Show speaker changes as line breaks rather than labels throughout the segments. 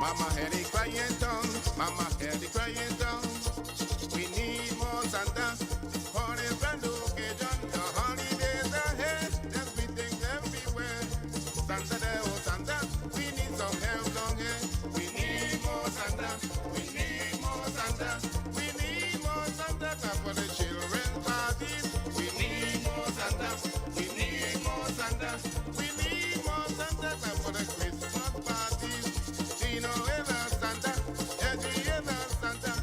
Mama had it crying down, Mama had it crying down. We need more Santa for this grand occasion. The holidays ahead, there's meetings everywhere. Santa there, oh Santa, we need some help down here. We need more Santa, we need more Santa, we need more Santa for the children's parties. We need more Santa, we need more Santa, we need more Santa for the Christmas parties. Dino is a Santa, Eddie is a Santa.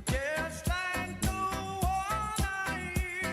Just like no one I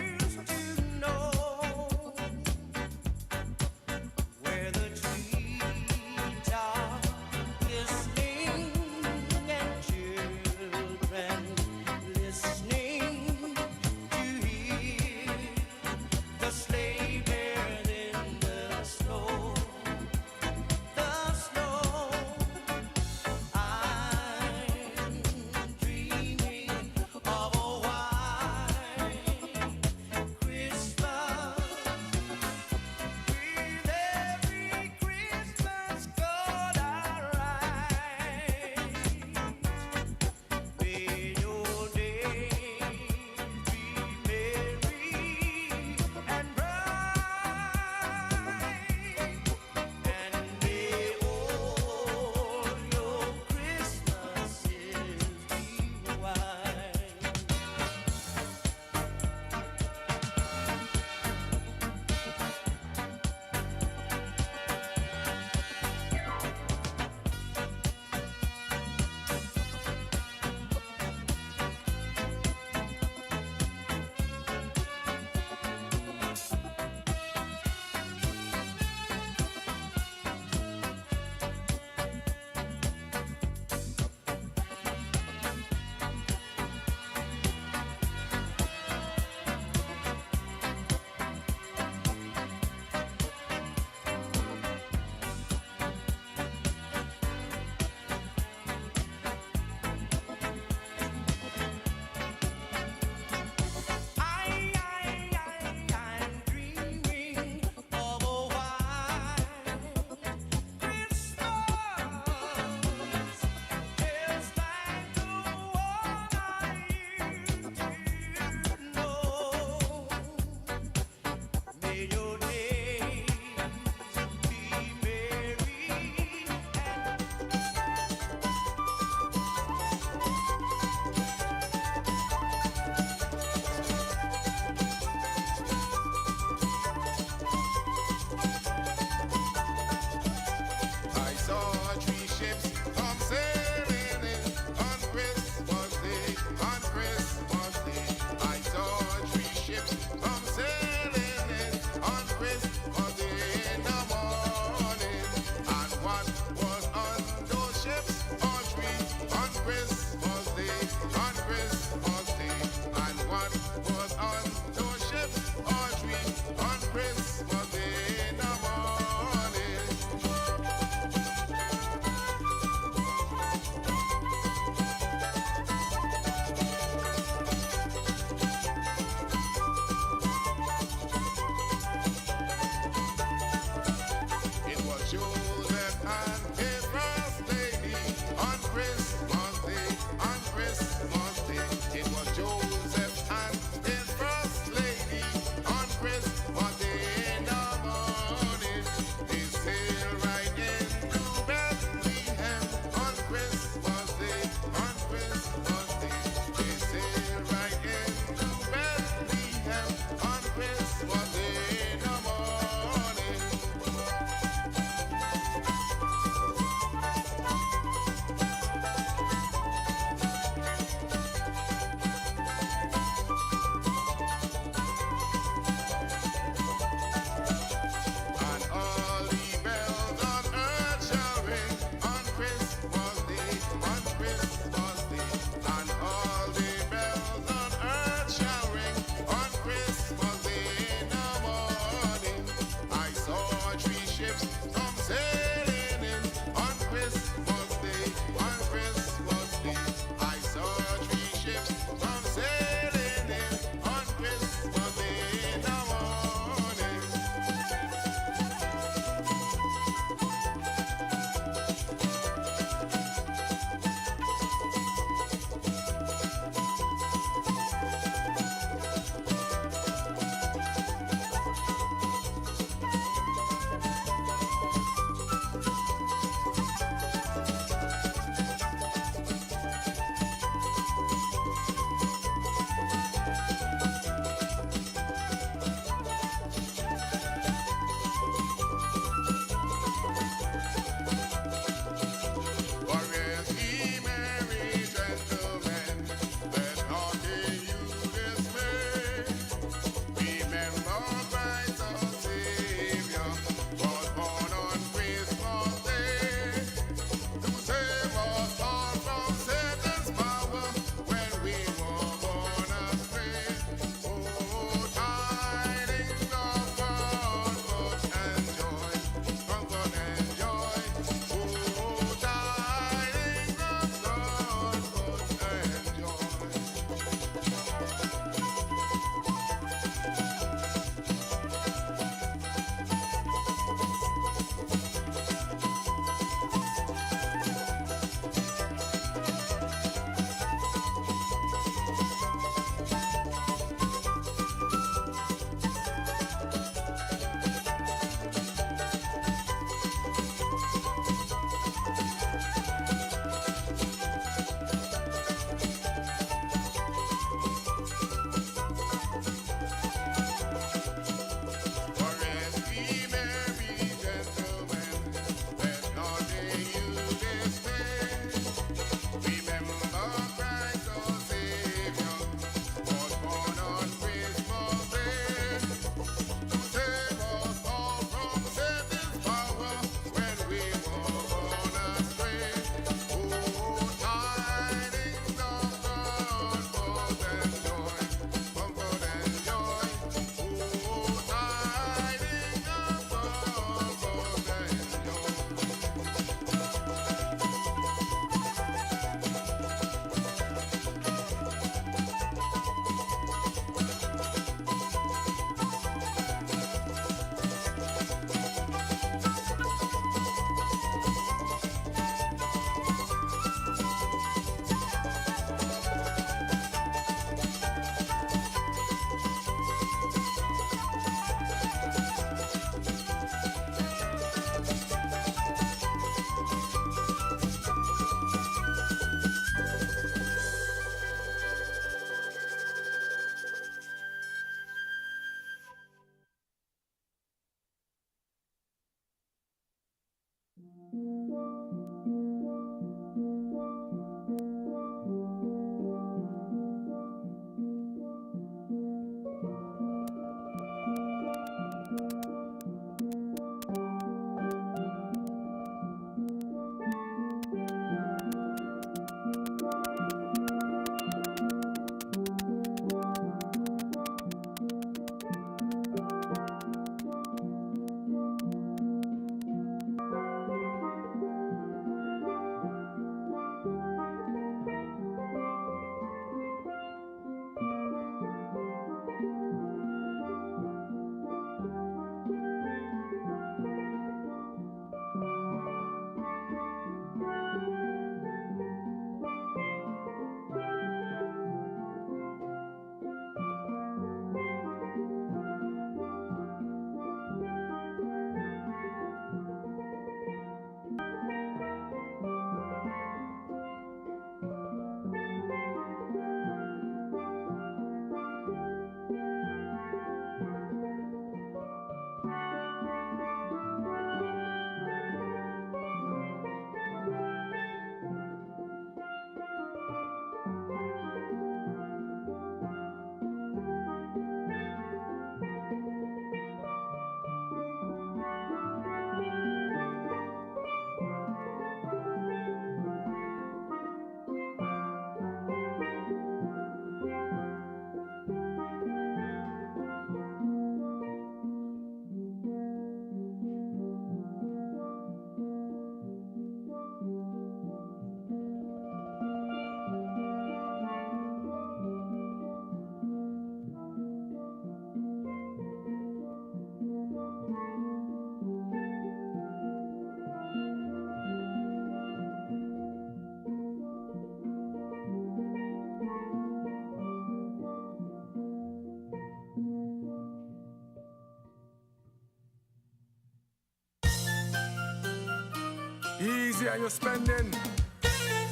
Easy and you're spending.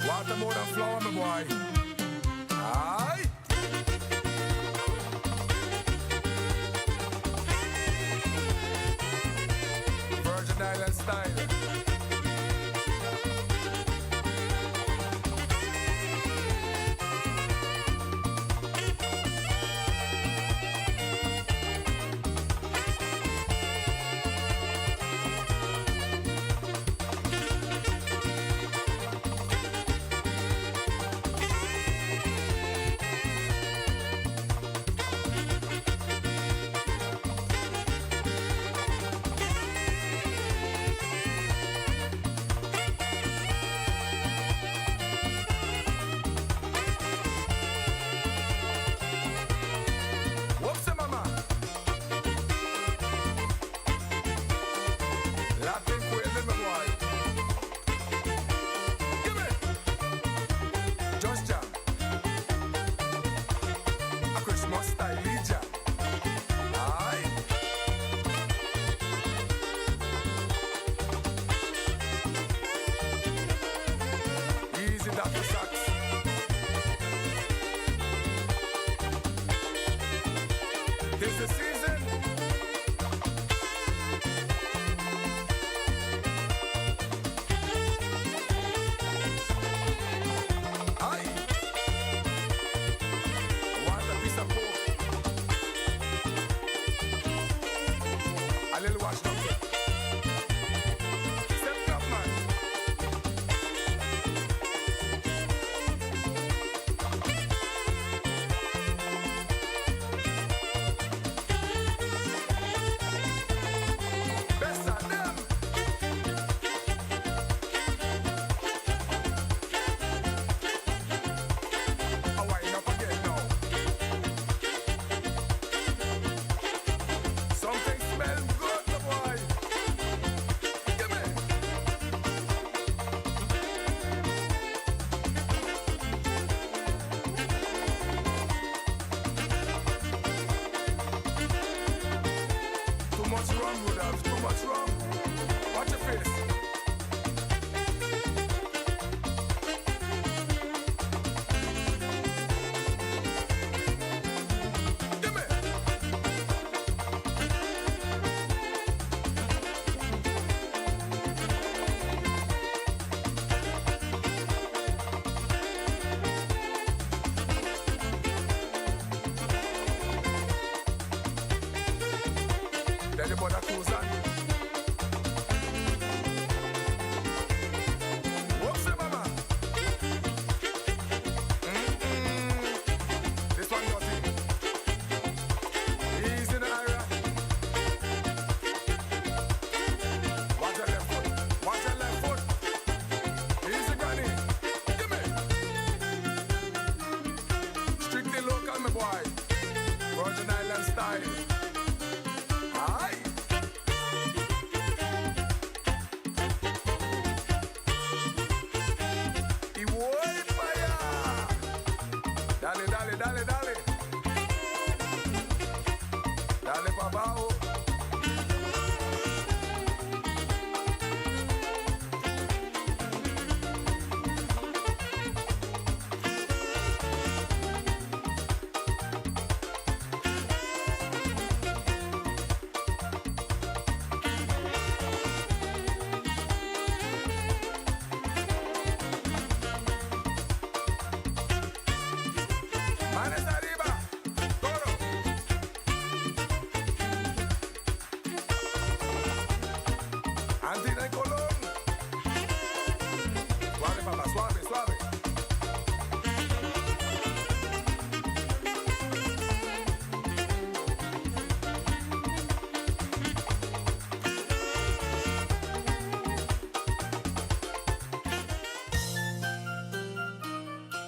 Water more than flour, my boy. Aye. Virgin Island style.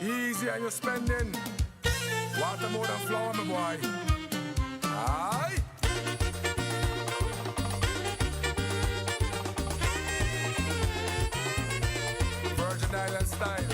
Easy and you're spending. Water more than flour, my boy. Aye. Virgin Island style.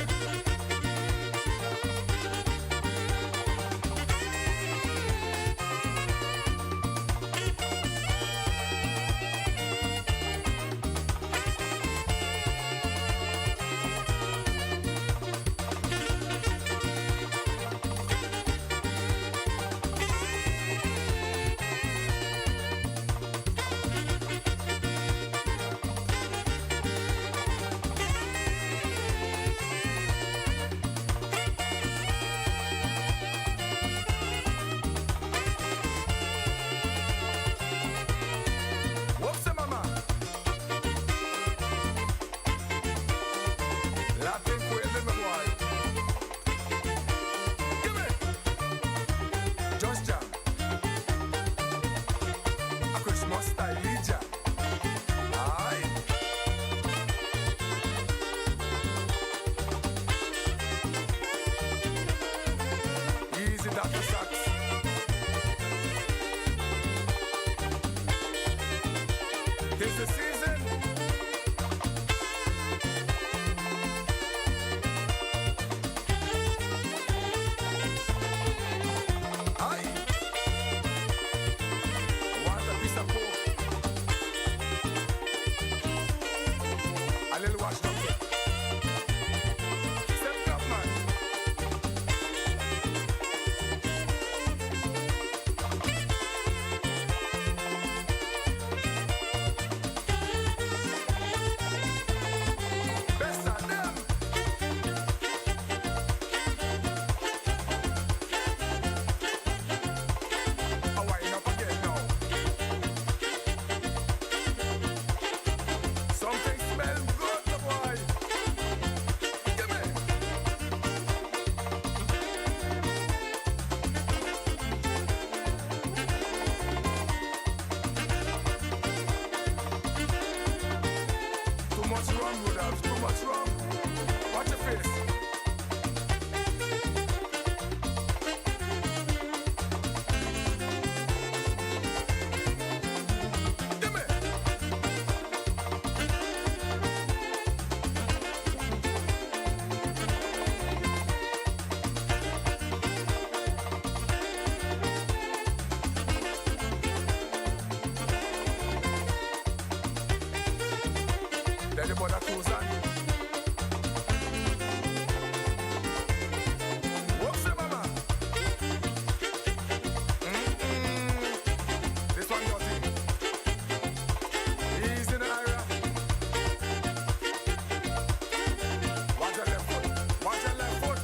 little wash down there. Step it up, man. Best of them. Oh, wait, not again, no. Something smells good, the boy. Give me. Too much rum, Rudolph. Too much rum. Watch your face. Give me. Let the mother cruise on. Whoops, mama. This one dirty. Easy in the area. Watch your left foot. Watch your left foot.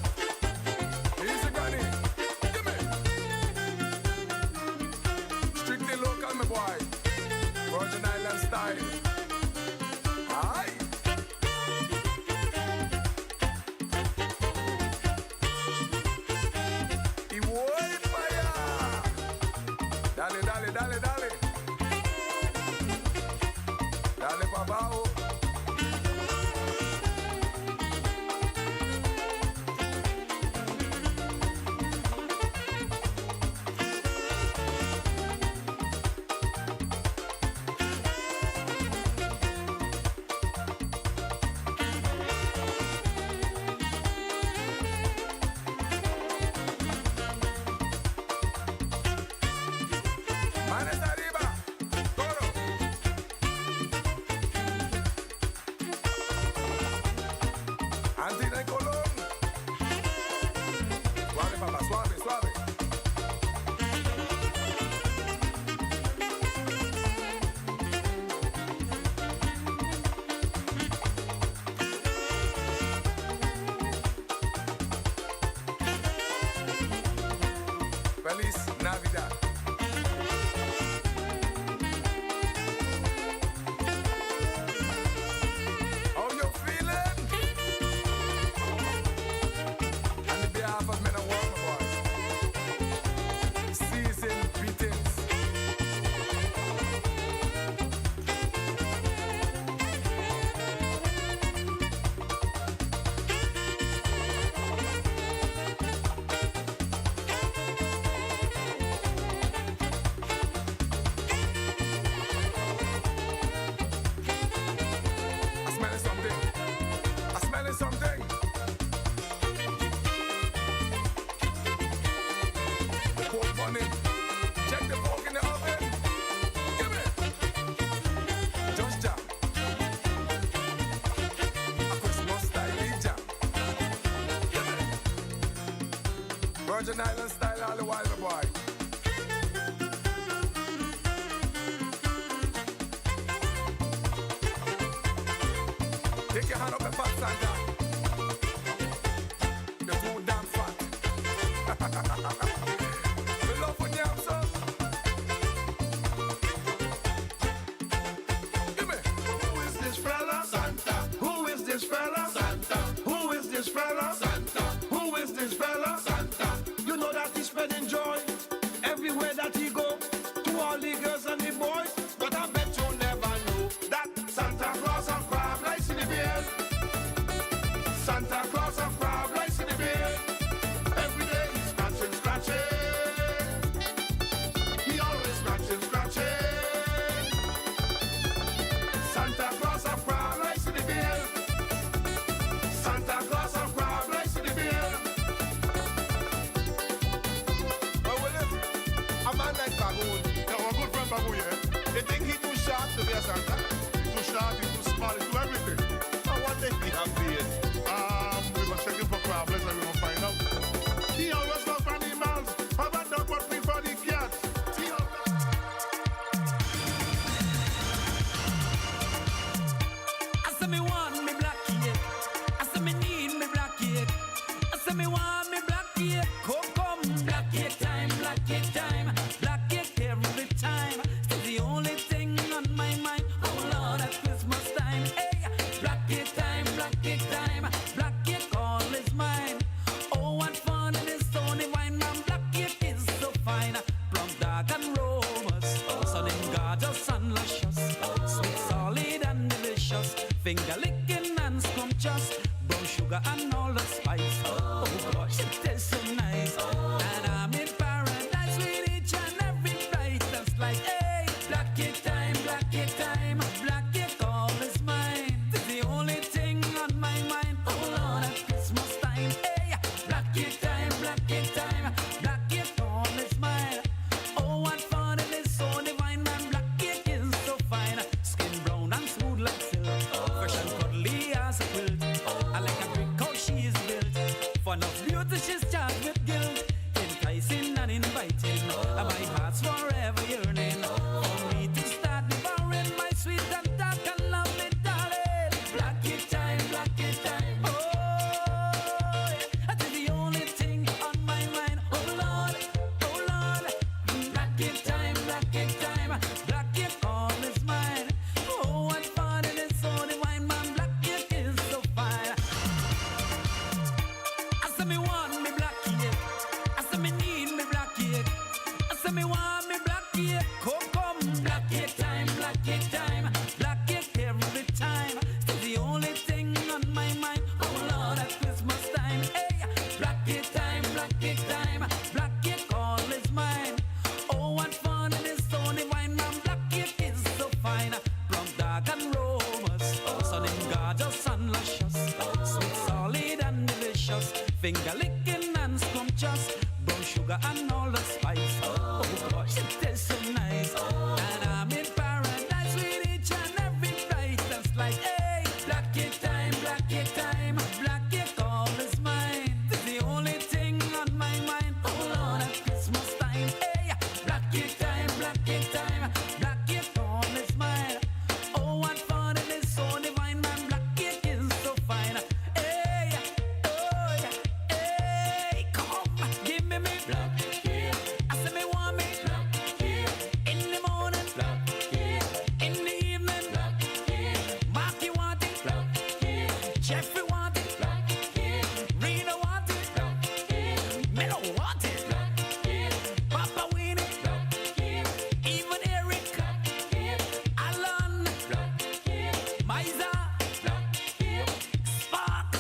Easy, granny. Give me. Strictly local, my boy. Virgin Island style. Aye. Y voy para allá. Dale, dale, dale, dale. Dale para abajo. Manes arriba. Toro. Antina y Colón. Suave, papá, suave, suave. Feliz Navidad. How you feeling? On the behalf of men and women, boy. Season greetings. I'm smelling something. I'm smelling something. The pork bunny. Check the pork in the oven. Give me. Just jam. A Christmas style jam. Give me. Virgin Island style all the while, my boy. Take your hand up the fat Santa. You're too damn fat. We love when you have some. Give me.
Who is this fella? Santa. Who is this fella? Santa. Who is this fella? Santa. Who is this fella? Santa. You know that he's spreading joy everywhere that he go, to all the girls and the boys. But I bet you never knew that Santa Claus and crab lies in the beard. Santa Claus and crab lies in the beard. Every day he's scratching, scratching. He always scratching, scratching. Santa Claus and crab lies in the beard. Santa Claus and crab lies in the beard.
Oh, well, listen. A man like Baboon, our good friend Baboon, yeah? They think he too short to be a Santa. He's too short, he's too small, he's too everything. Oh,
finger licking and scrumptious, brown sugar and all the spice. Oh gosh, it tastes so nice. And I'm in paradise with each and every bite. That's like, hey, black it time, black it time, black it all is mine. This is the only thing on my mind. Oh Lord, at Christmas time, hey, black it time, black it time, black it all is mine. Oh, what fun it is, so divine, man. Black it is so fine. Skin brown and smooth like silk, fresh and cuddly as a quilt. I like a brick how she is built. Fun of beauty, she's charged with guilt. Enticing and inviting, and my heart's forever yearning for me to start devouring my sweet and dark and lovely darling. Black it time, black it time. Oh, yeah, that is the only thing on my mind. Oh Lord, black it time, black it time, black it all is mine. Oh, what fun it is, so divine, man. Black it is so fine. I say me want me black it, I say me need me black it, I say me want me black it. Come, black it time, black it time, black it every time. It's the only thing on my mind. Oh Lord, at Christmas time, hey, black it time, black it time, black it all is mine. Oh, what fun it is, so divine, man. Black it is so fine. Plum dark and robust, sunny gorgeous and luscious, sweet, solid and delicious. Finger licking and scrumptious, brown sugar and all the spice. Oh gosh, it tastes so nice. And I'm in paradise with each and every bite. That's like, hey, black it time, black it time, black it all is mine. This is the only thing on my mind. Oh Lord, at Christmas time, hey, black it time, black it time, black it all is mine. Oh, what fun it is, so divine, man. Black it is so fine. Hey, oh yeah, hey, come, give me black it. I say me want me black it. In the morning, black it. In the evening, black it. Marky want it, black it. Jeffrey want it, black it. Rena want it, black it. Melo want it, black it. Papa Winnie, black it. Even Eric, black it. Alan, black it. Maiza, black it. Spark.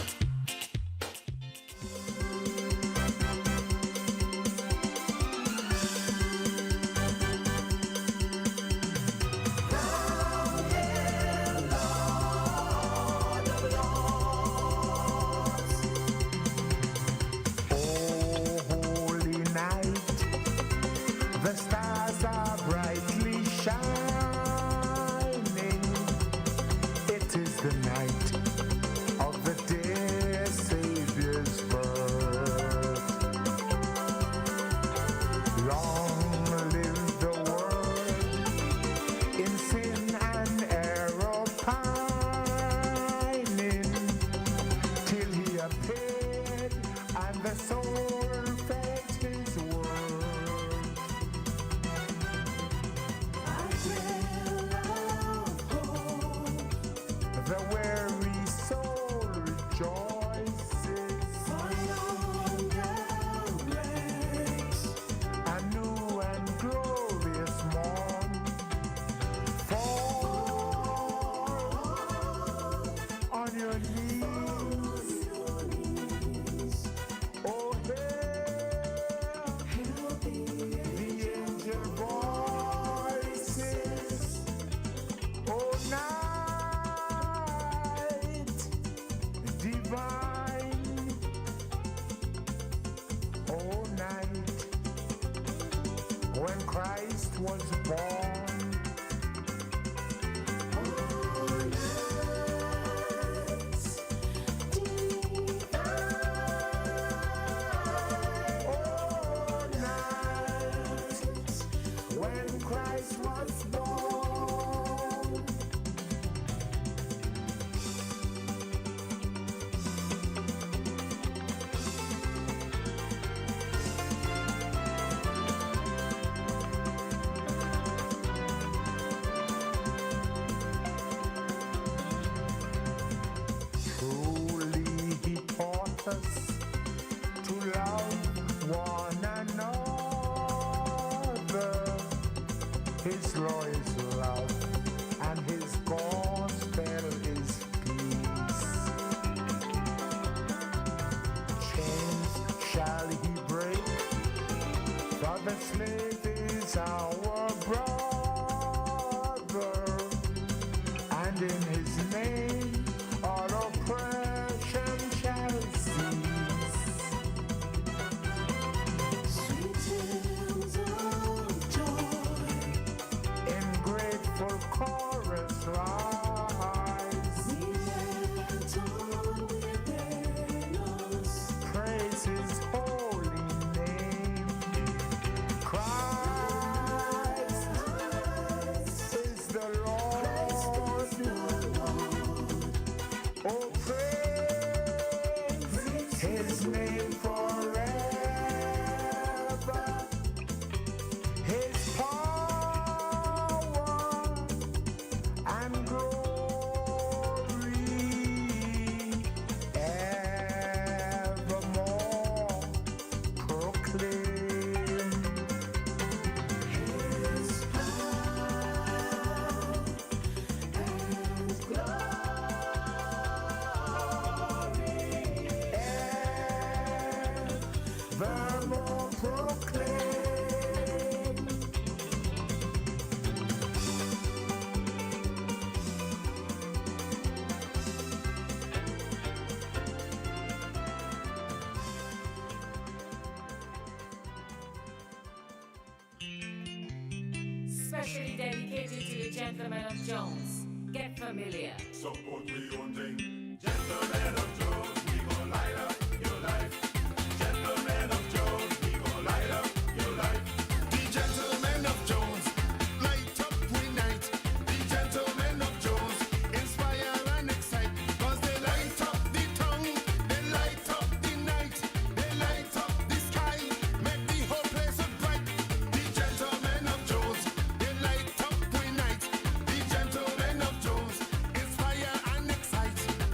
Holy night, the stars are brightly shining. It is the night of the dear Savior's birth. Long live the world in sin and error pining, till he appeared and the soul felt his word. The weary soul rejoices. A new and glorious morn. Fall on your knees. Oh, hail the angel voices. Oh, night divine. Oh, night when Christ was born. Oh, night when Christ was born. For the slave is our brother, and in his name all oppression shall cease.
Sweet hymns of joy
In grateful chorus rise,
we let on within us.
praise his holy name. Christ is the Lord. Oh, praise his name forever. His power and glory evermore proclaim.
His power and glory
Evermore proclaim.
Specially dedicated to the Gentlemen of Jones. Get familiar.
Support we own thing. Gentlemen of Jones, we gon' light up your life. Gentlemen of Jones, we gon' light up your life.
The gentlemen of Jones light up we night. The gentlemen of Jones inspire and excite. Cause they light up the tongue, they light up the night, they light up the sky, make the whole place look bright. The gentlemen of Jones, they light up we night. The gentlemen of Jones inspire and excite.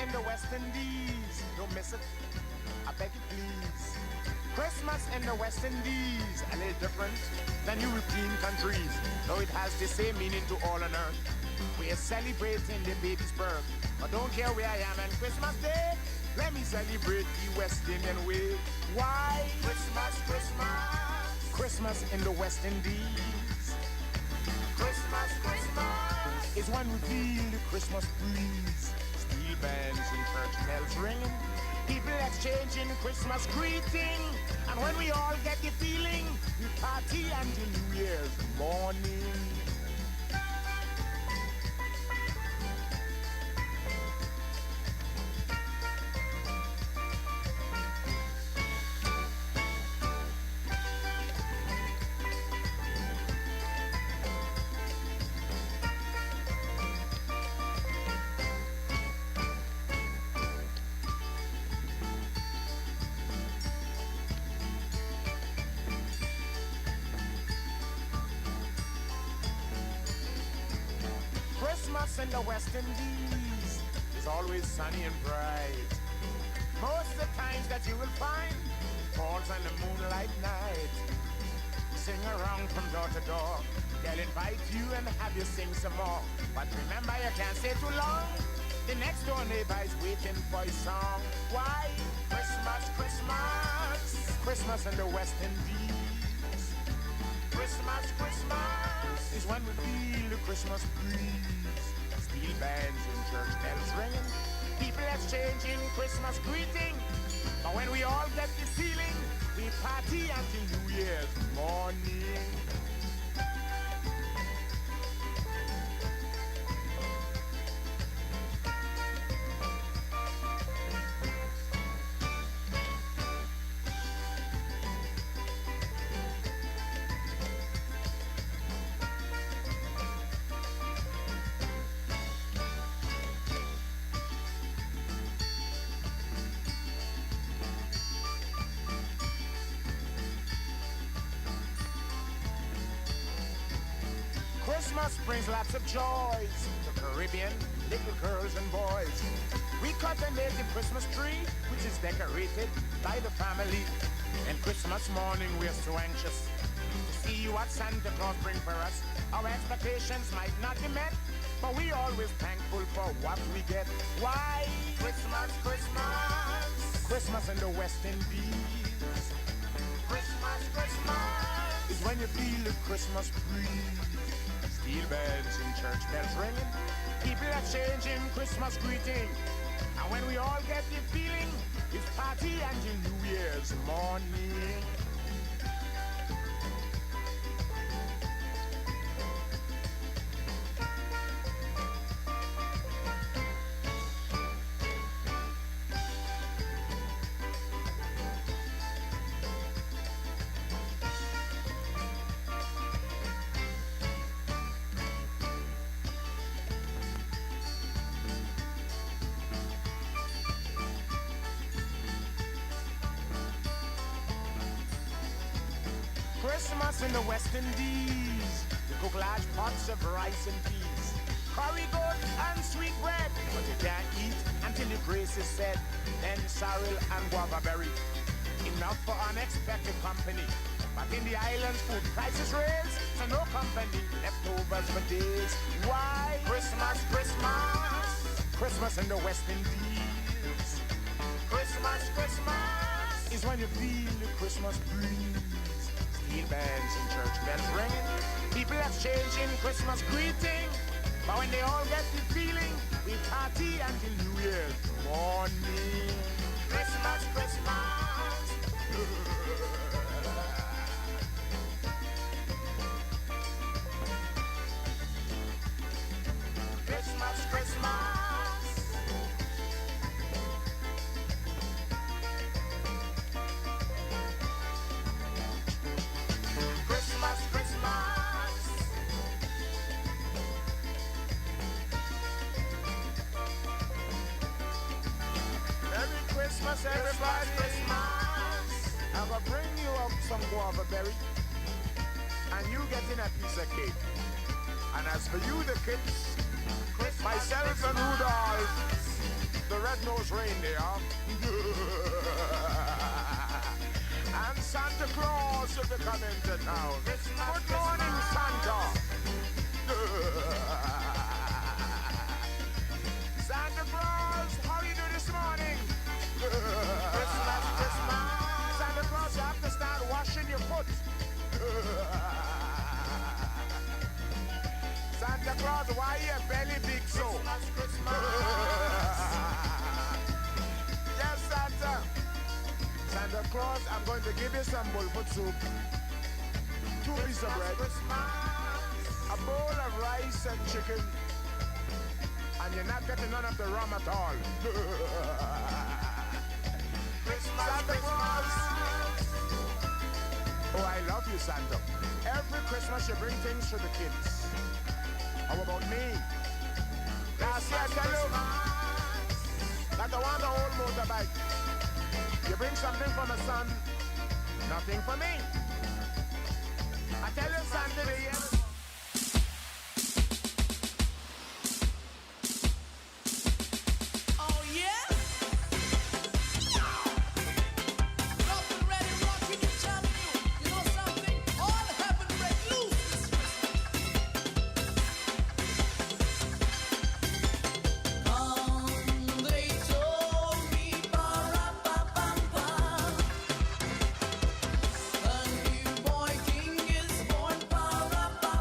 in the West Indies. Don't miss it. I beg you please. Christmas in the West Indies, a little different than European countries, though it has the same meaning to all on earth. We are celebrating the baby's birth, but don't care where I am on Christmas Day. Let me celebrate the West Indian way. Why? Christmas, Christmas, Christmas in the West Indies. Christmas, Christmas is when we feel the Christmas breeze. Steel bands and church bells ringing, people exchanging Christmas greeting, and when we all get the feeling, we party until New Year's morning. Christmas in the West Indies is always sunny and bright. Most of the times that you will find falls on the moonlight night. Sing around from door to door. They'll invite you and have you sing some more. But remember, you can't stay too long. The next door neighbor is waiting for his song. Why? Christmas, Christmas, Christmas in the West Indies. Christmas, Christmas is when we feel the Christmas breeze. Steel bands and church bells ringing, people exchanging Christmas greeting. But when we all get the feeling, we party until New Year's morning. Christmas brings lots of joys to Caribbean little girls and boys. We cut a native Christmas tree, which is decorated by the family. And Christmas morning we're so anxious to see what Santa Claus bring for us. Our expectations might not be met, but we always thankful for what we get. Why? Christmas, Christmas, Christmas in the West Indies. Christmas, Christmas is when you feel the Christmas breeze. Steel bells and church bells ringing, people exchanging Christmas greeting. And when we all get the feeling, it's party until New Year's morning. Christmas in the West Indies, you cook large pots of rice and peas, curry goat and sweet bread, but you can't eat until the grace is said. Then sorrel and guava berry, enough for unexpected company. But in the islands, food prices raise, so no company, leftovers for days. Why? Christmas, Christmas, Christmas in the West Indies. Christmas, Christmas is when you feel the Christmas breeze. Steel bands and church bells ringing, people exchanging Christmas greeting. But when they all get the feeling, we party until New Year's morning. Christmas, Christmas. Christmas, Christmas. Christmas, Christmas. Merry Christmas, everybody. Christmas. I'm gonna bring you up some guava berry, and you getting a piece of cake. And as for you, the kids, myself and Rudolph, the
red-nosed reindeer. And Santa Claus will be coming to town. Good morning, Santa. Santa Claus, how you do this morning? Christmas, Christmas. Santa Claus, you have to start washing your foot. Santa Claus, why your belly big so? Christmas, Christmas. Yes, Santa. Santa Claus, I'm going to give you some bullfoot soup, 2 pieces of bread, a bowl of rice and chicken, and you're not getting none of the rum at all. Santa Claus. Oh, I love you, Santa. Every Christmas you bring things for the kids. How about me? Last year I tell you that I want a whole motorbike. You bring something for my son, nothing for me. I tell you, Santa, the year.
Oh yeah? Nothing ready, rocking and telling you. You know something? All heaven break loose this they told me, ba-ra-ba-bam-ba. A new boy king is born, ba-ra-ba.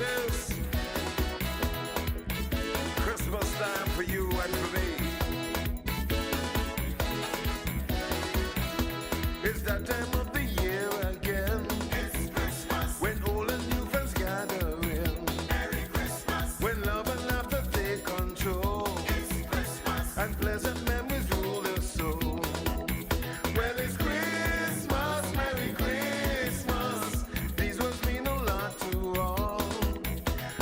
it is. Christmas time for you and for me. It's that time of the year again.
It's Christmas.
When old and new friends gather in.
Merry Christmas.
When love and laughter take control.
It's Christmas.
And pleasant memories rule the soul. Well, it's Christmas, Merry Christmas. These words mean a lot to all.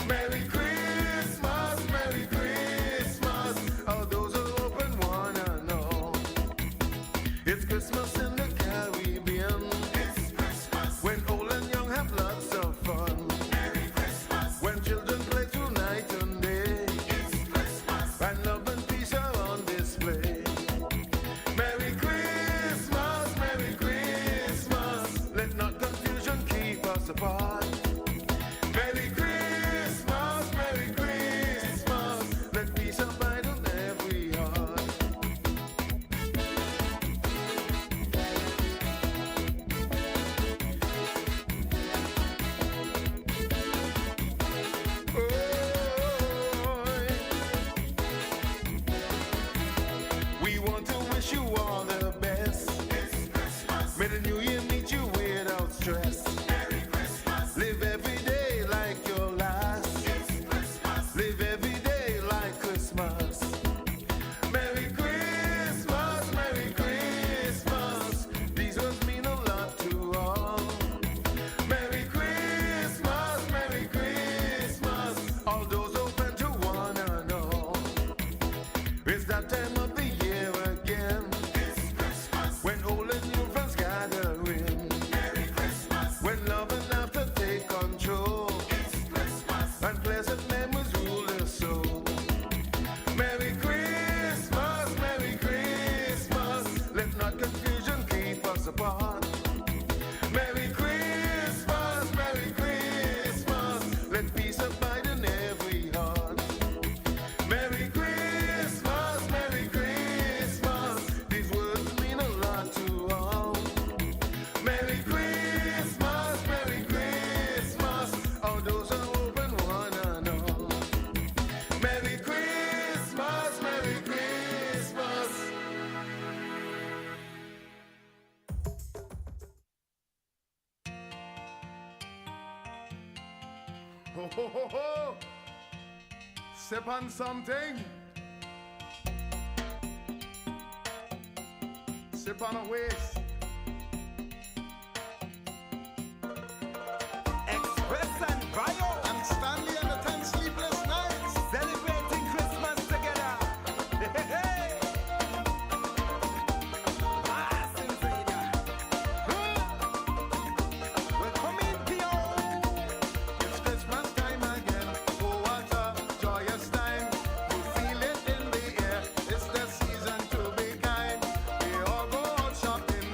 Merry Christmas, Merry Christmas. All those who open one and all. It's Christmas in the Caribbean.
It's Christmas.
When old and young have lots of fun.
Merry Christmas.
When children play through night and day.
It's Christmas.
And love and peace are on display. Merry Christmas, Merry Christmas. Let not confusion keep us apart. Merry Christmas, Merry Christmas. Let peace abide on every heart. We want to wish you all the best.
It's Christmas.
May the new year meet you without stress.
Merry Christmas.
Live every day like your last.
It's Christmas.
Live every day like Christmas. Merry Christmas, Merry Christmas. These words mean a lot to all. Merry Christmas, Merry Christmas. All those open to one and all. It's that time of the year again.
It's Christmas.
When old and new friends gather in.
Merry Christmas.
When love and laughter take control.
It's Christmas.
And pleasant memories rule the soul. Merry Christmas, Merry Christmas. Let not confusion keep us apart. Merry Christmas, Merry Christmas. Let peace abide in every heart. Merry Christmas, Merry Christmas. These words mean a lot to all. Merry Christmas, Merry Christmas. All those who open one and all. Merry Christmas, Merry Christmas.
Ho ho ho ho! Sip on something. Sip on a waist.
Express and bio.
And Stanley and the 10 sleepless nights.
Celebrating Christmas together. Hey, hey, hey. Ah, Sinzania. Well, come in, Pio.
It's Christmas time again. Oh, what a joyous time. You feel it in the air. It's the season to be kind. We all go out shopping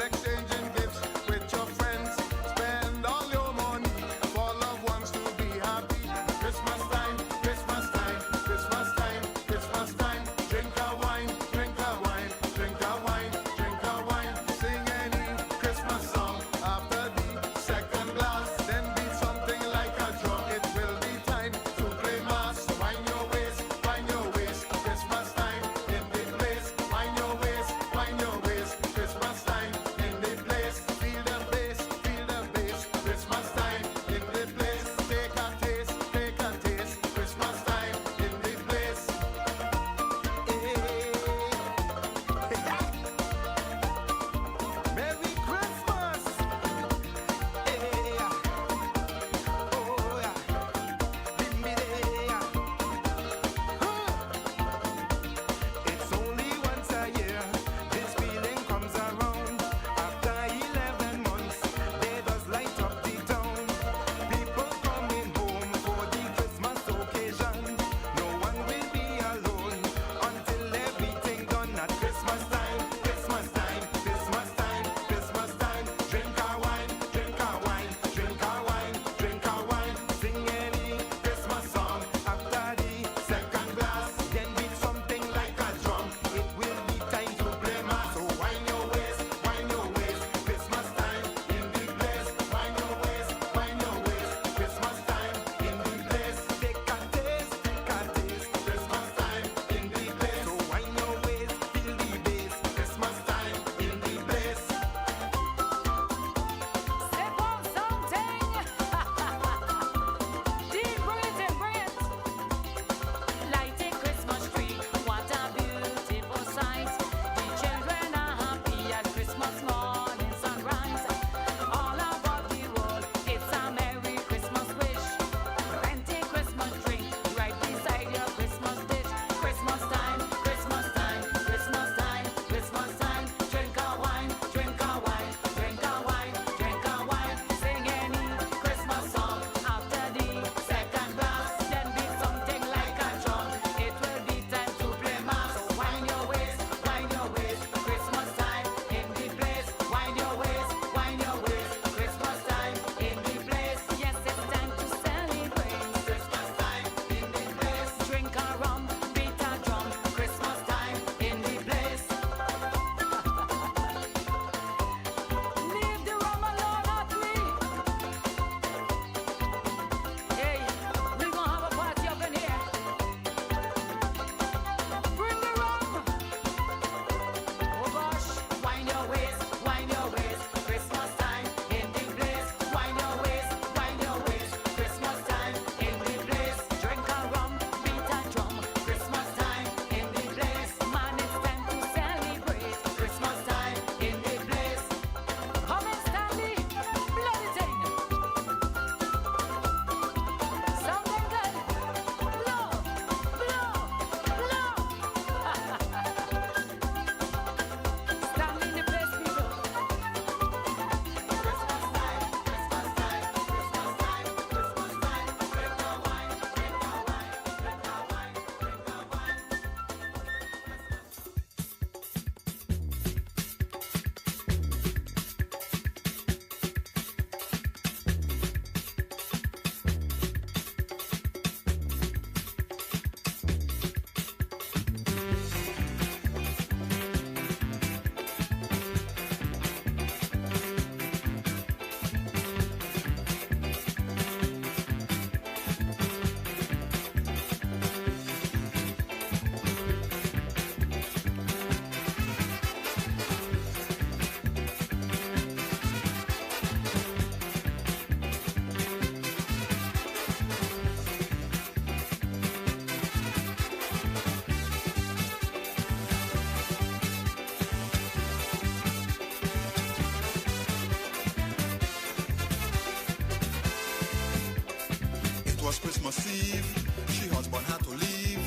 was Christmas Eve. She husband had to leave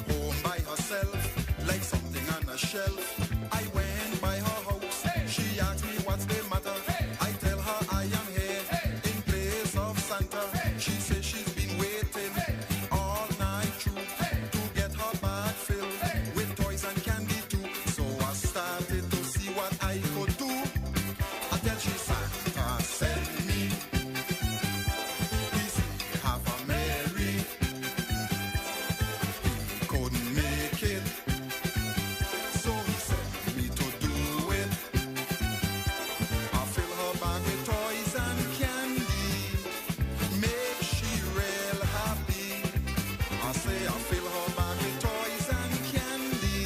home by herself, like something on a shelf. I went by her house. She asked me what's the matter. I tell her I am here in place of Santa. She says she's been waiting all night through to get her bag filled with toys and candy too. So I started to see what I could do. I tell she Santa send me. He said have a merry. He couldn't make it, so he sent me to do it. I fill her bag with toys and candy, make she real happy. I say I fill her bag with toys and candy.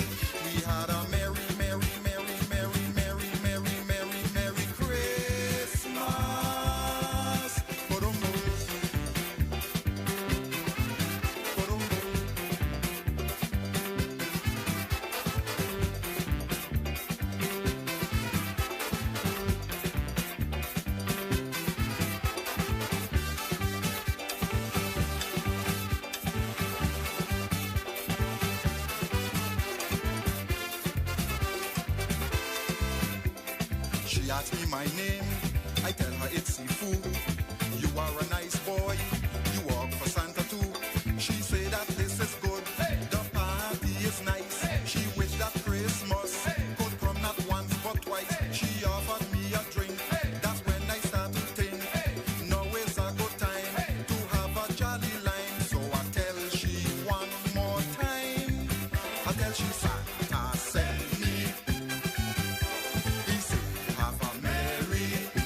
We had a merry, merry, merry, merry, merry, merry, merry, merry Christmas. Ba-dum-bum. Ba-dum-bum. She asked me my name. I tell her it's Sifu. You are a nice boy. You work for Santa too. She say that this is good. The party is nice. She wished that Christmas could come not once but twice. She offered me a drink. That's when I start to think. Now is a good time to have a jolly line. So I tell she one more time. I tell she Santa send me. He said have a merry.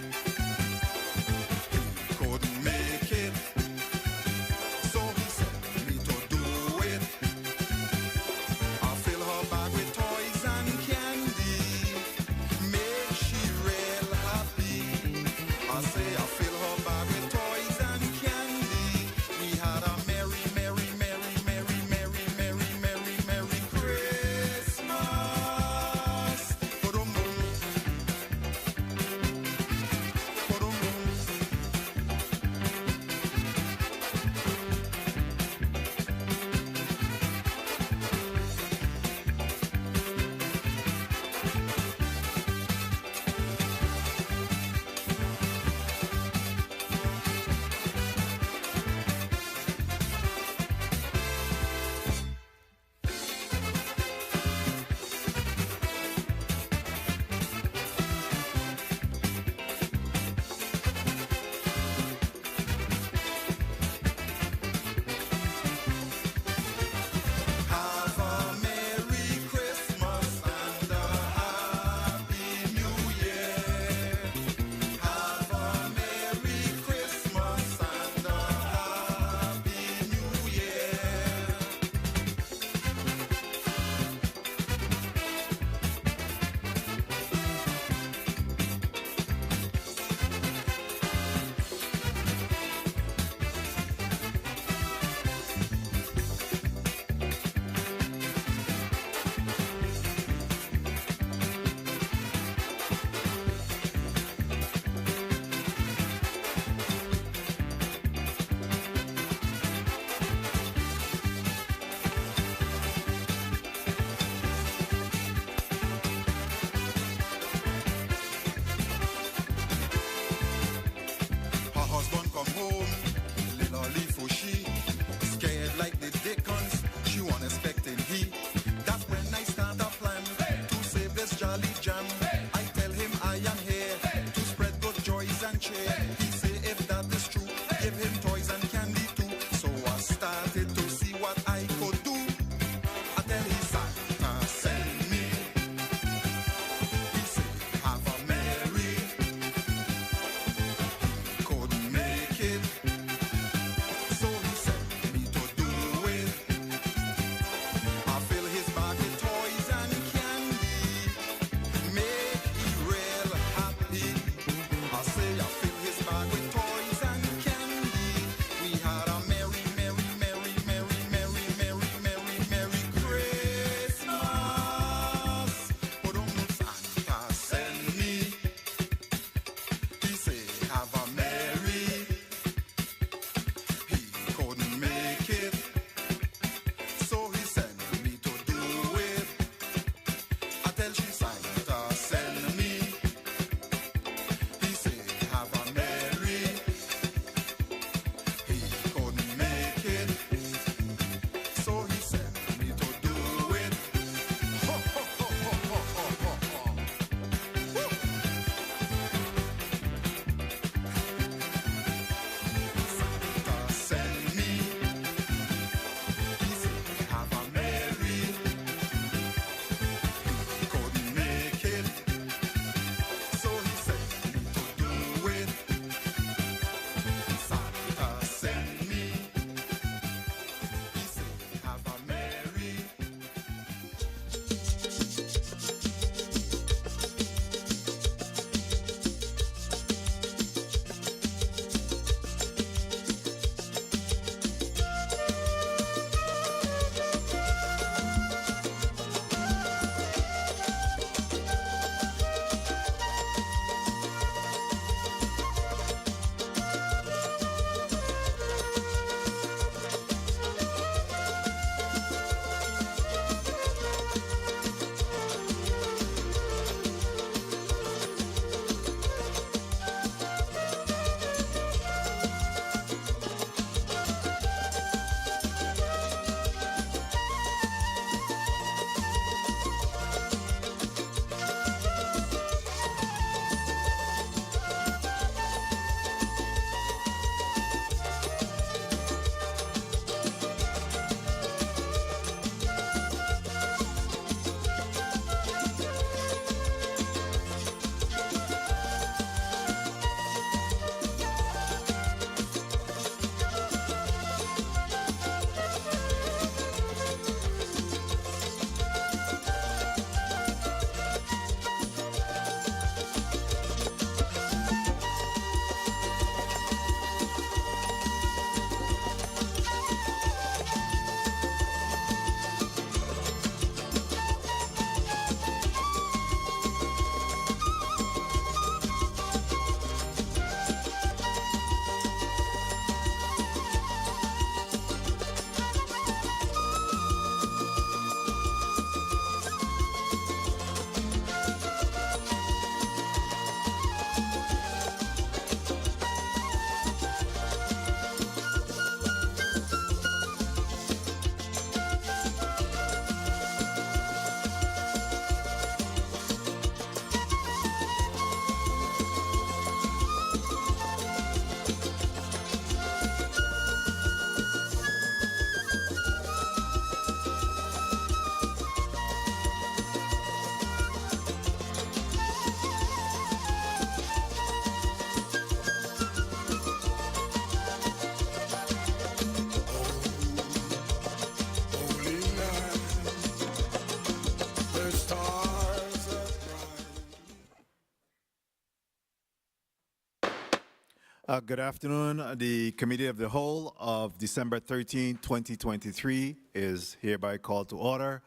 Good afternoon. The Committee of the Whole of December 13, 2023 is hereby called to order.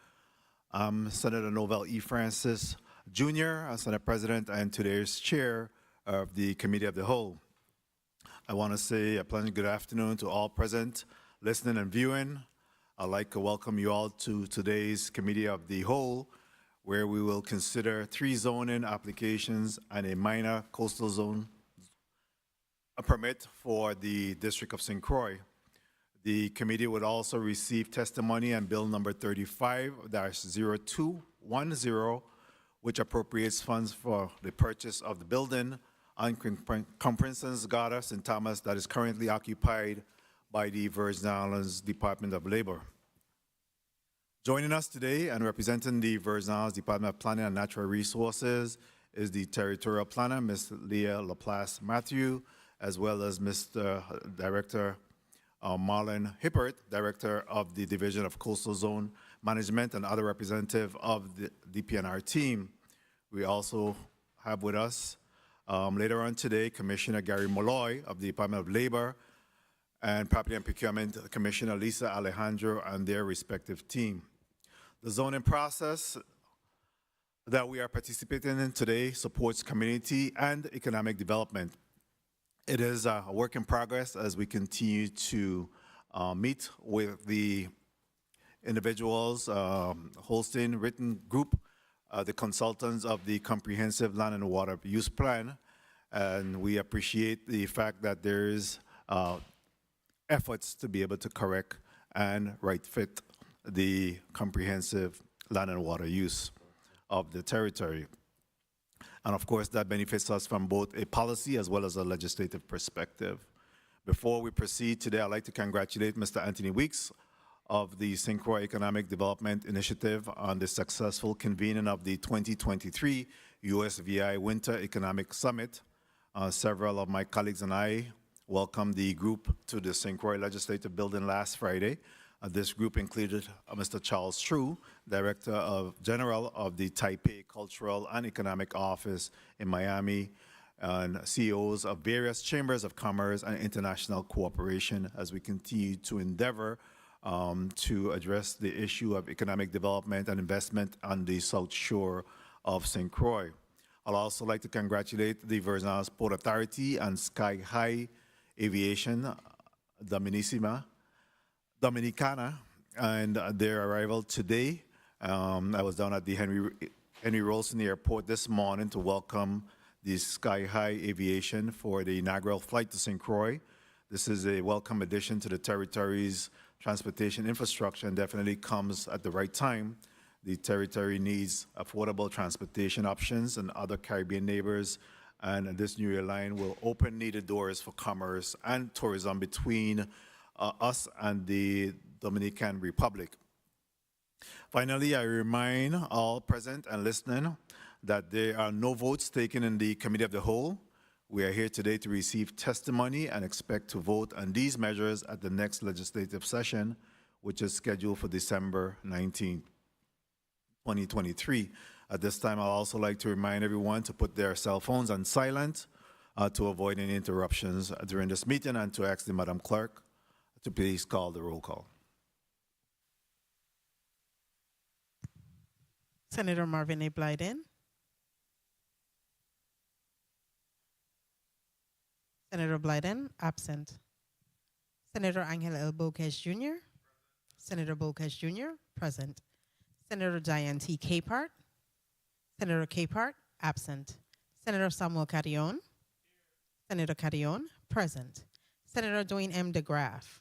I'm Senator Novell E. Francis Jr., Senate President and today's Chair of the Committee of the Whole. I want to say a pleasant good afternoon to all present, listening and viewing. I'd like to welcome you all to today's Committee of the Whole, where we will consider 3 zoning applications and a minor coastal zone a permit for the District of St. Croix. The committee would also receive testimony on Bill number 35-0210, which appropriates funds for the purchase of the building on Comprehensive Garda St. Thomas that is currently occupied by the Virgin Islands Department of Labor. Joining us today and representing the Virgin Islands Department of Planning and Natural Resources is the Territorial Planner, Ms. Leah Laplace Matthew, as well as Mr. Director Marlon Hippert, Director of the Division of Coastal Zone Management, and other representative of the DPNR team. We also have with us later on today Commissioner Gary Molloy of the Department of Labor and Property and Procurement Commissioner Lisa Alejandro and their respective team. The zoning process that we are participating in today supports community and economic development. It is a work in progress as we continue to meet with the individuals hosting written group, the consultants of the Comprehensive Land and Water Use Plan, and we appreciate the fact that there is efforts to be able to correct and right fit the comprehensive land and water use of the territory. And of course, that benefits us from both a policy as well as a legislative perspective. Before we proceed today, I'd like to congratulate Mr. Anthony Weeks of the St. Croix Economic Development Initiative on the successful convening of the 2023 USVI Winter Economic Summit. Several of my colleagues and I welcomed the group to the St. Croix Legislative Building last Friday. This group included Mr. Charles True, Director General of the Taipei Cultural and Economic Office in Miami, and CEOs of various chambers of commerce and international cooperation as we continue to endeavor to address the issue of economic development and investment on the South Shore of St. Croix. I'd also like to congratulate the Virgin Islands Port Authority and Sky High Aviation Dominicana and their arrival today. I was down at the Henry Rolson Airport this morning to welcome the Sky High Aviation for the inaugural flight to St. Croix. This is a welcome addition to the territory's transportation infrastructure and definitely comes at the right time. The territory needs affordable transportation options and other Caribbean neighbors, and this new airline will open needed doors for commerce and tourism between us and the Dominican Republic. Finally, I remind all present and listening that there are no votes taken in the Committee of the Whole. We are here today to receive testimony and expect to vote on these measures at the next legislative session, which is scheduled for December 19, 2023. At this time, I'd also like to remind everyone to put their cell phones on silent to avoid any interruptions during this meeting, and to ask the Madam Clerk to please call the roll call.
Senator Marvin A. Blyden. Senator Blyden, absent. Senator Angel L. Bocage Jr. Senator Bocage Jr., present. Senator Diane T. Capehart. Senator Capehart, absent. Senator Samuel Carrion. Senator Carrion, present. Senator Dwayne M. DeGraff.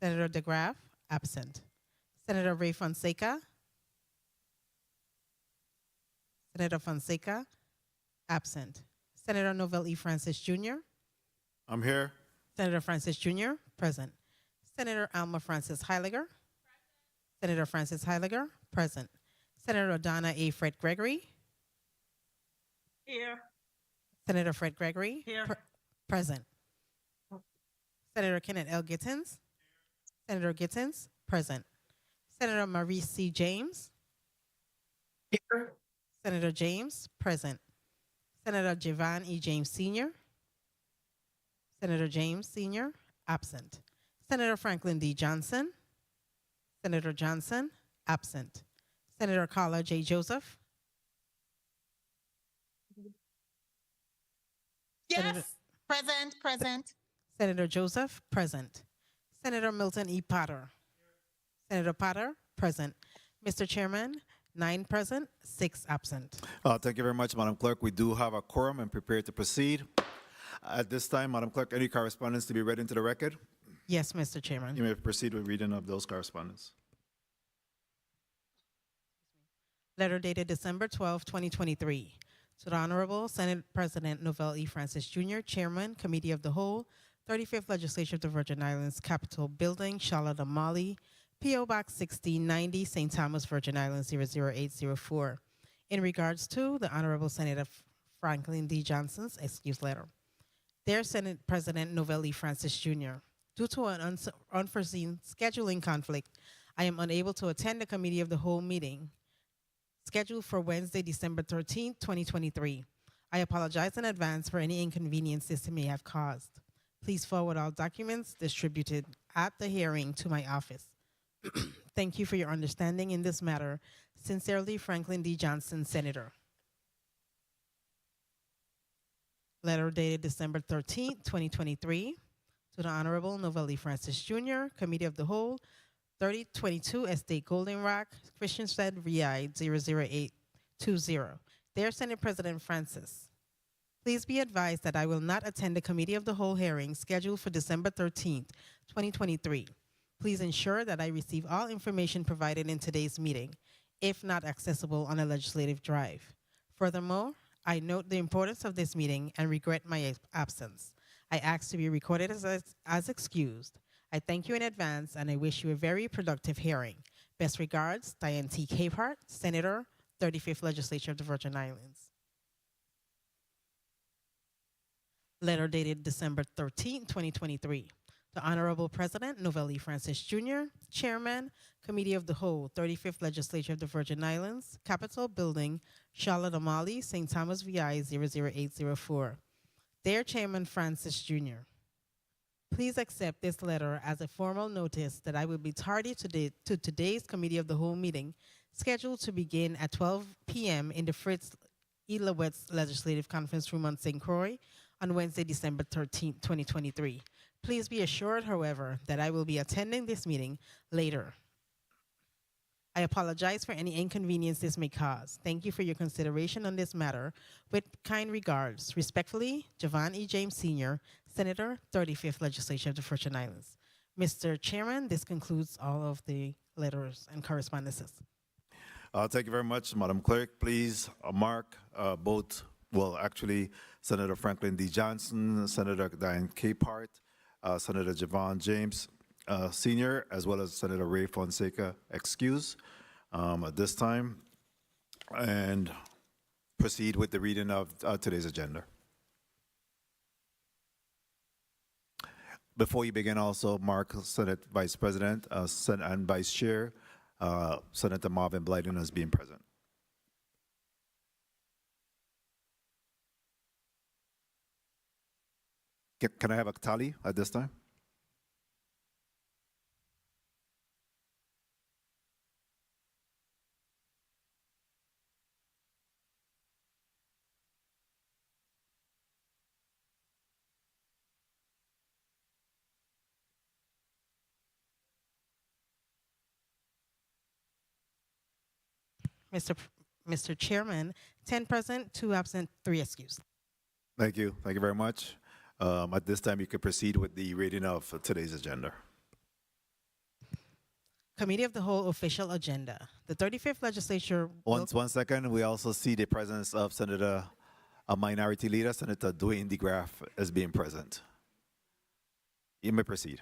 Senator DeGraff, absent. Senator Ray Fonseca. Senator Fonseca, absent. Senator Novell E. Francis Jr.
I'm here.
Senator Francis Jr., present. Senator Alma Francis Heiliger. Senator Francis Heiliger, present. Senator Donna A. Fred Gregory.
Here.
Senator Fred Gregory,
Here.
present. Senator Kenneth L. Gittens. Senator Gittens, present. Senator Maurice C. James.
Here.
Senator James, present. Senator Javan E. James Sr., Senator James Sr., absent. Senator Franklin D. Johnson, Senator Johnson, absent. Senator Carla J. Joseph, Senator-
Yes. Present.
Senator Joseph, present. Senator Milton E. Potter, Senator Potter, present. Mr. Chairman, 9 present, 6 absent.
Thank you very much, Madam Clerk. We do have a quorum and prepared to proceed. At this time, Madam Clerk, any correspondence to be read into the record?
Yes, Mr. Chairman.
You may proceed with reading of those correspondence.
Letter dated December 12, 2023. To the Honorable Senate President Novell E. Francis Jr., Chairman, Committee of the Whole, 35th Legislature of the Virgin Islands, Capitol Building, Charlotte, Amali, P.O. Box 1690, St. Thomas, Virgin Islands, 00804. In regards to the Honorable Senator Franklin D. Johnson's excuse letter. Dear Senate President Novell E. Francis Jr., due to an unforeseen scheduling conflict, I am unable to attend the Committee of the Whole meeting scheduled for Wednesday, December 13, 2023. I apologize in advance for any inconvenience this may have caused. Please forward all documents distributed at the hearing to my office. Thank you for your understanding in this matter. Sincerely, Franklin D. Johnson, Senator. Letter dated December 13, 2023. To the Honorable Novell E. Francis Jr., Committee of the Whole, 3022 Estate Golden Rock, Frederiksted, VI 00820. Dear Senate President Francis, please be advised that I will not attend the Committee of the Whole hearing scheduled for December 13th, 2023. Please ensure that I receive all information provided in today's meeting, if not accessible on a legislative drive. Furthermore, I note the importance of this meeting and regret my absence. I ask to be recorded as excused. I thank you in advance, and I wish you a very productive hearing. Best regards, Diane T. Capehart, Senator, 35th Legislature of the Virgin Islands. Letter dated December 13, 2023. The Honorable President Novell E. Francis Jr., Chairman, Committee of the Whole, 35th Legislature of the Virgin Islands, Capitol Building, Charlotte, Amali, St. Thomas, VI 00804. Dear Chairman Francis Jr., please accept this letter as a formal notice that I will be tardy to today's Committee of the Whole meeting, scheduled to begin at 12 p.m. in the Frits E. Lawaetz Legislative Conference Room on St. Croix on Wednesday, December 13, 2023. Please be assured, however, that I will be attending this meeting later. I apologize for any inconvenience this may cause. Thank you for your consideration on this matter. With kind regards, respectfully, Javan E. James Sr., Senator, 35th Legislature of the Virgin Islands. Mr. Chairman, this concludes all of the letters and correspondences.
Thank you very much, Madam Clerk. Please mark Senator Franklin D. Johnson, Senator Diane Capehart, Senator Javan James Sr., as well as Senator Ray Fonseca excuse at this time, and proceed with the reading of today's agenda. Before you begin, also mark Senate Vice President and Vice Chair, Senator Marvin Blyden, as being present. Can I have a tally at this time?
Mr. Chairman, 10 present, 2 absent, 3 excused.
Thank you. Thank you very much. At this time, you can proceed with the reading of today's agenda.
Committee of the Whole official agenda. The 35th Legislature will...
One second. We also see the presence of a Minority Leader, Senator Dwayne DeGraff, as being present. You may proceed.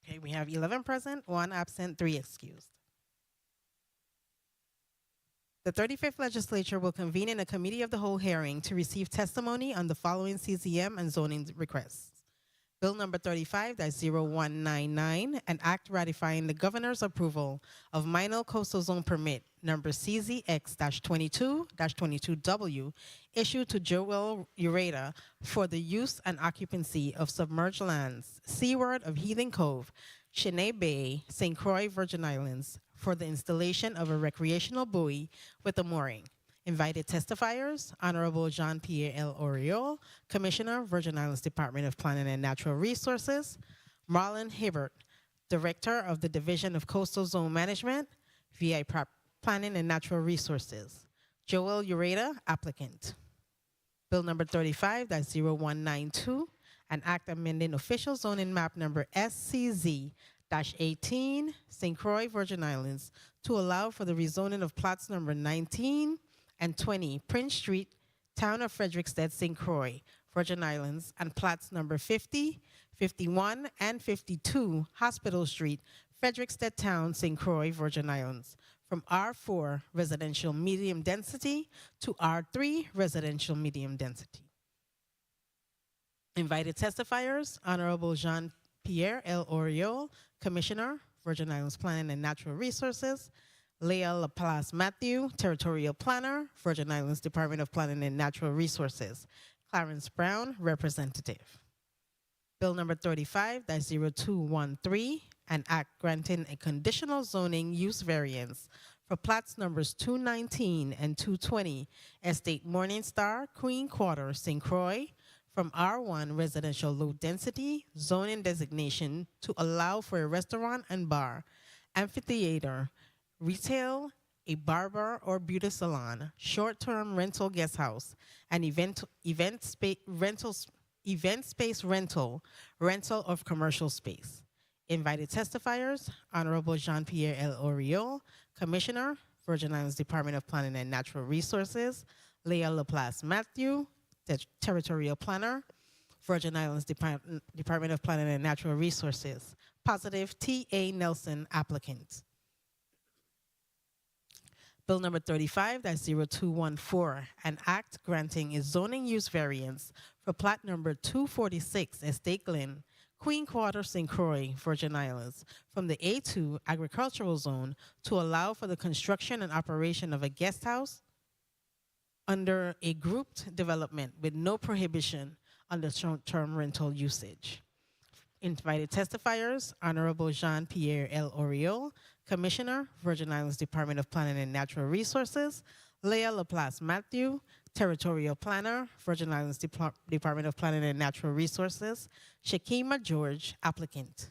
Okay, we have 11 present, 1 absent, 3 excused. The 35th Legislature will convene in a Committee of the Whole hearing to receive testimony on the following CCM and zoning requests. Bill number 35-0199, an act ratifying the governor's approval of minor coastal zone permit number CZX-22-22W issued to Joel Ureta for the use and occupancy of submerged lands seaward of Heathen Cove, Chenay Bay, St. Croix, Virgin Islands, for the installation of a recreational buoy with a mooring. Invited testifiers, Honorable Jean-Pierre L. Oriol, Commissioner, Virgin Islands Department of Planning and Natural Resources, Marlon Hibbert, Director of the Division of Coastal Zone Management, VI Planning and Natural Resources, Joel Ureta, applicant. Bill number 35-0192, an act amending official zoning map number SCZ-18, St. Croix, Virgin Islands, to allow for the rezoning of plots number 19 and 20, Prince Street, Town of Frederiksted, St. Croix, Virgin Islands, and plots number 50, 51, and 52, Hospital Street, Frederiksted Town, St. Croix, Virgin Islands, from R4 residential medium density to R3 residential medium density. Invited testifiers, Honorable Jean-Pierre L. Oriol, Commissioner, Virgin Islands Planning and Natural Resources, Leah Laplace Matthew, Territorial Planner, Virgin Islands Department of Planning and Natural Resources, Clarence Brown, Representative. Bill number 35-0213, an act granting a conditional zoning use variance for plots numbers 219 and 220, Estate Morningstar, Queen Quarter, St. Croix, from R1 residential low density zoning designation to allow for a restaurant and bar, amphitheater, retail, a barber or beauty salon, short-term rental guest house, and event space rental of commercial space. Invited testifiers, Honorable Jean-Pierre L. Oriol, Commissioner, Virgin Islands Department of Planning and Natural Resources, Leah Laplace Matthew, Territorial Planner, Virgin Islands Department of Planning and Natural Resources. Positive, T.A. Nelson, applicant. Bill number 35-0214, an act granting a zoning use variance for plot number 246, Estate Glen, Queen Quarter, St. Croix, Virgin Islands, from the A2 agricultural zone to allow for the construction and operation of a guest house under a grouped development with no prohibition under short-term rental usage. Invited testifiers, Honorable Jean-Pierre L. Oriol, Commissioner, Virgin Islands Department of Planning and Natural Resources, Leah Laplace Matthew, Territorial Planner, Virgin Islands Department of Planning and Natural Resources, Shakima George, applicant.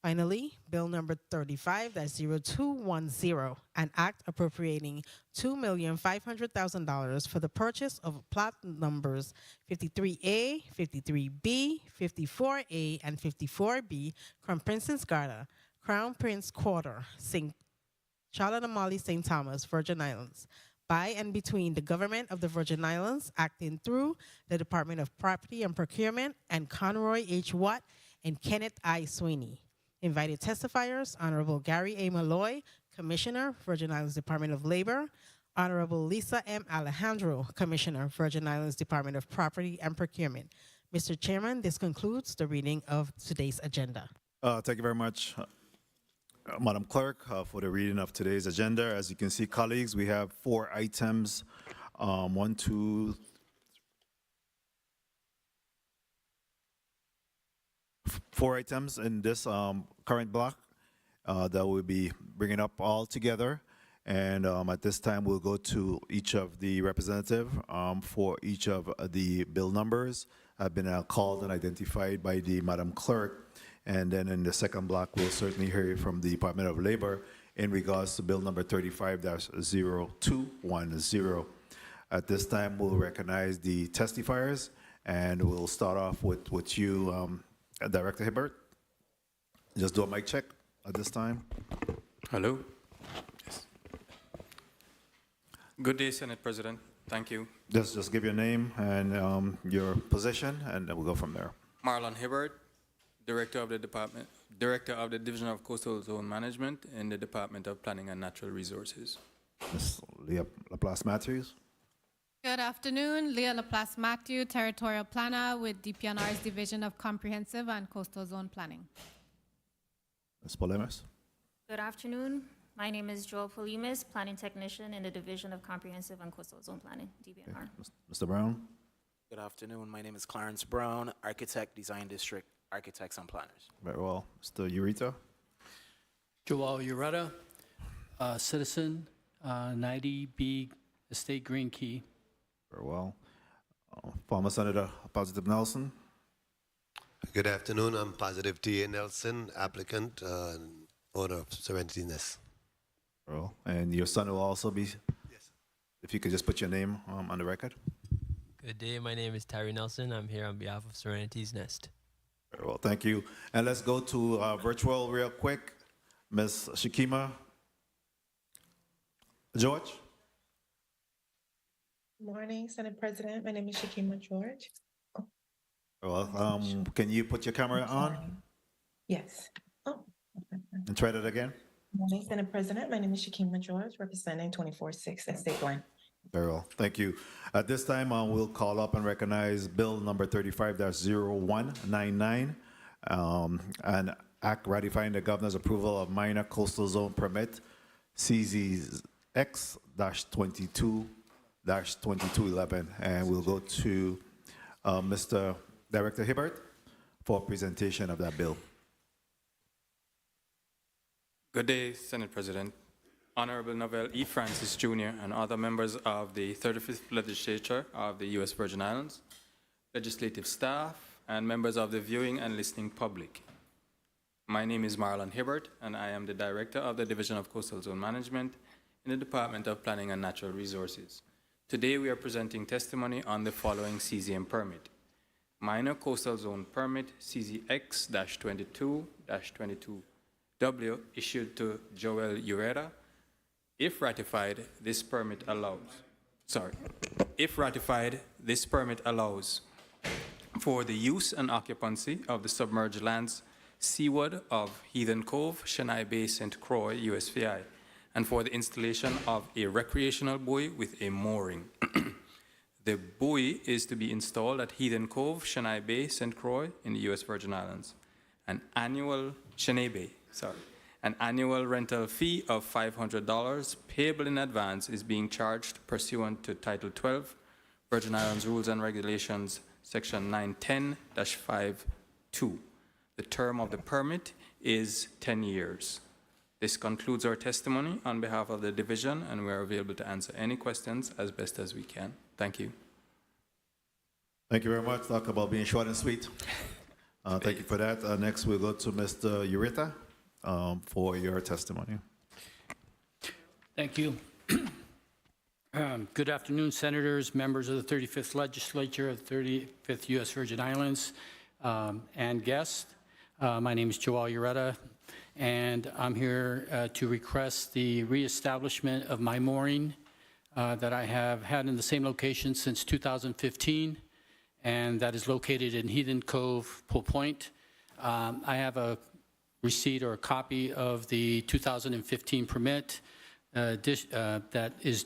Finally, Bill number 35-0210, an act appropriating $2,500,000 for the purchase of plot numbers 53A, 53B, 54A, and 54B, Crown Princess Garda, Crown Prince Quarter, St. Charlotte Amalie St. Thomas, Virgin Islands, by and between the government of the Virgin Islands, acting through the Department of Property and Procurement, and Conroy H. Watt and Kenneth I. Sweeney. Invited testifiers, Honorable Gary A. Malloy, Commissioner, Virgin Islands Department of Labor, Honorable Lisa M. Alejandro, Commissioner, Virgin Islands Department of Property and Procurement. Mr. Chairman, this concludes the reading of today's agenda.
Thank you very much, Madam Clerk, for the reading of today's agenda. As you can see, colleagues, we have 4 items. 4 items in this current block that we'll be bringing up all together. And at this time, we'll go to each of the representative for each of the bill numbers have been called and identified by the Madam Clerk. And then in the second block, we'll certainly hear from the Department of Labor in regards to bill number 35-0210. At this time, we'll recognize the testifiers, and we'll start off with you, Director Hibbert. Just do a mic check at this time.
Hello. Yes. Good day, Senate President. Thank you.
Just give your name and your position, and then we'll go from there.
Marlon Hibbert, Director of the Division of Coastal Zone Management in the Department of Planning and Natural Resources.
Ms. Leah Laplace Matthews.
Good afternoon, Leah Laplace Matthew, Territorial Planner with DPNR's Division of Comprehensive and Coastal Zone Planning.
Ms. Polemis?
Good afternoon. My name is Joel Polimis, Planning Technician in the Division of Comprehensive and Coastal Zone Planning, DBNR.
Mr. Brown?
Good afternoon. My name is Clarence Brown, Architect, Design District, Architects and Planners.
Very well. Mr. Ureta?
Joel Ureta, citizen, 90B Estate Green Key.
Very well. Former Senator Positive Nelson?
Good afternoon. I'm Positive T.A. Nelson, applicant, and owner of Serenity Nest.
Very well. And your son will also be? Yes. If you could just put your name on the record.
Good day. My name is Tyree Nelson. I'm here on behalf of Serenity's Nest.
Very well. Thank you. And let's go to virtual real quick. Ms. Shakima George?
Morning, Senate President. My name is Shakima George.
Well, can you put your camera on
Yes. Oh,
and try that again?
morning, Senate President. My name is Shakima George, representing 24-6 Estate Line.
Very well. Thank you. At this time, we'll call up and recognize Bill number 35-0199, an act ratifying the governor's approval of minor coastal zone permit CZX-22-2211. And we'll go to Mr. Director Hibbert for presentation of that bill.
Good day, Senate President. Honorable Novell E. Francis Jr. and other members of the 35th Legislature of the U.S. Virgin Islands, legislative staff, and members of the viewing and listening public. My name is Marlon Hibbert, and I am the Director of the Division of Coastal Zone Management in the Department of Planning and Natural Resources. Today, we are presenting testimony on the following CZM permit. Minor Coastal Zone Permit, CZX-22-22W, issued to Joel Ureta. If ratified, this permit allows for the use and occupancy of the submerged lands seaward of Heathen Cove, Chenay Bay, St. Croix, USVI, and for the installation of a recreational buoy with a mooring. The buoy is to be installed at Heathen Cove, Chenay Bay, St. Croix in the U.S. Virgin Islands. Chenay Bay. An annual rental fee of $500 payable in advance is being charged pursuant to Title 12, Virgin Islands Rules and Regulations, Section 910-52. The term of the permit is 10 years. This concludes our testimony on behalf of the division, and we are available to answer any questions as best as we can. Thank you.
Thank you very much. Talk about being short and sweet. Thank you for that. Next, we'll go to Mr. Ureta for your testimony.
Thank you. Good afternoon, Senators, members of the 35th Legislature of the 35th U.S. Virgin Islands, and guests. My name is Joel Ureta, and I'm here to request the reestablishment of my mooring that I have had in the same location since 2015, and that is located in Heathen Cove, Pool Point. I have a receipt or a copy of the 2015 permit that is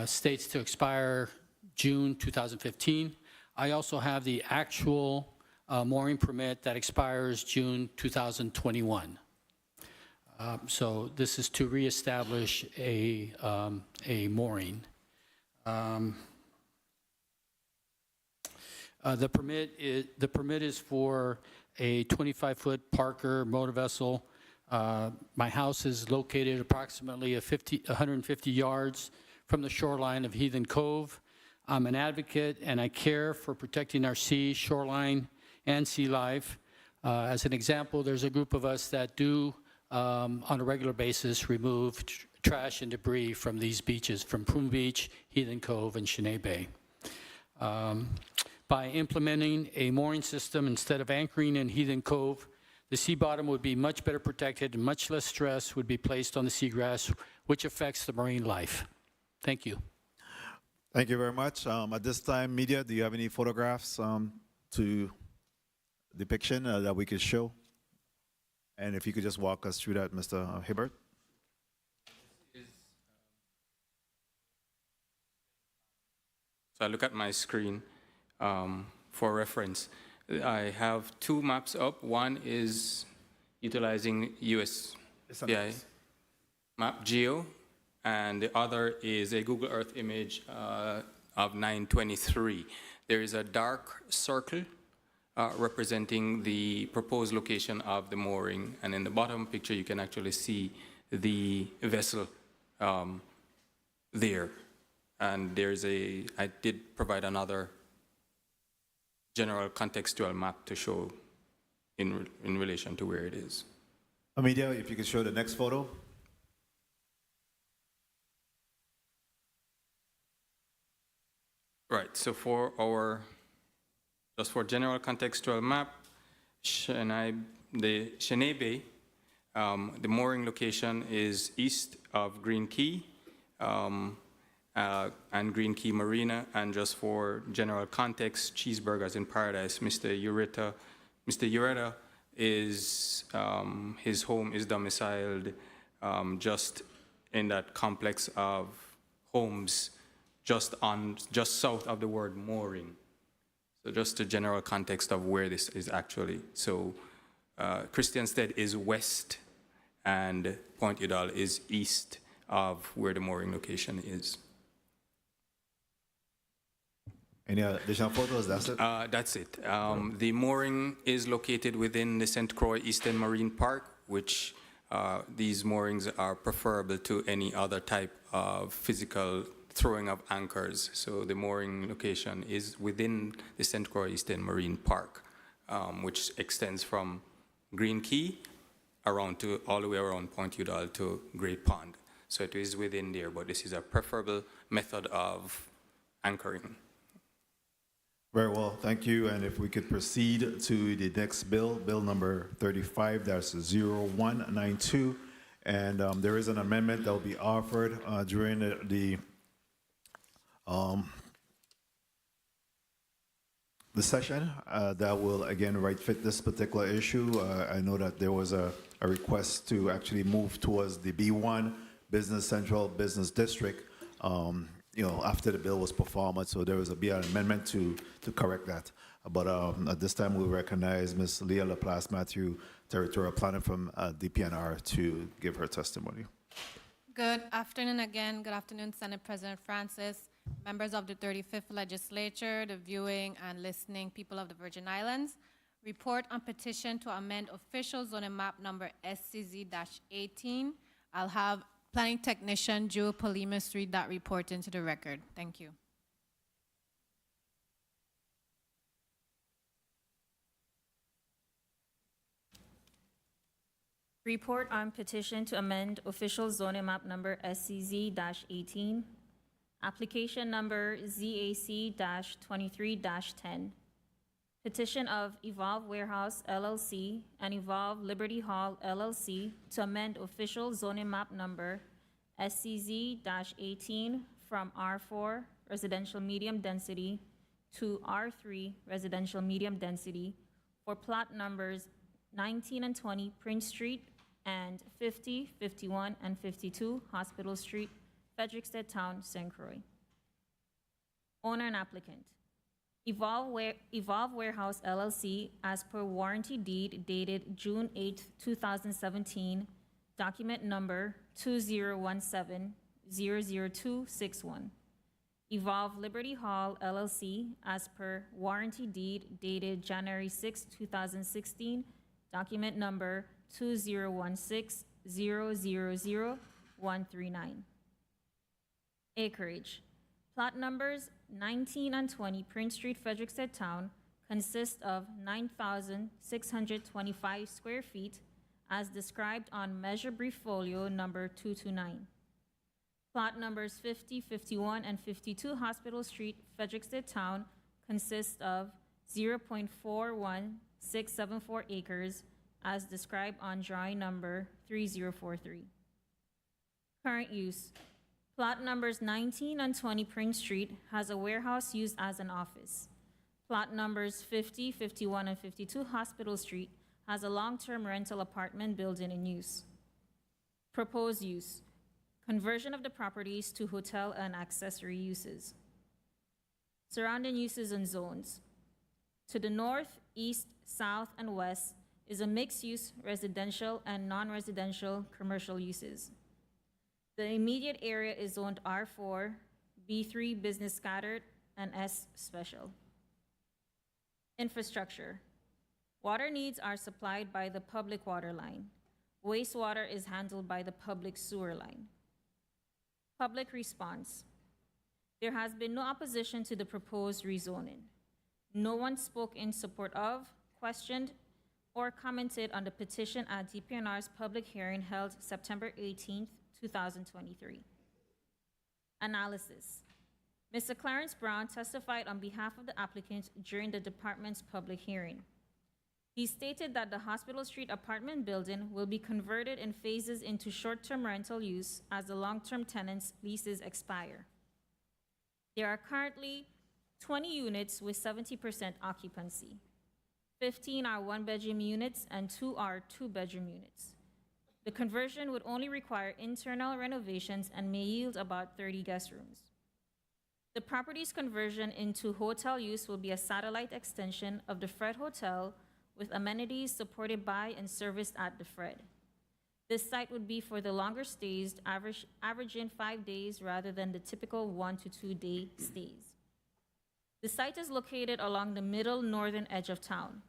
states to expire June 2015. I also have the actual mooring permit that expires June 2021. So this is to reestablish a mooring. The permit is for a 25-foot Parker motor vessel. My house is located approximately 150 yards from the shoreline of Heathen Cove. I'm an advocate and I care for protecting our sea, shoreline, and sea life. As an example, there's a group of us that do, on a regular basis, remove trash and debris from these beaches, from Prune Beach, Heathen Cove, and Chenay Bay. By implementing a mooring system instead of anchoring in Heathen Cove, the sea bottom would be much better protected and much less stress would be placed on the seagrass, which affects the marine life. Thank you.
Thank you very much. At this time, media, do you have any photographs to depiction that we could show? And if you could just walk us through that, Mr. Hibbert.
So I look at my screen for reference. I have two maps up. One is utilizing USVI map geo, and the other is a Google Earth image of 923. There is a dark circle representing the proposed location of the mooring, and in the bottom picture you can actually see the vessel there. And I did provide another general contextual map to show in relation to where it is.
Amelia, if you could show the next photo.
Right, so just for general contextual map, the Chenay Bay, the mooring location is east of Green Key and Green Key Marina. And just for general context, Cheeseburgers in Paradise, Mr. Ureta is, his home is domiciled just in that complex of homes just south of the word mooring. So just the general context of where this is actually. So Christiansted is west and Point Udall is east of where the mooring location is.
Any additional photos? That's it?
That's it. The mooring is located within the St. Croix Eastern Marine Park, which these moorings are preferable to any other type of physical throwing of anchors. So the mooring location is within the St. Croix Eastern Marine Park, which extends from Green Key all the way around Point Udall to Great Pond. So it is within there, but this is a preferable method of anchoring.
Very well, thank you. And if we could proceed to the next bill, bill number 35, that's 0192. And there is an amendment that will be offered during the session that will again right fit this particular issue. I know that there was a request to actually move towards the B1 Business Central Business District. After the bill was performed, so there was an amendment to correct that. But at this time, we recognize Ms. Leah Laplace-Matthew, Territorial Planner from DPNR, to give her testimony.
Good afternoon again. Good afternoon, Senate President Francis, members of the 35th Legislature, the viewing and listening people of the Virgin Islands. Report on petition to amend official zoning map number SCZ-18. I'll have Planning Technician Joel Ureta read that report into the record. Thank you.
Report on petition to amend official zoning map number SCZ-18. Application number ZAC-23-10. Petition of Evolve Warehouse LLC and Evolve Liberty Hall LLC to amend official zoning map number SCZ-18 from R4 residential medium density to R3 residential medium density for plot numbers 19 and 20 Prince Street and 50, 51, and 52 Hospital Street, Frederiksted Town, St. Croix. Owner and applicant. Evolve Warehouse LLC, as per warranty deed dated June 8, 2017, document number 2017-00261. Evolve Liberty Hall LLC, as per warranty deed dated January 6, 2016, document number 2016-000-139. Acreage. Plot numbers 19 and 20 Prince Street, Frederiksted Town consist of 9,625 square feet as described on Measure Brief Folio number 229. Plot numbers 50, 51, and 52 Hospital Street, Frederiksted Town consist of 0.41674 acres as described on drawing number 3043. Current use. Plot numbers 19 and 20 Prince Street has a warehouse used as an office. Plot numbers 50, 51, and 52 Hospital Street has a long-term rental apartment building in use. Proposed use. Conversion of the properties to hotel and accessory uses. Surrounding uses and zones. To the north, east, south, and west is a mixed-use residential and non-residential commercial uses. The immediate area is zoned R4, B3 business scattered, and S special. Infrastructure. Water needs are supplied by the public water line. Wastewater is handled by the public sewer line. Public response. There has been no opposition to the proposed rezoning. No one spoke in support of, questioned, or commented on the petition at DPNR's public hearing held September 18th, 2023. Analysis. Mr. Clarence Brown testified on behalf of the applicant during the department's public hearing. He stated that the Hospital Street apartment building will be converted in phases into short-term rental use as the long-term tenants' leases expire. There are currently 20 units with 70% occupancy. 15 are one-bedroom units and 2 are two-bedroom units. The conversion would only require internal renovations and may yield about 30 guest rooms. The property's conversion into hotel use will be a satellite extension of the Fred Hotel with amenities supported by and serviced at the Fred. This site would be for the longer stays, averaging 5 days rather than the typical 1 to 2 day stays. The site is located along the middle northern edge of town.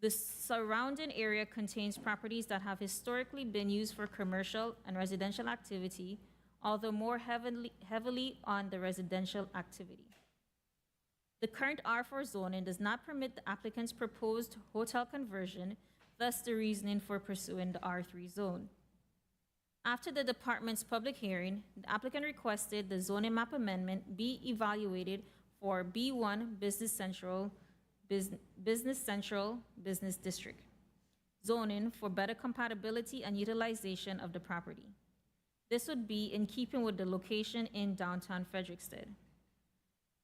The surrounding area contains properties that have historically been used for commercial and residential activity, although more heavily on the residential activity. The current R4 zoning does not permit the applicant's proposed hotel conversion, thus the reasoning for pursuing the R3 zone. After the department's public hearing, the applicant requested the zoning map amendment be evaluated for B1 Business Central Business District zoning for better compatibility and utilization of the property. This would be in keeping with the location in downtown Frederiksted.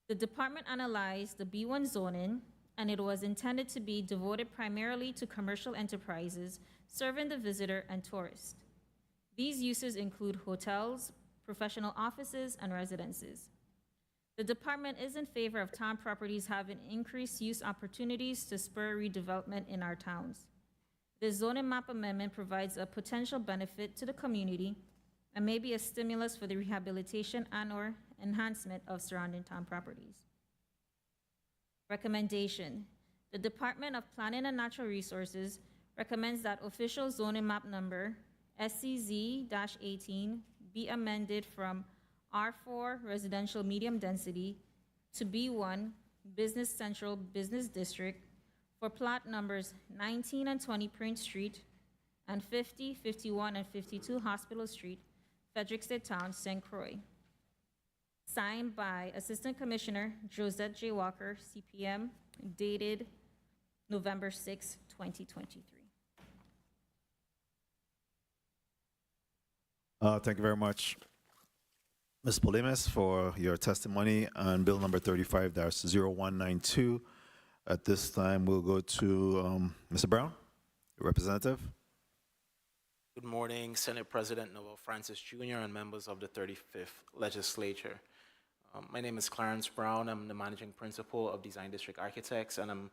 The department analyzed the B1 zoning, and it was intended to be devoted primarily to commercial enterprises serving the visitor and tourist. These uses include hotels, professional offices, and residences. The department is in favor of town properties having increased use opportunities to spur redevelopment in our towns. This zoning map amendment provides a potential benefit to the community and may be a stimulus for the rehabilitation and/or enhancement of surrounding town properties. Recommendation. The Department of Planning and Natural Resources recommends that official zoning map number SCZ-18 be amended from R4 residential medium density to B1 Business Central Business District for plot numbers 19 and 20 Prince Street and 50, 51, and 52 Hospital Street, Frederiksted Town, St. Croix. Signed by Assistant Commissioner Josette J. Walker, CPM, dated November 6, 2023.
Thank you very much, Ms. Polemis, for your testimony on Bill number 35-0192. At this time, we'll go to Mr. Brown, Representative.
Good morning, Senate President Noel Francis Jr. and members of the 35th Legislature. My name is Clarence Brown. I'm the Managing Principal of Design District Architects, and I'm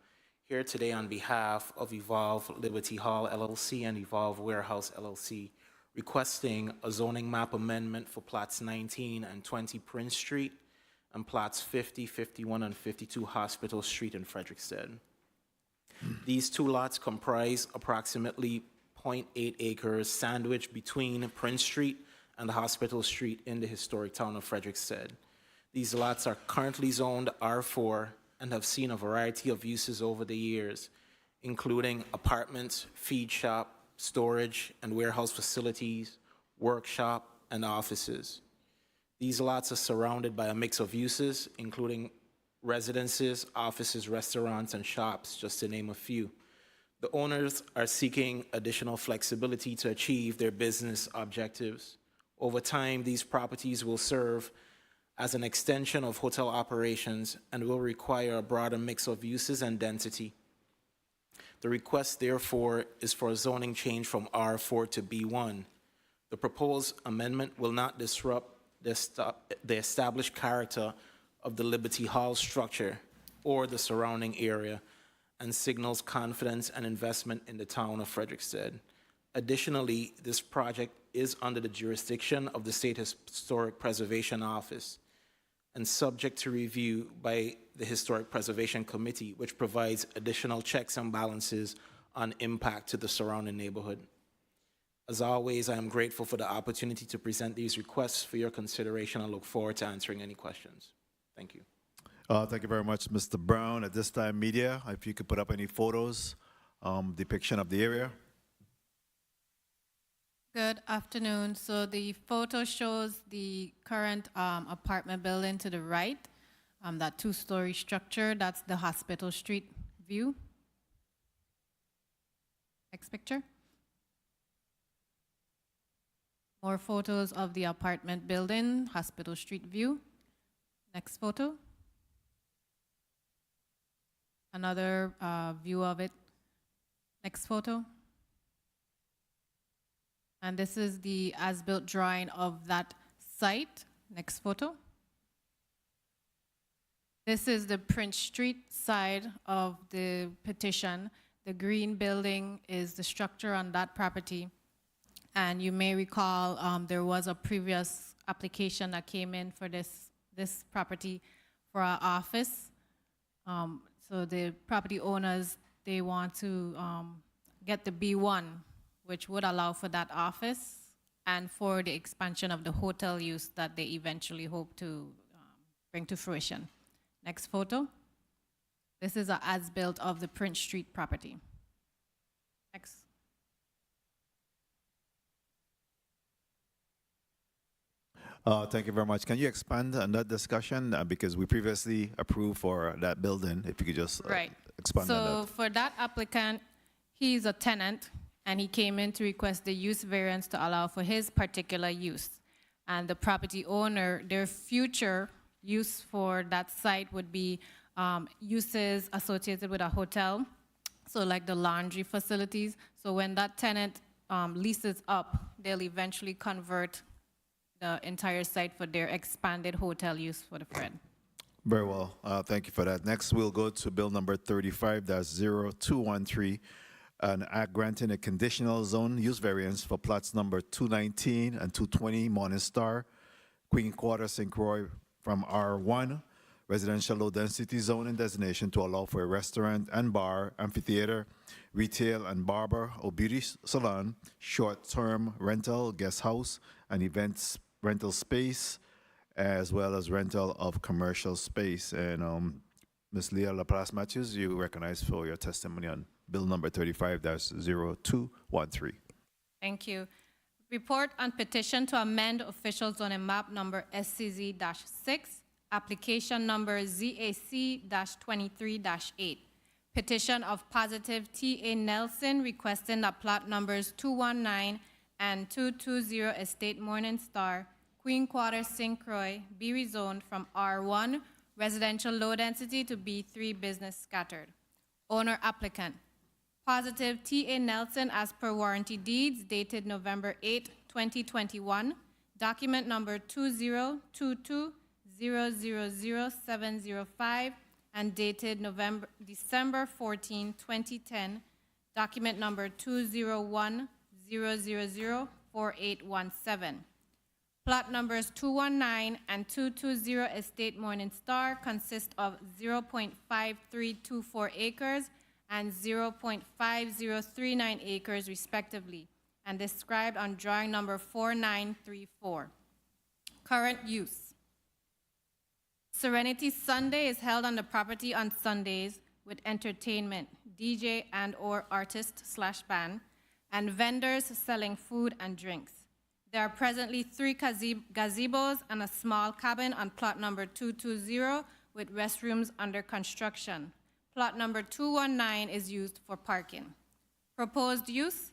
here today on behalf of Evolve Liberty Hall LLC and Evolve Warehouse LLC, requesting a zoning map amendment for plots 19 and 20 Prince Street and plots 50, 51, and 52 Hospital Street in Frederiksted. These two lots comprise approximately 0.8 acres sandwiched between Prince Street and Hospital Street in the historic town of Frederiksted. These lots are currently zoned R4 and have seen a variety of uses over the years, including apartments, feed shop, storage and warehouse facilities, workshop, and offices. These lots are surrounded by a mix of uses, including residences, offices, restaurants, and shops, just to name a few. The owners are seeking additional flexibility to achieve their business objectives. Over time, these properties will serve as an extension of hotel operations and will require a broader mix of uses and density. The request, therefore, is for a zoning change from R4 to B1. The proposed amendment will not disrupt the established character of the Liberty Hall structure or the surrounding area and signals confidence and investment in the town of Frederiksted. Additionally, this project is under the jurisdiction of the State Historic Preservation Office and subject to review by the Historic Preservation Committee, which provides additional checks and balances on impact to the surrounding neighborhood. As always, I am grateful for the opportunity to present these requests for your consideration. I look forward to answering any questions. Thank you.
Thank you very much, Mr. Brown. At this time, media, if you could put up any photos, depiction of the area.
Good afternoon. So the photo shows the current apartment building to the right, that two-story structure. That's the Hospital Street view. Next picture. More photos of the apartment building, Hospital Street view. Next photo. Another view of it. Next photo. And this is the as-built drawing of that site. Next photo. This is the Prince Street side of the petition. The green building is the structure on that property. And you may recall there was a previous application that came in for this property for our office. So the property owners, they want to get the B1, which would allow for that office and for the expansion of the hotel use that they eventually hope to bring to fruition. Next photo. This is an as-built of the Prince Street property. Next.
Thank you very much. Can you expand on that discussion? Because we previously approved for that building. If you could just expand on that.
So for that applicant, he's a tenant, and he came in to request the use variance to allow for his particular use. And the property owner, their future use for that site would be uses associated with a hotel, so like the laundry facilities. So when that tenant leases up, they'll eventually convert the entire site for their expanded hotel use for the Fred.
Very well. Thank you for that. Next, we'll go to bill number 35-0213, an act granting a conditional zone use variance for plots number 219 and 220 Morning Star, Queen Quarter, St. Croix, from R1 residential low density zoning designation to allow for a restaurant and bar, amphitheater, retail and barber or beauty salon, short-term rental, guest house, and events rental space, as well as rental of commercial space. And Ms. Leah Laplace Matthews, you recognize for your testimony on bill number 35-0213.
Thank you. Report on petition to amend official zoning map number SCZ-6, application number ZAC-23-8. Petition of positive T.A. Nelson requesting that plot numbers 219 and 220 Estate Morning Star, Queen Quarter, St. Croix be rezoned from R1 residential low density to B3 business scattered. Owner applicant. Positive T.A. Nelson as per warranty deeds dated November 8, 2021, document number 2022000705 and dated December 14, 2010, document number 201004817. Plot numbers 219 and 220 Estate Morning Star consist of 0.5324 acres and 0.5039 acres respectively, and described on drawing number 4934. Current use. Serenity Sunday is held on the property on Sundays with entertainment, DJ and/or artist/band, and vendors selling food and drinks. There are presently 3 gazebos and a small cabin on plot number 220 with restrooms under construction. Plot number 219 is used for parking. Proposed use,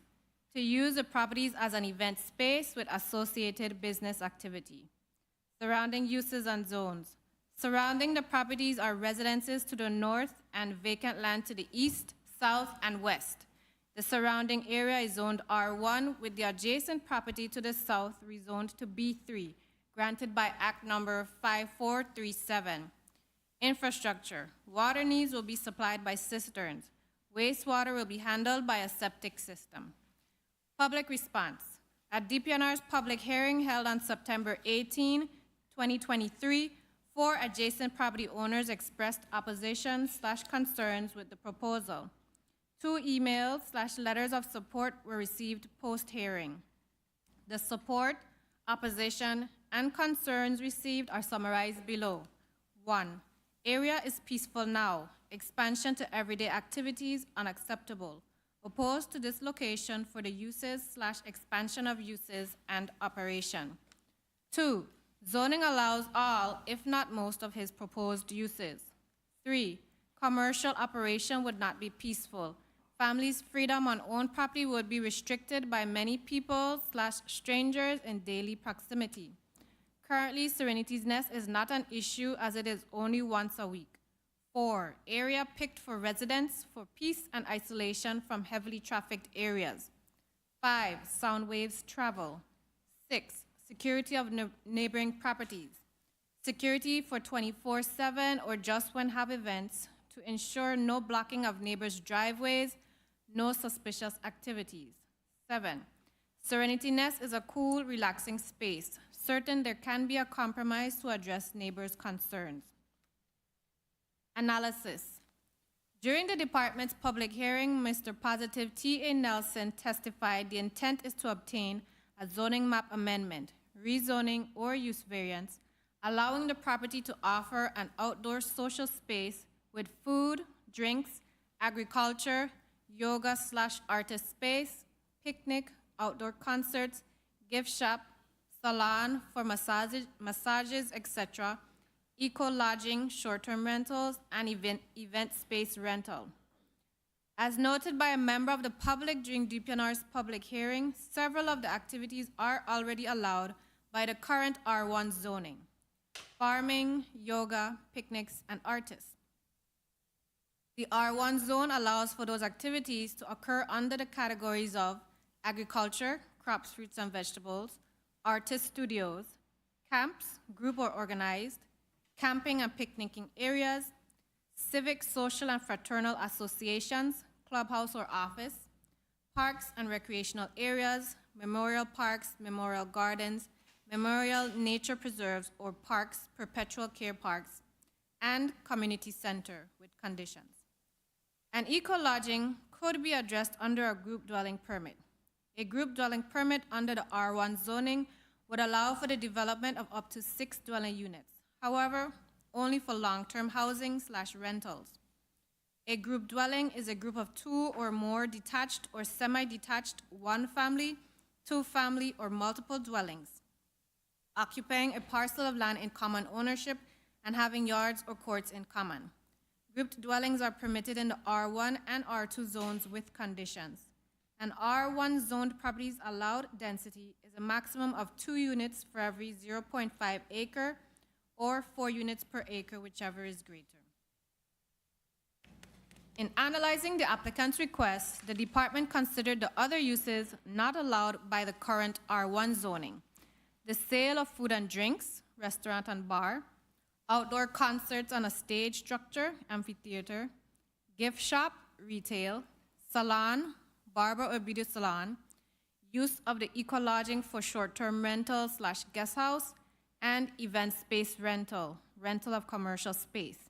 to use the properties as an event space with associated business activity. Surrounding uses and zones. Surrounding the properties are residences to the north and vacant land to the east, south, and west. The surrounding area is zoned R1 with the adjacent property to the south rezoned to B3, granted by Act number 5437. Infrastructure. Water needs will be supplied by cisterns. Wastewater will be handled by a septic system. Public response. At DPNR's public hearing held on September 18, 2023, 4 adjacent property owners expressed opposition/concerns with the proposal. 2 emails/letters of support were received post-hearing. The support, opposition, and concerns received are summarized below. 1. Area is peaceful now. Expansion to everyday activities unacceptable. Opposed to this location for the uses/expansion of uses and operation. 2. Zoning allows all, if not most, of his proposed uses. 3. Commercial operation would not be peaceful. Families' freedom on owned property would be restricted by many people/strangers in daily proximity. Currently, Serenity's Nest is not an issue as it is only once a week. 4. Area picked for residents for peace and isolation from heavily trafficked areas. 5. Sound waves travel. 6. Security of neighboring properties. Security for 24/7 or just when have events to ensure no blocking of neighbors' driveways, no suspicious activities. 7. Serenity Nest is a cool, relaxing space. Certain there can be a compromise to address neighbors' concerns. Analysis. During the department's public hearing, Mr. Positive T.A. Nelson testified the intent is to obtain a zoning map amendment, rezoning, or use variance, allowing the property to offer an outdoor social space with food, drinks, agriculture, yoga/artist space, picnic, outdoor concerts, gift shop, salon for massages, etc., eco-lodging, short-term rentals, and event space rental. As noted by a member of the public during DPNR's public hearing, several of the activities are already allowed by the current R1 zoning: farming, yoga, picnics, and artists. The R1 zone allows for those activities to occur under the categories of agriculture, crops, fruits, and vegetables, artist studios, camps, group or organized, camping and picnicking areas, civic, social, and fraternal associations, clubhouse or office, parks and recreational areas, memorial parks, memorial gardens, memorial nature preserves or parks, perpetual care parks, and community center with conditions. An eco-lodging could be addressed under a group dwelling permit. A group dwelling permit under the R1 zoning would allow for the development of up to 6 dwelling units. However, only for long-term housing/rentals. A group dwelling is a group of 2 or more detached or semi-detached, 1 family, 2 family, or multiple dwellings, occupying a parcel of land in common ownership and having yards or courts in common. Grouped dwellings are permitted in the R1 and R2 zones with conditions. An R1 zoned property's allowed density is a maximum of 2 units for every 0.5 acre or 4 units per acre, whichever is greater. In analyzing the applicant's request, the department considered the other uses not allowed by the current R1 zoning: the sale of food and drinks, restaurant and bar, outdoor concerts on a stage structure, amphitheater, gift shop, retail, salon, barber or beauty salon, use of the eco-lodging for short-term rental/guest house, and event space rental of commercial space,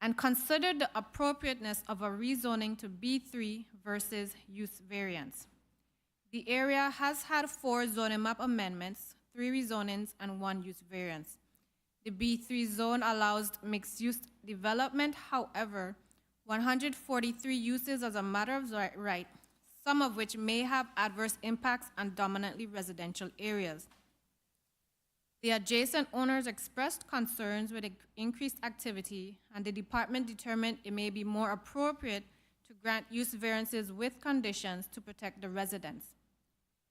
and considered the appropriateness of a rezoning to B3 versus use variance. The area has had 4 zoning map amendments, 3 rezonings, and 1 use variance. The B3 zone allows mixed-use development. However, 143 uses as a matter of right, some of which may have adverse impacts on dominantly residential areas. The adjacent owners expressed concerns with increased activity, and the department determined it may be more appropriate to grant use variances with conditions to protect the residents.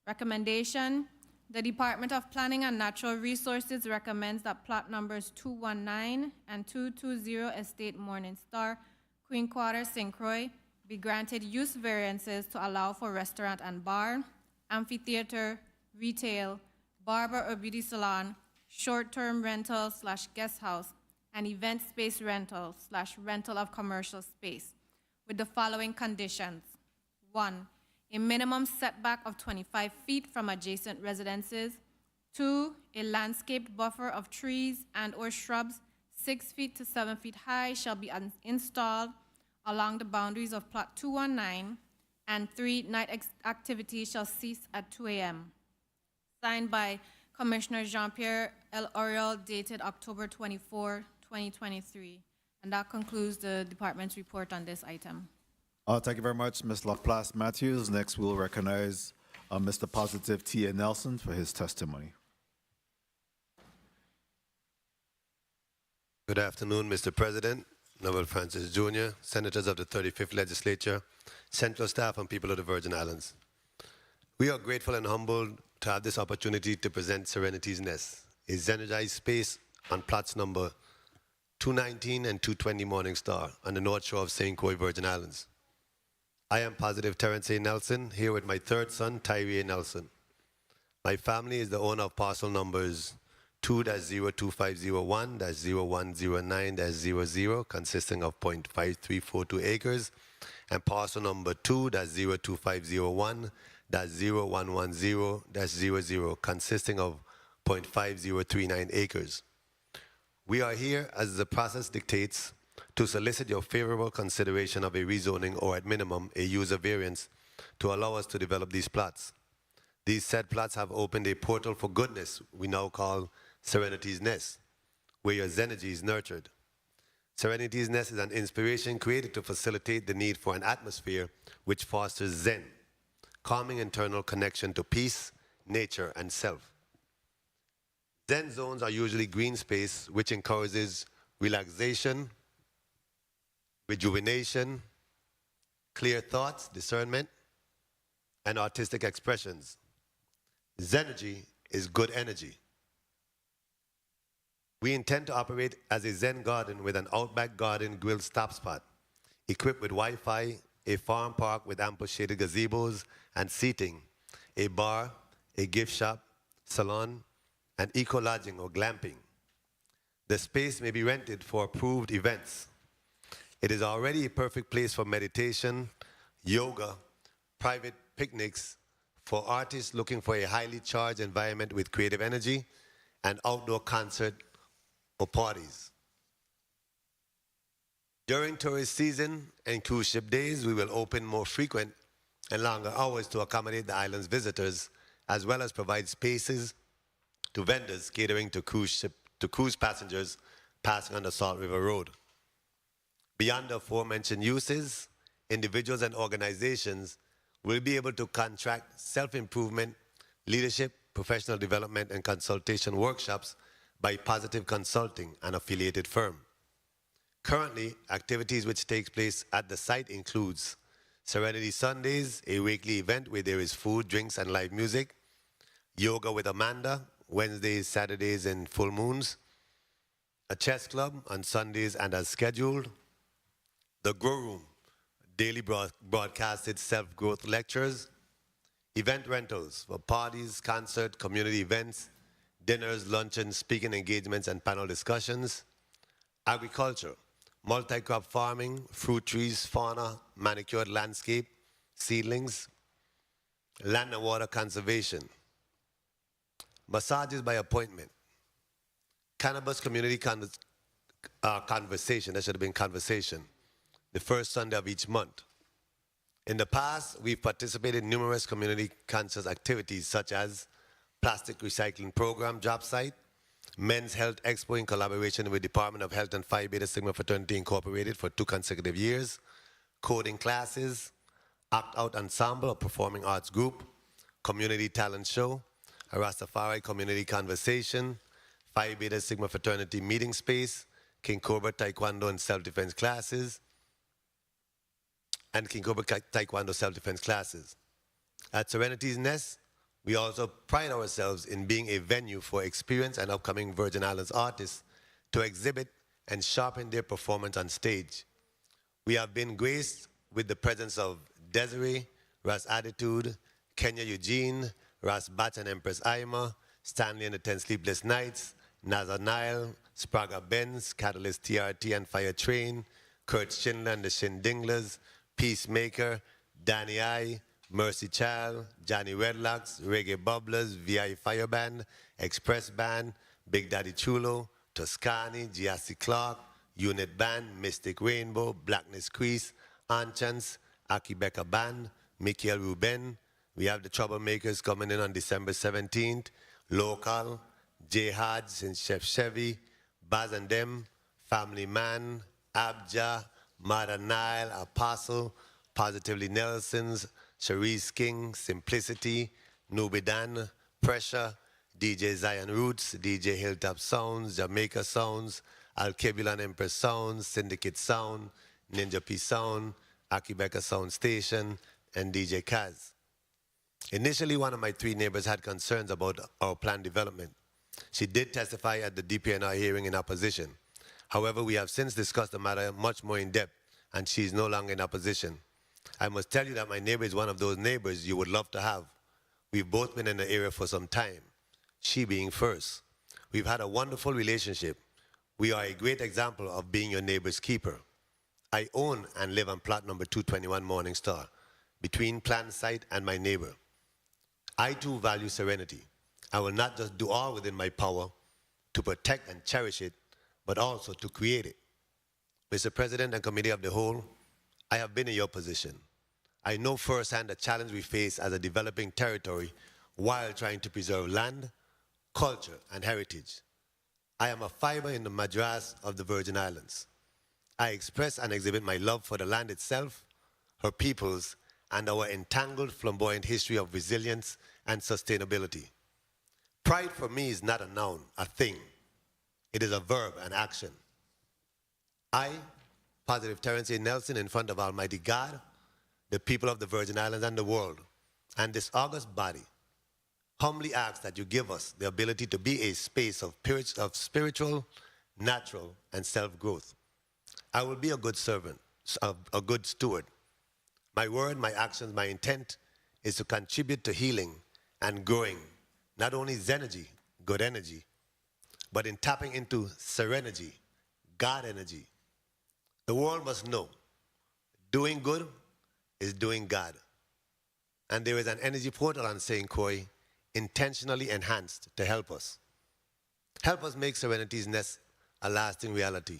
Recommendation: the Department of Planning and Natural Resources recommends that plot numbers 219 and 220 Estate Morning Star, Queen Quarter, St. Croix, be granted use variances to allow for restaurant and bar, amphitheater, retail, barber or beauty salon, short-term rental/guest house, and event space rental/rental of commercial space with the following conditions. 1, a minimum setback of 25 feet from adjacent residences. 2, a landscaped buffer of trees and/or shrubs 6 feet to 7 feet high shall be installed along the boundaries of Plot 219. And 3, night activity shall cease at 2 a.m. Signed by Commissioner Jean-Pierre L. Oriol, dated October 24, 2023. And that concludes the department's report on this item.
Thank you very much, Ms. Laplace Matthews. Next, we'll recognize Mr. Positive T.A. Nelson for his testimony.
Good afternoon, Mr. President, Noel Francis Jr., Senators of the 35th Legislature, Central staff, and people of the Virgin Islands. We are grateful and humbled to have this opportunity to present Serenity's Nest, a Zenegized space on plots number 219 and 220 Morningstar on the North Shore of St. Croix, Virgin Islands. I am Positive Terrence A. Nelson, here with my third son, Tyree A. Nelson. My family is the owner of parcel numbers 2-02501-0109-00, consisting of 0.5342 acres, and parcel number 2-02501-0110-00, consisting of 0.5039 acres. We are here, as the process dictates, to solicit your favorable consideration of a rezoning or, at minimum, a user variance to allow us to develop these plots. These said plots have opened a portal for goodness we now call Serenity's Nest, where your Zenergy is nurtured. Serenity's Nest is an inspiration created to facilitate the need for an atmosphere which fosters Zen, calming internal connection to peace, nature, and self. Zen zones are usually green space which encourages relaxation, rejuvenation, clear thoughts, discernment, and artistic expressions. Zenergy is good energy. We intend to operate as a Zen garden with an outback garden grill stop spot, equipped with Wi-Fi, a farm park with ample shaded gazebos and seating, a bar, a gift shop, salon, and eco-lodging or glamping. The space may be rented for approved events. It is already a perfect place for meditation, yoga, private picnics, for artists looking for a highly charged environment with creative energy, and outdoor concert or parties. During tourist season and cruise ship days, we will open more frequent and longer hours to accommodate the island's visitors, as well as provide spaces to vendors catering to cruise passengers passing on the Salt River Road. Beyond the aforementioned uses, individuals and organizations will be able to contract self-improvement, leadership, professional development, and consultation workshops by Positive Consulting, an affiliated firm. Currently, activities which take place at the site includes Serenity Sundays, a weekly event where there is food, drinks, and live music, yoga with Amanda, Wednesdays, Saturdays, and full moons, a chess club on Sundays and as scheduled, the Grow Room, daily broadcasted self-growth lectures, event rentals for parties, concert, community events, dinners, luncheons, speaking engagements, and panel discussions, agriculture, multi-crop farming, fruit trees, fauna, manicured landscape, seedlings, land and water conservation, massages by appointment, cannabis community conversation, that should have been conversation, the first Sunday of each month. In the past, we've participated in numerous community conscious activities such as plastic recycling program, job site, Men's Health Expo in collaboration with Department of Health and Phi Beta Sigma Fraternity Incorporated for 2 consecutive years, coding classes, Act Out Ensemble, a performing arts group, community talent show, a Rastafari community conversation, Phi Beta Sigma Fraternity meeting space, King Cobra Taekwondo and self-defense classes, and King Cobra Taekwondo self-defense classes. At Serenity's Nest, we also pride ourselves in being a venue for experienced and upcoming Virgin Islands artists to exhibit and sharpen their performance on stage. We have been graced with the presence of Desiree, Ras Attitude, Kenya Eugene, Ras Bat and Empress Aima, Stanley and the 10 Sleepless Nights, Naza Nile, Spraga Benz, Catalyst TRT and Fire Train, Kurt Schindler and the Shindinglers, Peacemaker, Danny I, Mercy Child, Johnny Redlocks, Reggae Bubblers, VI Fire Band, Express Band, Big Daddy Chulo, Toscani, Giassi Clark, Unit Band, Mystic Rainbow, Blackness Crease, Anchance, Aki Becca Band, Michael Ruben. We have the Troublemakers coming in on December 17th, Local, J. Hodge and Chef Chevy, Baz and Them, Family Man, Abja, Mother Nile, Apostle, Positively Nelsons, Cherise King, Simplicity, Nubidan, Pressure, DJ Zion Roots, DJ Hilltop Sounds, Jamaica Sounds, Alkebulan Empress Sounds, Syndicate Sound, Ninja P Sound, Akibeka Sound Station, and DJ Kaz. Initially, one of my three neighbors had concerns about our planned development. She did testify at the DPNR hearing in opposition. However, we have since discussed the matter much more in depth, and she is no longer in opposition. I must tell you that my neighbor is one of those neighbors you would love to have. We've both been in the area for some time, she being first. We've had a wonderful relationship. We are a great example of being your neighbor's keeper. I own and live on plot number 221 Morningstar, between planned site and my neighbor. I too value serenity. I will not just do all within my power to protect and cherish it, but also to create it. Mr. President and Committee of the Whole, I have been in your position. I know firsthand the challenge we face as a developing territory while trying to preserve land, culture, and heritage. I am a fiber in the Madras of the Virgin Islands. I express and exhibit my love for the land itself, her peoples, and our entangled, flamboyant history of resilience and sustainability. Pride for me is not a noun, a thing. It is a verb, an action. I, Positive Terrence A. Nelson, in front of Almighty God, the people of the Virgin Islands and the world, and this august body, humbly ask that you give us the ability to be a space of spiritual, natural, and self-growth. I will be a good servant, a good steward. My word, my actions, my intent is to contribute to healing and growing, not only Zenergy, good energy, but in tapping into serenity, God energy. The world must know, doing good is doing God. And there is an energy portal on St. Croix intentionally enhanced to help us. Help us make Serenity's nest a lasting reality.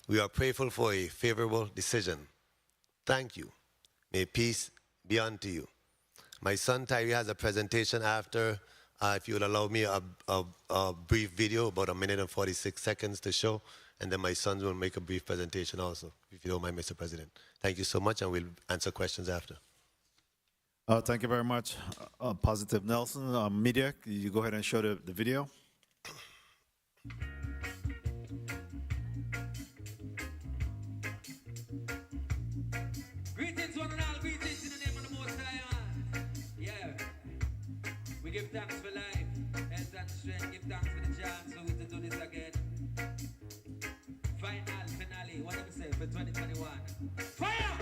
We are prayerful for a favorable decision. Thank you. May peace be unto you. My son Tyree has a presentation after, if you would allow me a brief video, about 1 minute and 46 seconds to show, and then my sons will make a brief presentation also, if you don't mind, Mr. President. Thank you so much, and we'll answer questions after.
Thank you very much, Positive Nelson. Media, you go ahead and show the video.
Greetings, one and all. Greetings in the name of the Most High, man. Yeah. We give thanks for life, health and strength. Give thanks for the chance for we to do this again. Finale, what do we say for 2021? Fire!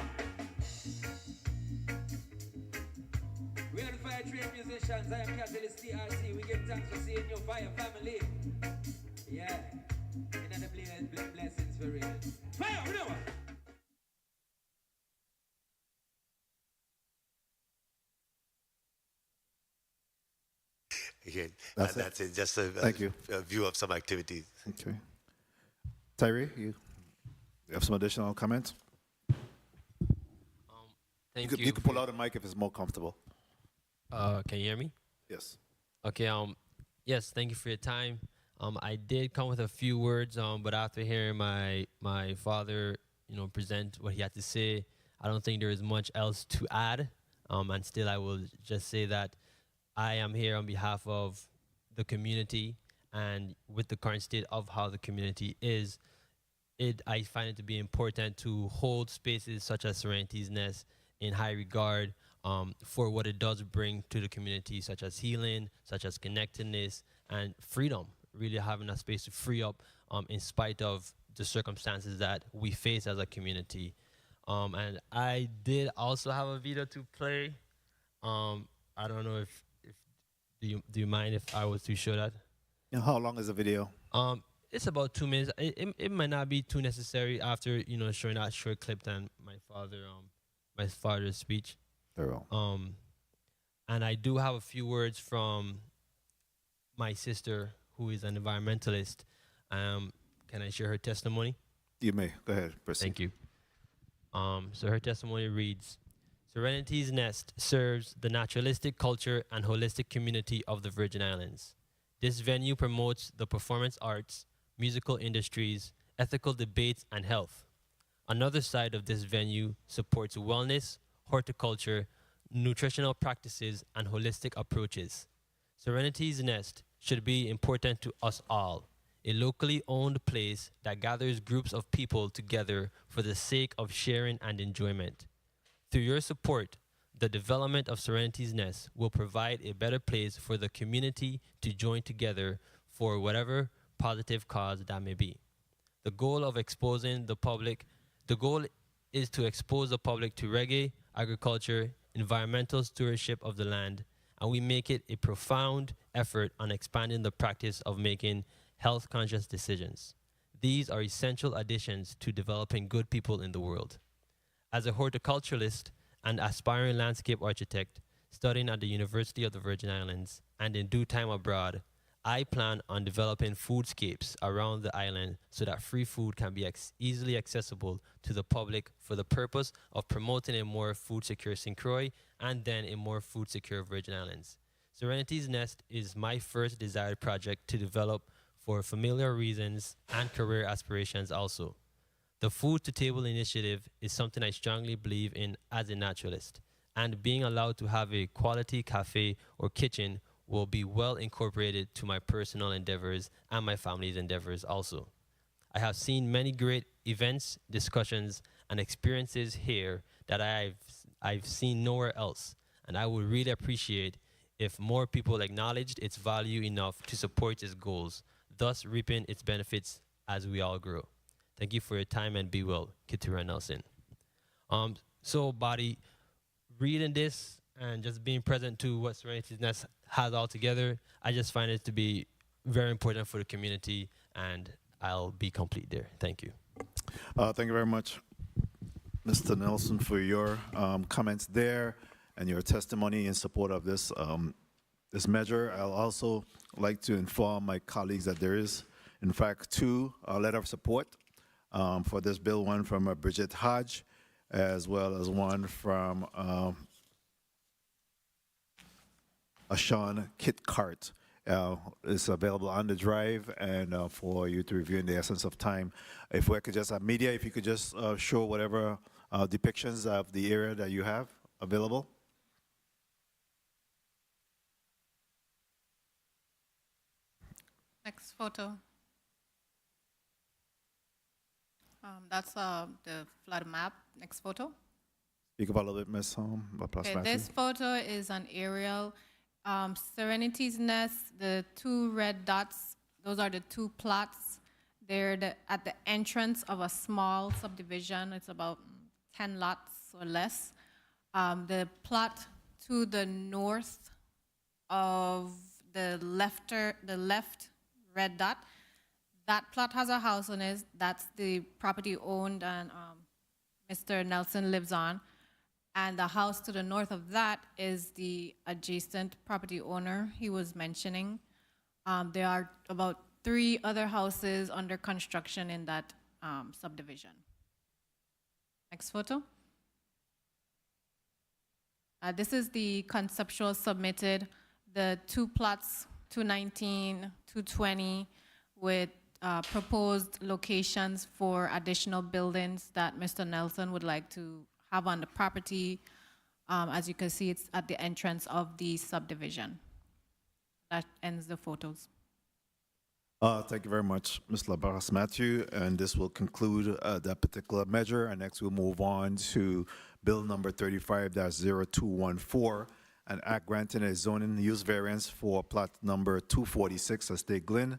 We are the Fire Train musicians. I am Catalyst TRT. We give thanks for seeing your fire family. Yeah. And the blessings for real. Fire! We know what?
Again,
That's
it. Just a view of some activities.
Okay. Tyree, you have some additional comments?
Thank
you can pull out a mic if it's more comfortable.
Can you hear me?
Yes.
Okay. Yes. Thank you for your time. I did come with a few words. But after hearing my father, present what he had to say, I don't think there is much else to add. And still, I will just say that I am here on behalf of the community, and with the current state of how the community is, I find it to be important to hold spaces such as Serenity's Nest in high regard for what it does bring to the community, such as healing, such as connectedness, and freedom, really having a space to free up in spite of the circumstances that we face as a community. And I did also have a video to play. I don't know if do you mind if I was to show that?
How long is the video?
It's about 2 minutes. It might not be too necessary after showing that short clip than my father's speech.
Very well.
And I do have a few words from my sister, who is an environmentalist. Can I share her testimony?
You may. Go ahead. Proceed.
Thank you. So her testimony reads, Serenity's Nest serves the naturalistic culture and holistic community of the Virgin Islands. This venue promotes the performance arts, musical industries, ethical debates, and health. Another side of this venue supports wellness, horticulture, nutritional practices, and holistic approaches. Serenity's Nest should be important to us all, a locally owned place that gathers groups of people together for the sake of sharing and enjoyment. Through your support, the development of Serenity's Nest will provide a better place for the community to join together for whatever positive cause that may be. The goal is to expose the public to reggae, agriculture, environmental stewardship of the land, and we make it a profound effort on expanding the practice of making health-conscious decisions. These are essential additions to developing good people in the world. As a horticulturalist and aspiring landscape architect studying at the University of the Virgin Islands and in due time abroad, I plan on developing foodscapes around the island so that free food can be easily accessible to the public for the purpose of promoting a more food-secure St. Croix and then a more food-secure Virgin Islands. Serenity's Nest is my first desired project to develop for familiar reasons and career aspirations also. The Food to Table initiative is something I strongly believe in as a naturalist, and being allowed to have a quality cafe or kitchen will be well incorporated to my personal endeavors and my family's endeavors also. I have seen many great events, discussions, and experiences here that I've seen nowhere else, and I would really appreciate if more people acknowledged its value enough to support its goals, thus reaping its benefits as we all grow. Thank you for your time and be well. Keturah Nelson. So, Body, reading this and just being present to what Serenity's Nest has all together, I just find it to be very important for the community, and I'll be complete there. Thank you.
Thank you very much, Mr. Nelson, for your comments there and your testimony in support of this this measure. I'll also like to inform my colleagues that there is, in fact, two letters of support for this bill, one from Bridget Hodge, as well as one from Sean Kitcart. It's available on the drive and for you to review in the essence of time. If we could just have media, if you could just show whatever depictions of the area that you have available.
Next photo. That's the flood map. Next photo.
Speak about a little bit, Ms.
Okay, this photo is an aerial. Serenity's Nest, the two red dots, those are the two plots. They're at the entrance of a small subdivision. It's about 10 lots or less. The plot to the north of the left red dot, that plot has a house on it. That's the property owned and Mr. Nelson lives on. And the house to the north of that is the adjacent property owner he was mentioning. There are about 3 other houses under construction in that subdivision. Next photo. This is the conceptual submitted, the 2 plots, 219, 220, with proposed locations for additional buildings that Mr. Nelson would like to have on the property. As you can see, it's at the entrance of the subdivision. That ends the photos.
Thank you very much, Ms. Labarras Matthew, and this will conclude that particular measure. And next we'll move on to Bill number 35-0214, an act granting a zoning use variance for plot number 246, Estate Glen,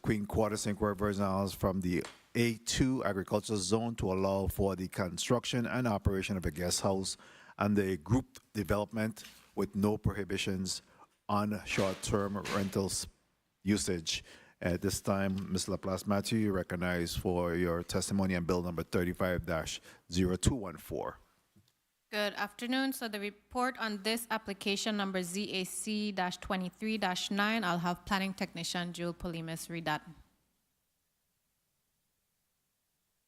Queen Quarter, St. Croix, Virgin Islands, from the A2 agricultural zone to allow for the construction and operation of a guest house and a group development with no prohibitions on short-term rentals usage. At this time, Ms. Laplace Matthew, you recognize for your testimony on bill number 35-0214.
Good afternoon. So the report on this application number ZAC-23-9, I'll have planning technician Joel Polimis read that.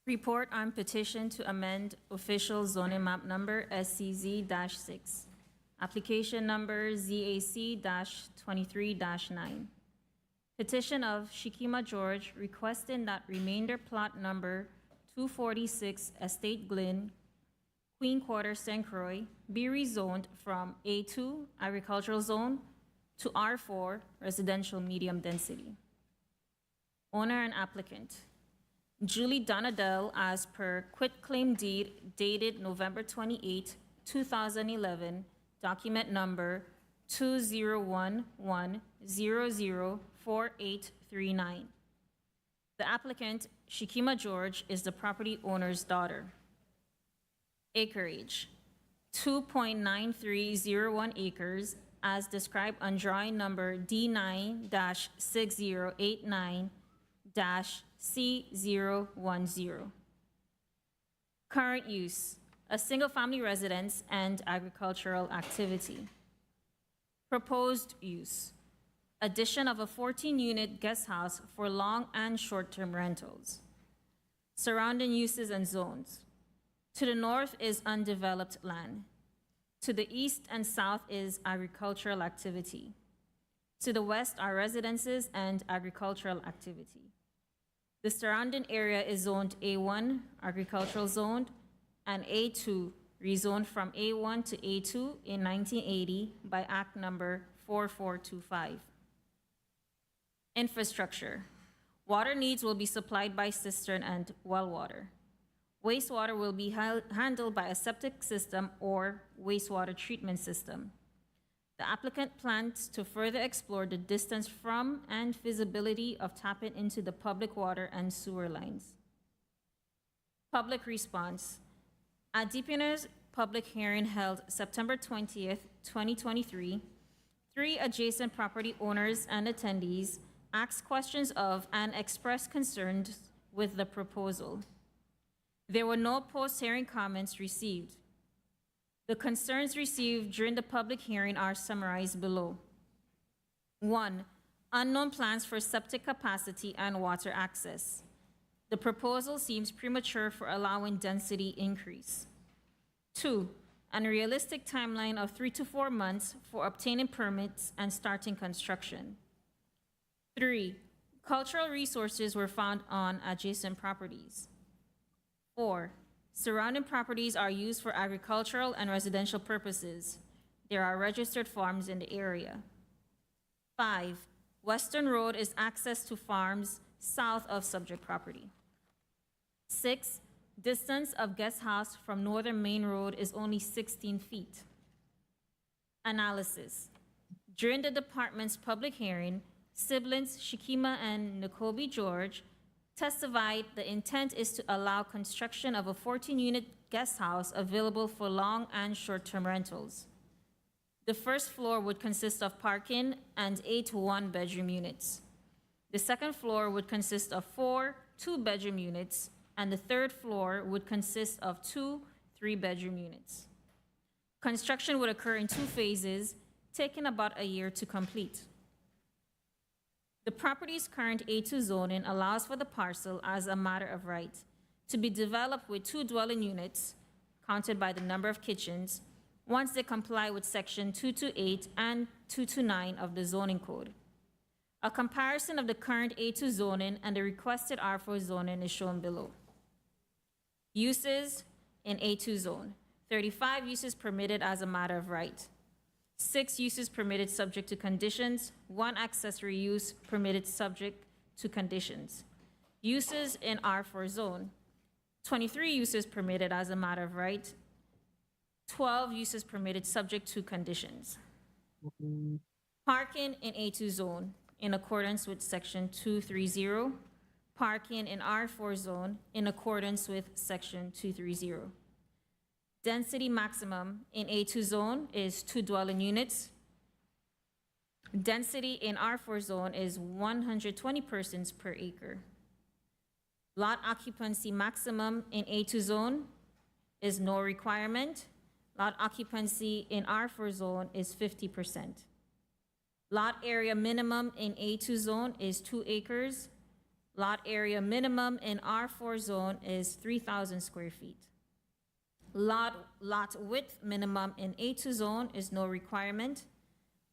Report on petition to amend official zoning map number SCZ-6. Application number ZAC-23-9. Petition of Shikima George requesting that remainder plot number 246 Estate Glen, Queen Quarter, St. Croix, be rezoned from A2 agricultural zone to R4 residential medium density. Owner and applicant. Julie Donadell as per quitclaim deed dated November 28, 2011, document number 2011004839. The applicant, Shikima George, is the property owner's daughter. Acreage, 2.9301 acres as described on drawing number D9-6089-C010. Current use, a single-family residence and agricultural activity. Proposed use, addition of a 14-unit guest house for long and short-term rentals. Surrounding uses and zones. To the north is undeveloped land. To the east and south is agricultural activity. To the west are residences and agricultural activity. The surrounding area is zoned A1, agricultural zoned, and A2, rezoned from A1 to A2 in 1980 by Act number 4425. Infrastructure. Water needs will be supplied by cistern and well water. Wastewater will be handled by a septic system or wastewater treatment system. The applicant plans to further explore the distance from and feasibility of tapping into the public water and sewer lines. Public response. At DPNR's public hearing held September 20th, 2023, 3 adjacent property owners and attendees asked questions of and expressed concerns with the proposal. There were no post-hearing comments received. The concerns received during the public hearing are summarized below. 1, unknown plans for septic capacity and water access. The proposal seems premature for allowing density increase. 2, unrealistic timeline of 3 to 4 months for obtaining permits and starting construction. 3, cultural resources were found on adjacent properties. 4, surrounding properties are used for agricultural and residential purposes. There are registered farms in the area. 5, Western Road is access to farms south of subject property. 6, distance of guest house from Northern Main Road is only 16 feet. Analysis. During the department's public hearing, siblings Shikima and Nakobe George testified the intent is to allow construction of a 14-unit guest house available for long and short-term rentals. The first floor would consist of parking and 8 one-bedroom units. The second floor would consist of 4 two-bedroom units, and the third floor would consist of 2 three-bedroom units. Construction would occur in 2 phases, taking about a year to complete. The property's current A2 zoning allows for the parcel as a matter of right to be developed with 2 dwelling units, counted by the number of kitchens, once they comply with section 228 and 229 of the zoning code. A comparison of the current A2 zoning and the requested R4 zoning is shown below. Uses in A2 zone. 35 uses permitted as a matter of right. 6 uses permitted subject to conditions, 1 accessory use permitted subject to conditions. Uses in R4 zone, 23 uses permitted as a matter of right, 12 uses permitted subject to conditions. Parking in A2 zone in accordance with section 230, parking in R4 zone in accordance with section 230. Density maximum in A2 zone is 2 dwelling units. Density in R4 zone is 120 persons per acre. Lot occupancy maximum in A2 zone is no requirement. Lot occupancy in R4 zone is 50%. Lot area minimum in A2 zone is 2 acres. Lot area minimum in R4 zone is 3,000 square feet. Lot width minimum in A2 zone is no requirement.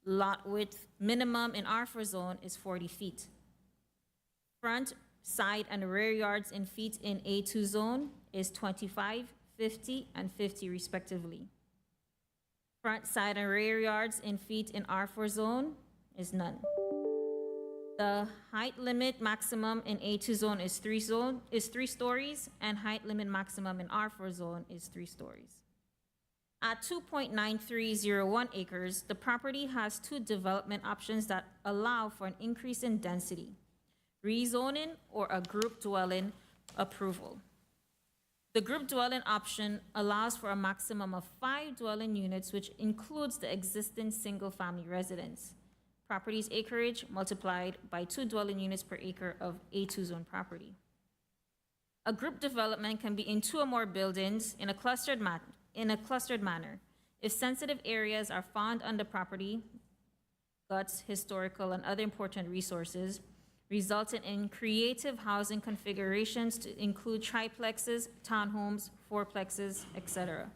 Lot width minimum in R4 zone is 40 feet. Front, side, and rear yards in feet in A2 zone is 25, 50, and 50 respectively. Front, side, and rear yards in feet in R4 zone is none. The height limit maximum in A2 zone is 3 stories, and height limit maximum in R4 zone is 3 stories. At 2.9301 acres, the property has 2 development options that allow for an increase in density: rezoning or a group dwelling approval. The group dwelling option allows for a maximum of 5 dwelling units, which includes the existing single-family residence. Property's acreage multiplied by 2 dwelling units per acre of A2 zone property. A group development can be in 2 or more buildings in a clustered manner. If sensitive areas are found on the property, guts, historical, and other important resources, resulting in creative housing configurations to include triplexes, townhomes, fourplexes, etc.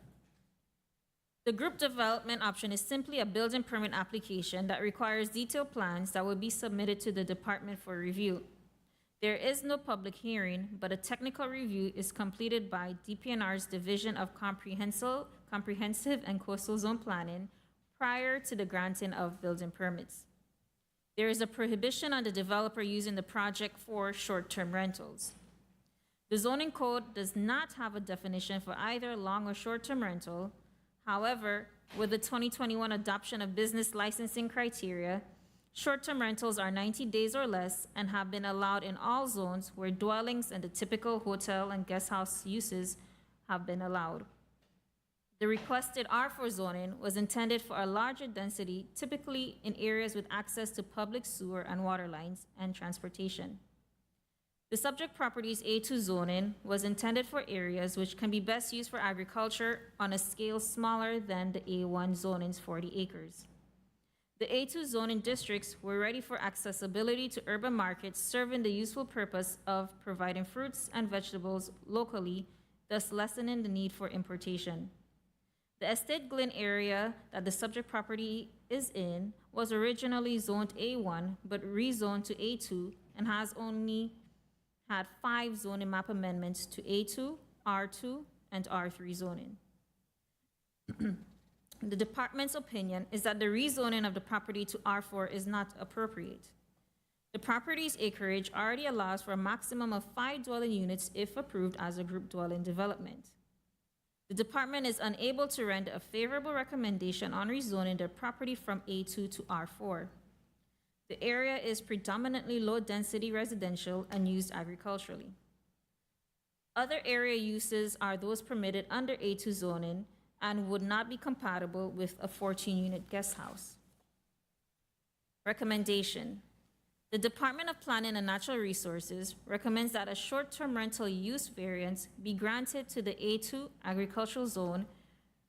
The group development option is simply a building permit application that requires detailed plans that will be submitted to the department for review. There is no public hearing, but a technical review is completed by DPNR's Division of Comprehensive and Coastal Zone Planning prior to the granting of building permits. There is a prohibition on the developer using the project for short-term rentals. The zoning code does not have a definition for either long or short-term rental. However, with the 2021 adoption of business licensing criteria, short-term rentals are 90 days or less and have been allowed in all zones where dwellings and the typical hotel and guest house uses have been allowed. The requested R4 zoning was intended for a larger density, typically in areas with access to public sewer and water lines and transportation. The subject property's A2 zoning was intended for areas which can be best used for agriculture on a scale smaller than the A1 zoning's 40 acres. The A2 zoning districts were ready for accessibility to urban markets, serving the useful purpose of providing fruits and vegetables locally, thus lessening the need for importation. The Estate Glen area that the subject property is in was originally zoned A1, but rezoned to A2 and has only had 5 zoning map amendments to A2, R2, and R3 zoning. The department's opinion is that the rezoning of the property to R4 is not appropriate. The property's acreage already allows for a maximum of 5 dwelling units if approved as a group dwelling development. The department is unable to render a favorable recommendation on rezoning the property from A2 to R4. The area is predominantly low-density residential and used agriculturally. Other area uses are those permitted under A2 zoning and would not be compatible with a 14-unit guest house. Recommendation. The Department of Planning and Natural Resources recommends that a short-term rental use variance be granted to the A2 agricultural zone,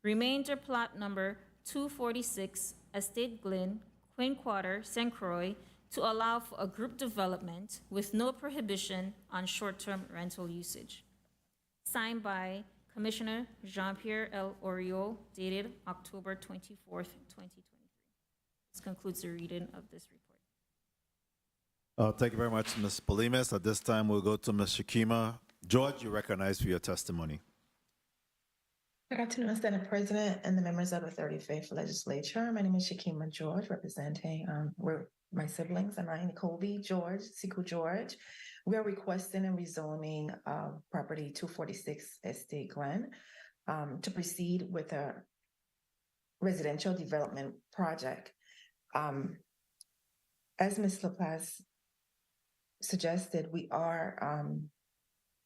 remainder plot number 246, Estate Glen, Queen Quarter, St. Croix, to allow for a group development with no prohibition on short-term rental usage. Signed by Commissioner Jean-Pierre L. Oriol, dated October 24th, 2023. This concludes the reading of this report.
Thank you very much, Ms. Polimis. At this time, we'll go to Ms. Shakima. George, you're recognized for your testimony.
Good afternoon, Senate President and the members of the 35th Legislature. My name is Shakima George, representing my siblings and I, Colby George, Siku George. We are requesting a rezoning of property 246 Estate Glen to proceed with a residential development project. As Ms. LaPaz suggested, we are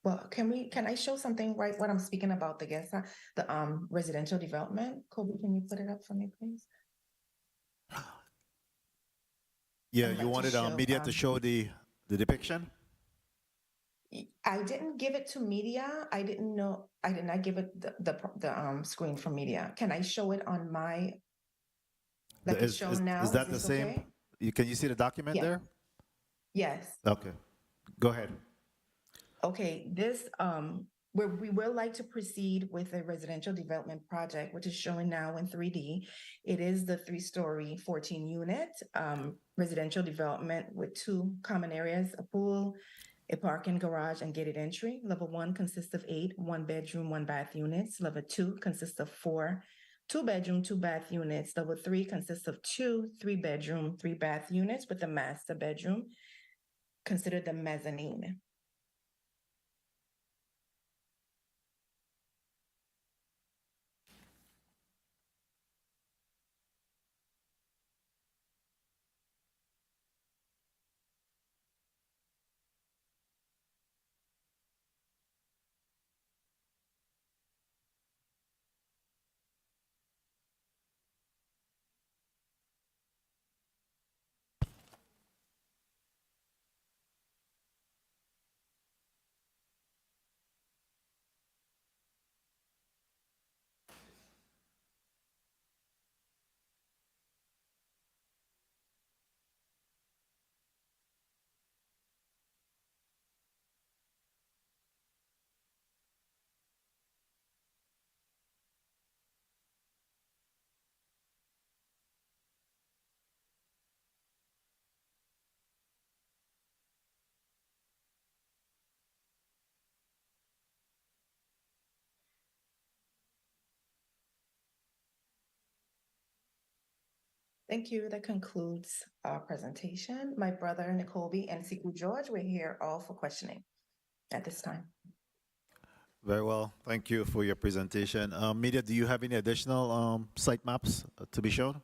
well, can I show something right what I'm speaking about the residential development? Colby, can you put it up for me, please?
Yeah,
and
you
like to
wanted
show,
media to show the depiction?
I didn't give it to media. I didn't know. I did not give it the screen from media. Can I show it on my, like it's shown now?
Is that the
this
same?
okay?
Can you see the document
Yeah.
there?
Yes.
Okay, go ahead.
Okay, this, we will like to proceed with a residential development project, which is showing now in 3D. It is the 3-story, 14-unit residential development with 2 common areas, a pool, a parking garage, and gated entry. Level 1 consists of 8 one-bedroom, 1-bath units. Level 2 consists of 4 2-bedroom, 2-bath units. Level 3 consists of 2 3-bedroom, 3-bath units with the master bedroom, considered the mezzanine. Thank you. That concludes our presentation. My brother Nicolby and Siku George, we're here all for questioning at this time.
Very well. Thank you for your presentation. Media, do you have any additional site maps to be shown?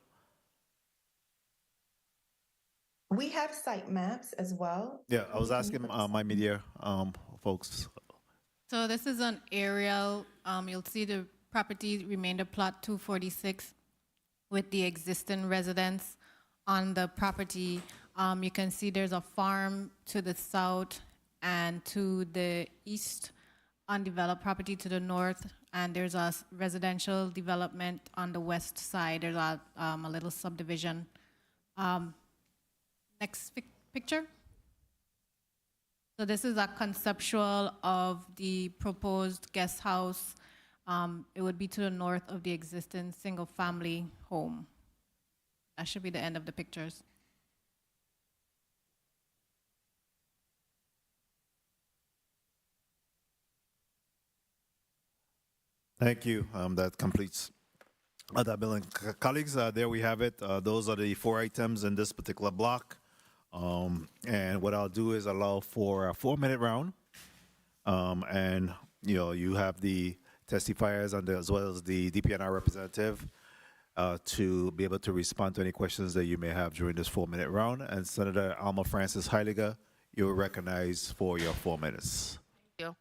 We have site maps as well.
Yeah, I was asking my media folks.
So this is an aerial. You'll see the property remainder plot 246 with the existing residence on the property. You can see there's a farm to the south and to the east, undeveloped property to the north, and there's a residential development on the west side. There's a little subdivision. Next picture. So this is a conceptual of the proposed guest house. It would be to the north of the existing single-family home. That should be the end of the pictures.
Thank you. That completes that billing. Colleagues, there we have it. Those are the 4 items in this particular block. And what I'll do is allow for a 4-minute round. And, you have the testifiers and as well as the DPNR representative to be able to respond to any questions that you may have during this 4-minute round. And Senator Alma Francis Heiliger, you're recognized for your 4 minutes.
Thank you.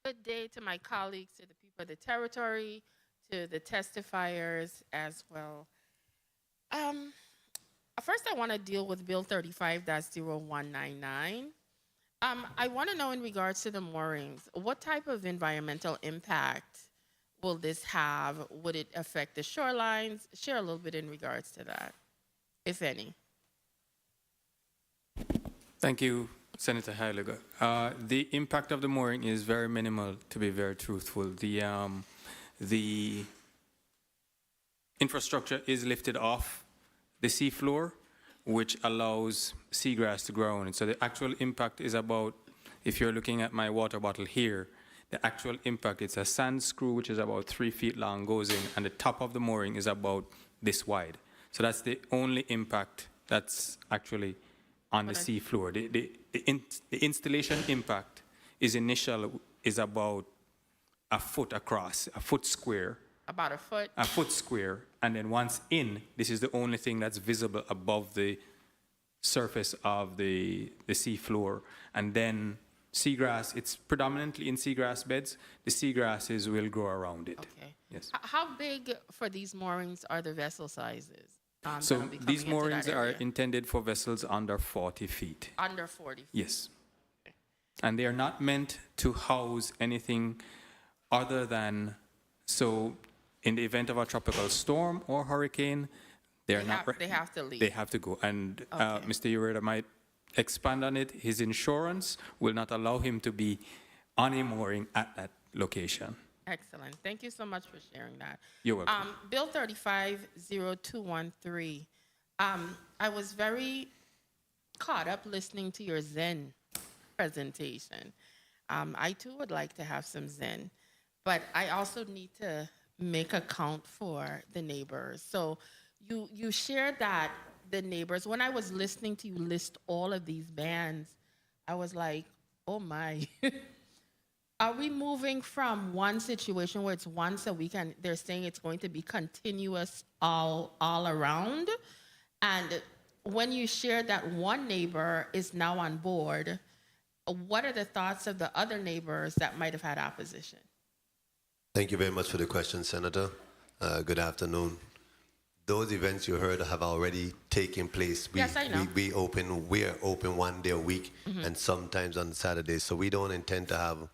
Good day to my colleagues, to the people of the territory, to the testifiers as well. First, I want to deal with Bill 35-0199. I want to know in regards to the moorings, what type of environmental impact will this have? Would it affect the shorelines? Share a little bit in regards to that, if any.
Thank you, Senator Heiliger. The impact of the mooring is very minimal, to be very truthful. The infrastructure is lifted off the seafloor, which allows seagrass to grow on it. So the actual impact is about, if you're looking at my water bottle here, the actual impact, it's a sand screw, which is about 3 feet long, goes in, and the top of the mooring is about this wide. So that's the only impact that's actually on the seafloor. The installation impact is about a foot across, a foot square.
About a foot?
A foot square. And then once in, this is the only thing that's visible above the surface of the seafloor. And then seagrass, it's predominantly in seagrass beds. The seagrasses will grow around it.
Okay.
Yes.
How big for these moorings are the vessel sizes?
So
that'll be coming
these
into that
moorings are
area.
intended for vessels under 40 feet.
Under 40.
Yes. And they are not meant to house anything other than, so in the event of a tropical storm or hurricane, they
have to leave.
They have to go. And
Okay.
Mr. Ureta might expand on it. His insurance will not allow him to be on a mooring at that location.
Excellent. Thank you so much for sharing that.
You're welcome.
Bill 350213. I was very caught up listening to your Zen presentation. I too would like to have some Zen, but I also need to make account for the neighbors. So you shared that the neighbors, when I was listening to you list all of these bans, I was like, oh my. Are we moving from one situation where it's once a week and they're saying it's going to be continuous all around? And when you shared that one neighbor is now on board, what are the thoughts of the other neighbors that might have had opposition?
Thank you very much for the question, Senator. Good afternoon. Those events you heard have already taken place.
Yes, I know.
We are open 1 day a week and sometimes on Saturdays. So we don't intend to have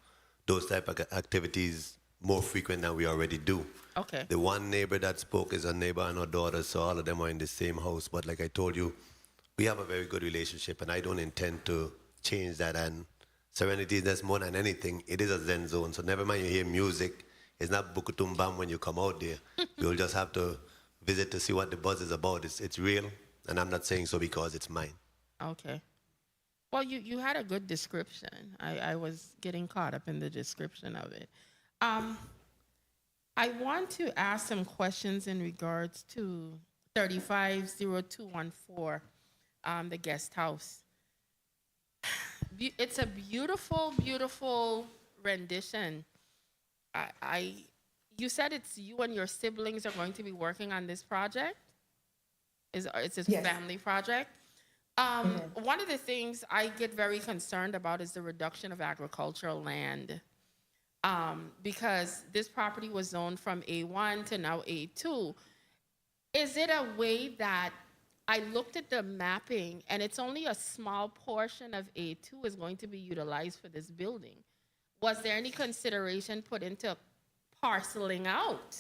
those type of activities more frequent than we already do.
Okay.
The one neighbor that spoke is a neighbor and her daughter, so all of them are in the same house. But like I told you, we have a very good relationship, and I don't intend to change that. And Serenity, that's more than anything, it is a Zen zone. So never mind you hear music, it's not bukutum bam when you come out there. You'll just have to visit to see what the buzz is about. It's real, and I'm not saying so because it's mine.
Okay. Well, you had a good description. I was getting caught up in the description of it. I want to ask some questions in regards to 350214, the guest house. It's a beautiful, beautiful rendition. You said it's you and your siblings are going to be working on this project? It's a family project? One of the things I get very concerned about is the reduction of agricultural land. Because this property was zoned from A1 to now A2. Is it a way that I looked at the mapping and it's only a small portion of A2 is going to be utilized for this building? Was there any consideration put into parceling out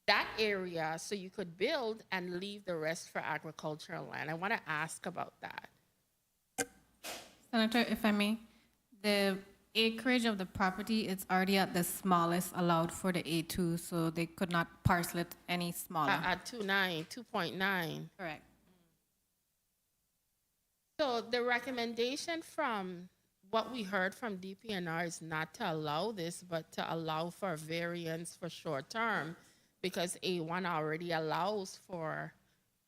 that area so you could build and leave the rest for agricultural land? I want to ask about that.
Senator, if I may, the acreage of the property is already at the smallest allowed for the A2, so they could not parcel it any smaller.
At 2.9.
Correct.
So the recommendation from what we heard from DPNR is not to allow this, but to allow for variance for short term, because A1 already allows for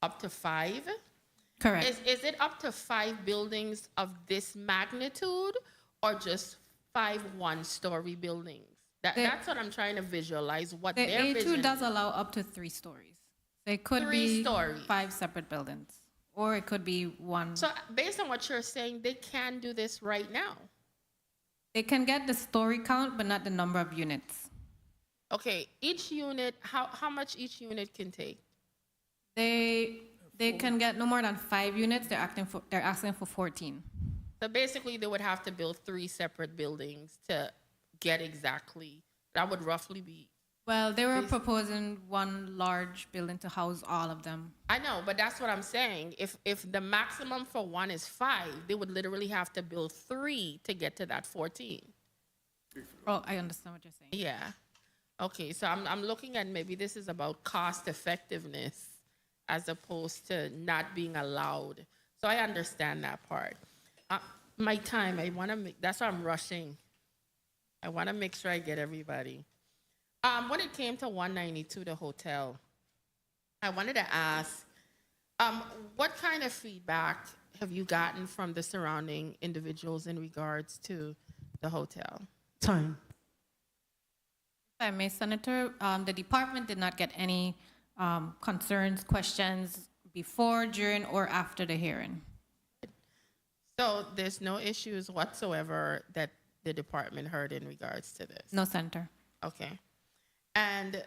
up to 5.
Correct.
Is it up to 5 buildings of this magnitude, or just 5 one-story buildings? That's what I'm trying to visualize. What
The
their
A2
vision
does
is.
allow up to 3 stories. So it could
3
be
stories.
5 separate buildings, or it could be one.
So based on what you're saying, they can do this right now.
They can get the story count, but not the number of units.
Okay, each unit, how much each unit can take?
They can get no more than 5 units. They're asking for 14.
So basically, they would have to build 3 separate buildings to get exactly, that would roughly be.
Well, they were proposing one large building to house all of them.
I know, but that's what I'm saying. If the maximum for one is 5, they would literally have to build 3 to get to that 14.
Oh, I understand what you're saying.
Yeah. Okay, so I'm looking at maybe this is about cost effectiveness as opposed to not being allowed. So I understand that part. My time, that's why I'm rushing. I want to make sure I get everybody. When it came to 192, the hotel, I wanted to ask, what kind of feedback have you gotten from the surrounding individuals in regards to the hotel?
Time.
If I may, Senator, the department did not get any concerns, questions before, during, or after the hearing.
So there's no issues whatsoever that the department heard in regards to this?
No, Senator.
Okay. And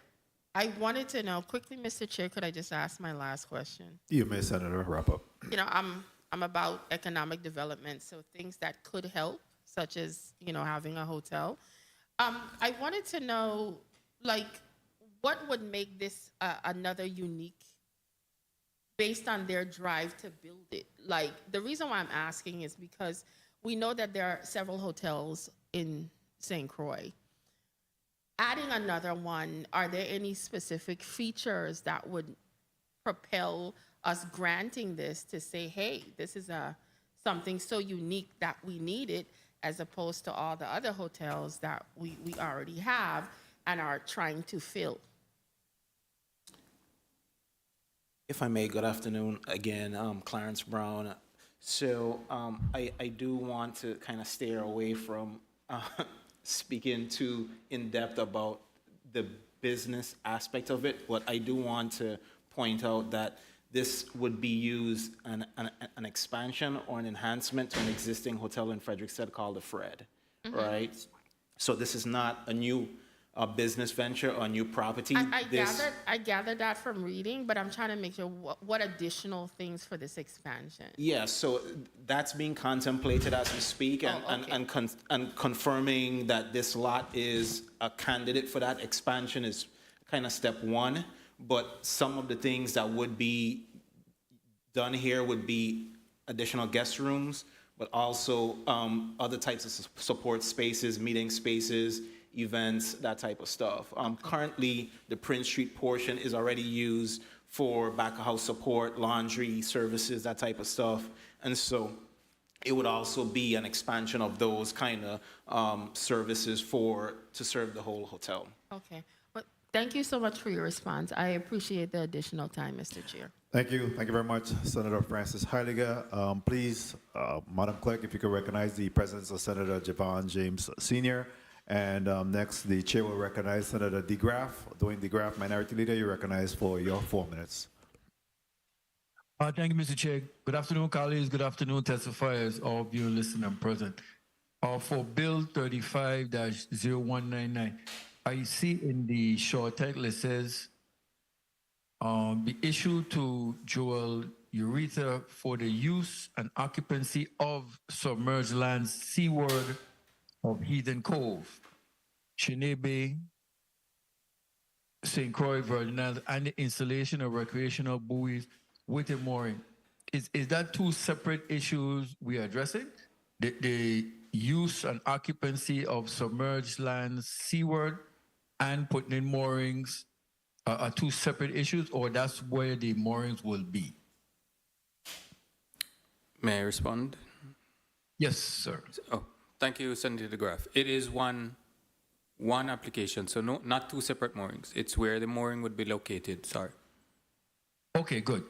I wanted to know quickly, Mr. Chair, could I just ask my last question?
You may, Senator, wrap up.
You know, I'm about economic development, so things that could help, such as, you know, having a hotel. I wanted to know, like, what would make this another unique based on their drive to build it? Like, the reason why I'm asking is because we know that there are several hotels in St. Croix. Adding another one, are there any specific features that would propel us granting this to say, hey, this is something so unique that we need it, as opposed to all the other hotels that we already have and are trying to fill?
If I may, good afternoon again, Clarence Brown. So I do want to kind of steer away from speaking too in depth about the business aspect of it, but I do want to point out that this would be used an expansion or an enhancement to an existing hotel in Frederiksted called the Fred, right? So this is not a new business venture or new property.
I gathered that from reading, but I'm trying to make sure what additional things for this expansion.
Yeah, so that's being contemplated as we speak, and confirming that this lot is a candidate for that expansion is kind of step one. But some of the things that would be done here would be additional guest rooms, but also other types of support spaces, meeting spaces, events, that type of stuff. Currently, the Prince Street portion is already used for back of house support, laundry services, that type of stuff. And so it would also be an expansion of those kind of services to serve the whole hotel.
Okay. Well, thank you so much for your response. I appreciate the additional time, Mr. Chair.
Thank you. Thank you very much, Senator Francis Heiliger. Please, Madam Clerk, if you could recognize the presence of Senator Javon James Sr. And next, the chair will recognize Senator DeGraff. Dwayne DeGraff, Minority Leader, you're recognized for your 4 minutes.
Thank you, Mr. Chair. Good afternoon, colleagues. Good afternoon, testifiers, all of you listening and present. For Bill 35-0199, I see in the short title it says, the issue to Joel Ureta for the use and occupancy of submerged lands seaward of Heathen Cove, Chenay Bay, St. Croix, Virgin Islands, and the installation of recreational buoys with a mooring. Is that two separate issues we are addressing? The use and occupancy of submerged lands seaward and putting in moorings are two separate issues, or that's where the moorings will be?
May I respond?
Yes, sir.
Oh, thank you, Senator DeGraff. It is one application, so no, not two separate moorings. It's where the mooring would be located. Sorry.
Okay, good.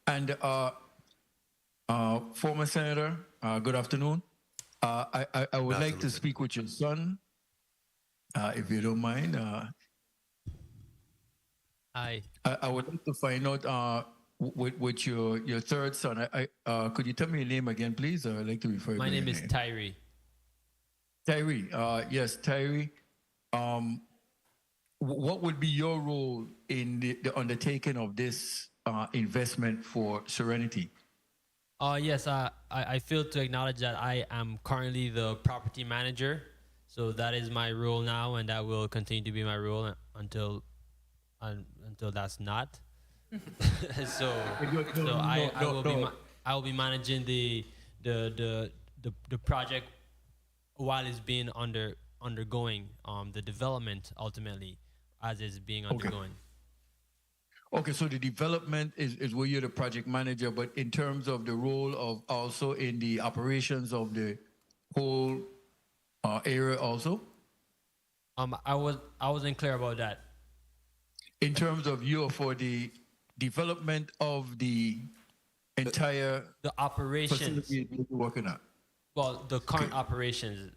And former Senator, good afternoon. I would like to speak with your son, if you don't mind.
Hi.
I would like to find out with your third son. Could you tell me your name again, please? I'd like to refer.
My name is Tyree.
Tyree. Yes, Tyree. What would be your role in the undertaking of this investment for Serenity?
Yes, I feel to acknowledge that I am currently the property manager. So that is my role now, and that will continue to be my role until that's not. I will be managing the project while it's being undergoing the development ultimately as it's being undergoing.
Okay, so the development is where you're the project manager, but in terms of the role of also in the operations of the whole area also?
I wasn't clear about that.
In terms of you for the development of the entire
the operations
facility you're working on.
Well, the current operations.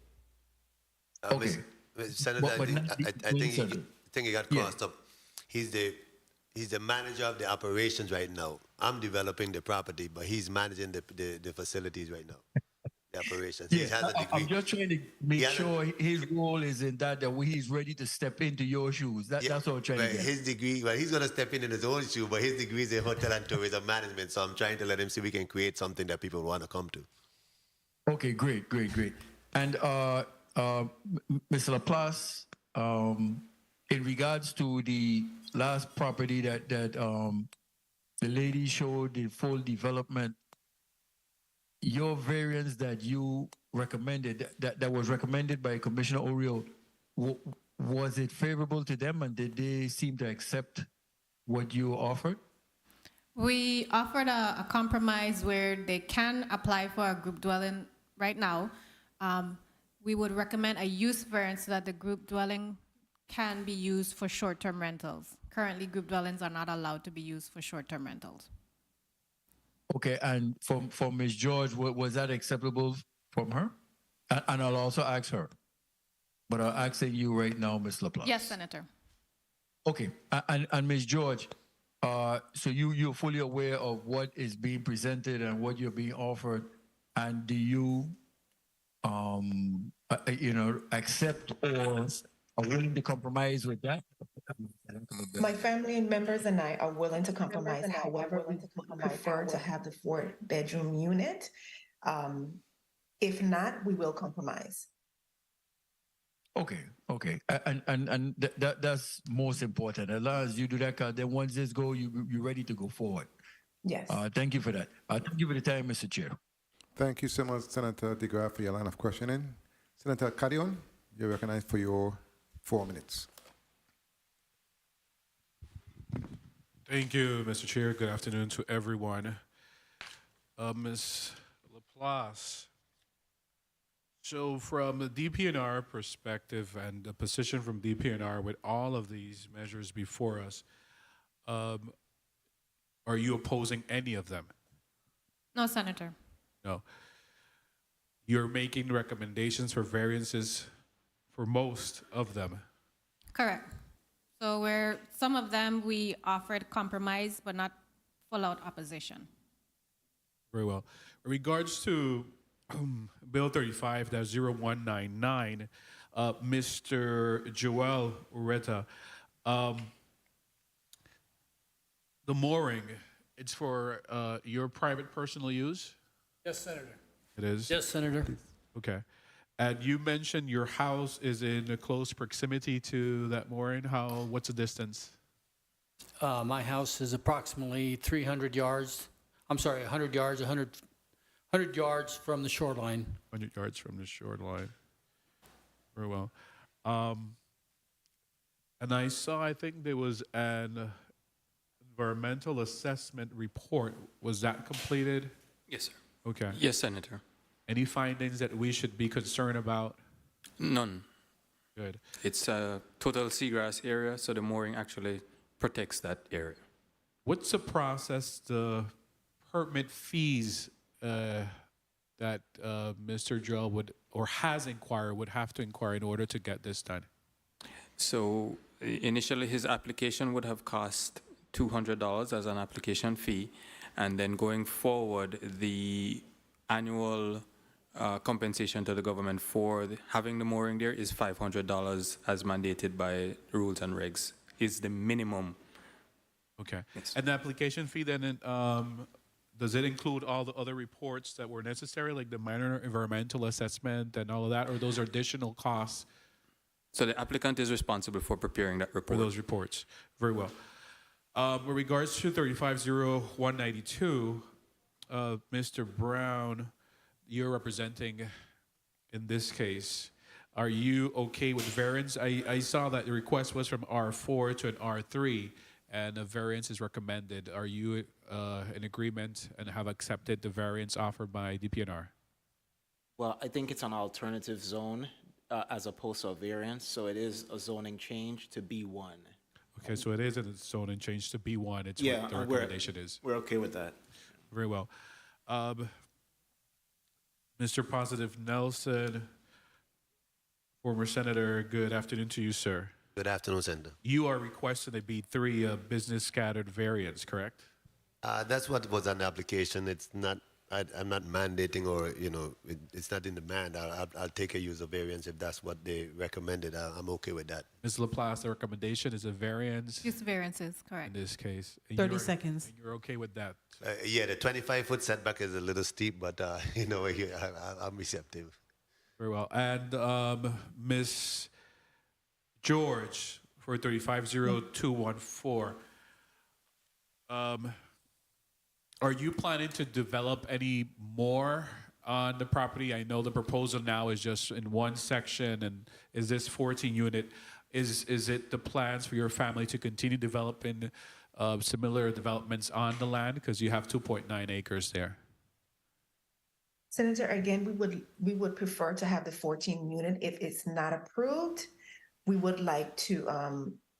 Okay. Senator, I think he got crossed up. He's the manager of the operations right now. I'm developing the property, but he's managing the facilities right now. the operations. He
Yeah,
has a
I'm
degree.
just trying to make sure his role is in that he's ready to step into your shoes. That's what I'm trying
But
to get.
his degree, well, he's going to step in his own shoe, but his degree is in hotel and tourism management. So I'm trying to let him see if we can create something that people want to come to.
Okay, great. And Mr. Laplace, in regards to the last property that the lady showed, the full development, your variance that you recommended, that was recommended by Commissioner Oriol, was it favorable to them, and did they seem to accept what you offered?
We offered a compromise where they can apply for a group dwelling right now. We would recommend a use variance so that the group dwelling can be used for short-term rentals. Currently, group dwellings are not allowed to be used for short-term rentals.
Okay, and for Ms. George, was that acceptable from her? And I'll also ask her. But I'm asking you right now, Ms. Laplace.
Yes, Senator.
Okay, and Ms. George, so you're fully aware of what is being presented and what you're being offered, and do you, accept or are willing to compromise with that?
My family members and I are willing to compromise. However, we prefer to have the 4-bedroom unit. If not, we will compromise.
Okay, and that's most important. As long as you do that, then once this go, you're ready to go forward.
Yes.
Thank you for that. Thank you for the time, Mr. Chair.
Thank you so much, Senator DeGraaf, for your line of questioning. Senator Carrion, you're recognized for your 4 minutes.
Thank you, Mr. Chair. Good afternoon to everyone. Ms. Laplace, so from the DPNR perspective and the position from DPNR with all of these measures before us, are you opposing any of them?
No, Senator.
No. You're making recommendations for variances for most of them.
Correct. So where some of them we offered compromise, but not full-out opposition.
Very well. In regards to Bill 35-0199, Mr. Joel Ureta, the mooring, it's for your private personal use?
Yes, Senator.
It is?
Yes, Senator.
Okay. And you mentioned your house is in a close proximity to that mooring. What's the distance?
My house is approximately 100 yards, 100 yards from the shoreline.
100 yards from the shoreline. Very well. And I think there was an environmental assessment report. Was that completed?
Yes, sir.
Okay.
Yes, Senator.
Any findings that we should be concerned about?
None.
Good.
It's a total seagrass area, so the mooring actually protects that area.
What's the process, the permit fees that Mr. Joel would have to inquire in order to get this done?
So initially his application would have cost $200 as an application fee, and then going forward the annual compensation to the government for having the mooring there is $500 as mandated by rules and regs, is the minimum.
Okay.
Yes.
And the application fee then, does it include all the other reports that were necessary, like the minor environmental assessment and all of that, or those are additional costs?
So the applicant is responsible for preparing that report.
For those reports. Very well. With regards to 35-0192, Mr. Brown, you're representing in this case. Are you okay with variance? I saw that the request was from R4 to an R3, and a variance is recommended. Are you in agreement and have accepted the variance offered by DPNR?
Well, I think it's an alternative zone as opposed to a variance, so it is a zoning change to B1.
Okay, so it is a zoning change to B1. It's
Yeah,
what the recommendation is.
We're okay with that.
Very well. Mr. Positive Nelson, former senator, good afternoon to you, sir.
Good afternoon, Senator.
You are requesting a B3 business scattered variance, correct?
That's what was on the application. It's not I'm not mandating or, it's not in demand. I'll take a user variance if that's what they recommended. I'm okay with that.
Ms. Laplace, the recommendation is a variance
Use variances,
in
correct.
this case. And
30 seconds.
And you're okay with that?
Yeah, the 25-foot setback is a little steep, but, I'm receptive.
Very well. And Ms. George for 350214. Are you planning to develop any more on the property? I know the proposal now is just in one section, and is this 14 unit? Is it the plans for your family to continue developing similar developments on the land? Because you have 2.9 acres there.
Senator, again, we would prefer to have the 14 unit. If it's not approved, we would like to,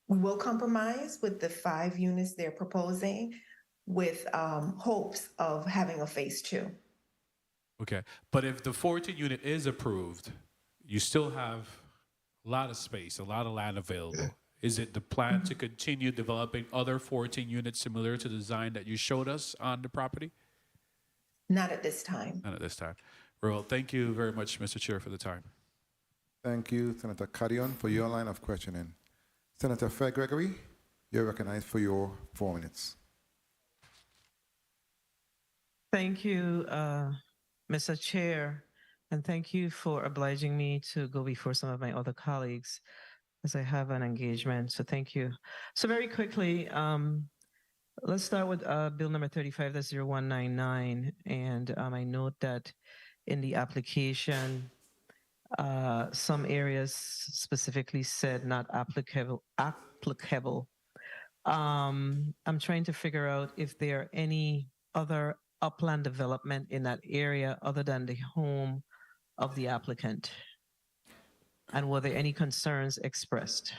we will compromise with the 5 units they're proposing with hopes of having a phase 2.
Okay. But if the 14 unit is approved, you still have a lot of space, a lot of land available. Is it the plan to continue developing other 14 units similar to the design that you showed us on the property?
Not at this time.
Not at this time. Well, thank you very much, Mr. Chair, for the time.
Thank you, Senator Carrion, for your line of questioning. Senator Fred Gregory, you're recognized for your 4 minutes.
Thank you, Mr. Chair, and thank you for obliging me to go before some of my other colleagues as I have an engagement, so thank you. So very quickly, let's start with Bill number 35-0199, and I note that in the application, some areas specifically said not applicable. I'm trying to figure out if there are any other upland development in that area other than the home of the applicant? And were there any concerns expressed?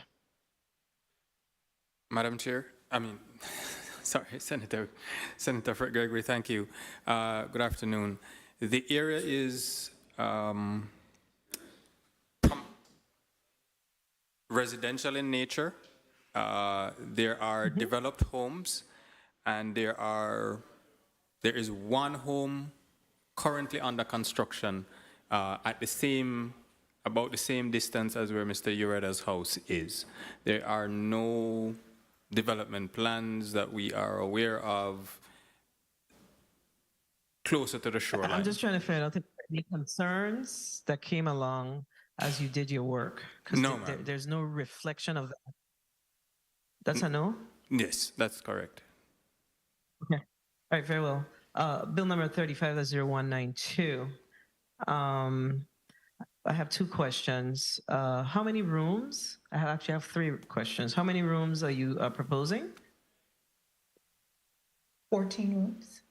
Madam Chair, sorry, Senator Fred Gregory, thank you. Good afternoon. The area is residential in nature. There are developed homes, and there is one home currently under construction at about the same distance as where Mr. Ureta's house is. There are no development plans that we are aware of closer to the shoreline.
I'm just trying to find out if there are any concerns that came along as you did your work.
No,
there's no reflection of that. That's a no?
Yes, that's correct.
Okay. All right, very well. Bill number 35-0192. I have 2 questions. How many rooms? I actually have 3 questions. How many rooms are you proposing?
14 rooms.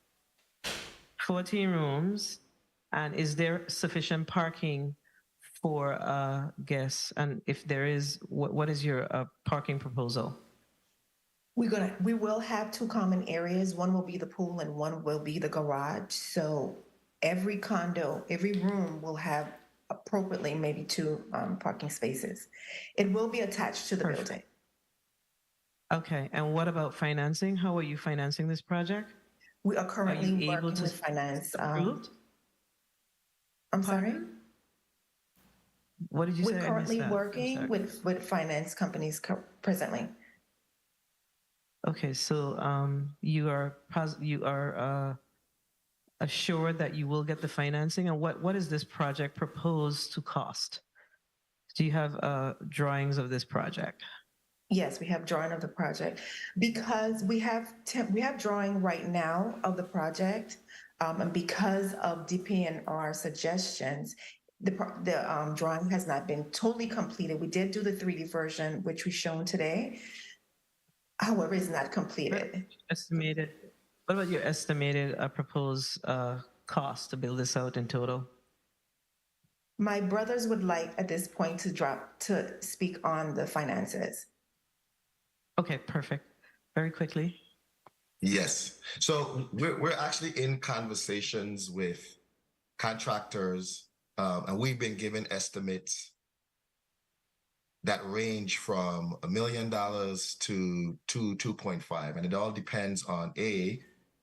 14 rooms. And is there sufficient parking for guests? And if there is, what is your parking proposal?
We will have 2 common areas. One will be the pool and one will be the garage. So every room will have appropriately maybe 2 parking spaces. It will be attached to the building.
Okay, and what about financing? How are you financing this project?
We are currently working with finance.
Approved?
I'm sorry?
What did you say?
We're currently working with finance companies presently.
Okay, so you are assured that you will get the financing, and what is this project proposed to cost? Do you have drawings of this project?
Yes, we have drawing of the project because we have drawing right now of the project, and because of DPNR suggestions, the drawing has not been totally completed. We did do the 3D version, which we've shown today. However, it's not completed.
Estimated. What about your estimated proposed cost to build this out in total?
My brothers would like at this point to speak on the finances.
Okay, perfect. Very quickly.
Yes. So we're actually in conversations with contractors, and we've been given estimates that range from $1 million to 2.5, and it all depends on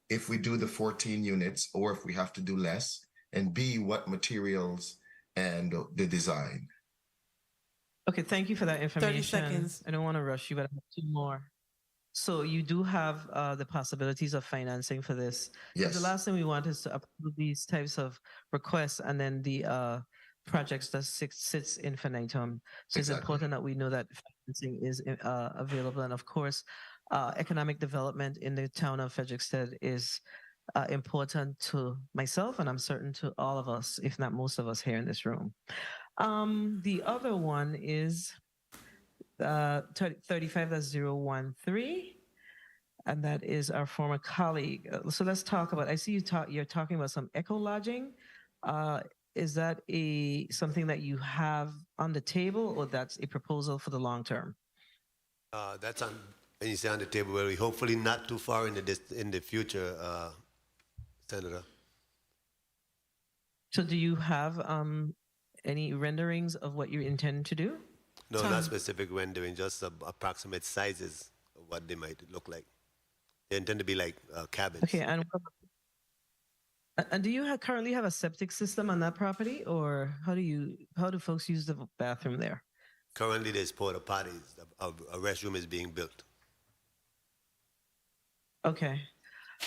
if we do the 14 units or if we have to do less, and B, what materials and the design.
Okay, thank you for that information.
30 seconds.
I don't want to rush you, but I have two more. So you do have the possibilities of financing for this. 'Cause
Yes.
the last thing we want is to approve these types of requests and then the projects that sits infinitum. So it's important that we know that financing is available. And of course, economic development in the town of Frederiksted is important to myself, and I'm certain to all of us, if not most of us here in this room. The other one is 35-013, and that is our former colleague. So let's talk about, I see you're talking about some eco lodging. Is that something that you have on the table, or that's a proposal for the long term?
That's on, when you say on the table, well, we hopefully not too far in the future, Senator.
So do you have any renderings of what you intend to do?
No, not specific rendering, just approximate sizes of what they might look like. They intend to be like cabins.
Okay, and do you currently have a septic system on that property, or how do folks use the bathroom there?
Currently, there's porta potties. A restroom is being built.
Okay.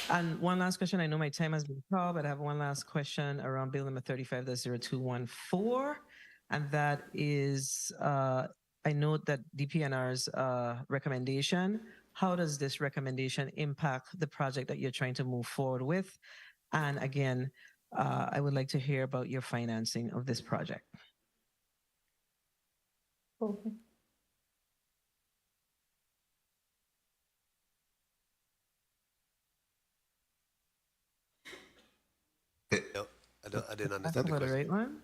And one last question. I know my time has been called, but I have one last question around Bill number 35-0214. And that is, I note that DPNR's recommendation. How does this recommendation impact the project that you're trying to move forward with? And again, I would like to hear about your financing of this project.
Okay.
I didn't understand the
That's the right
question.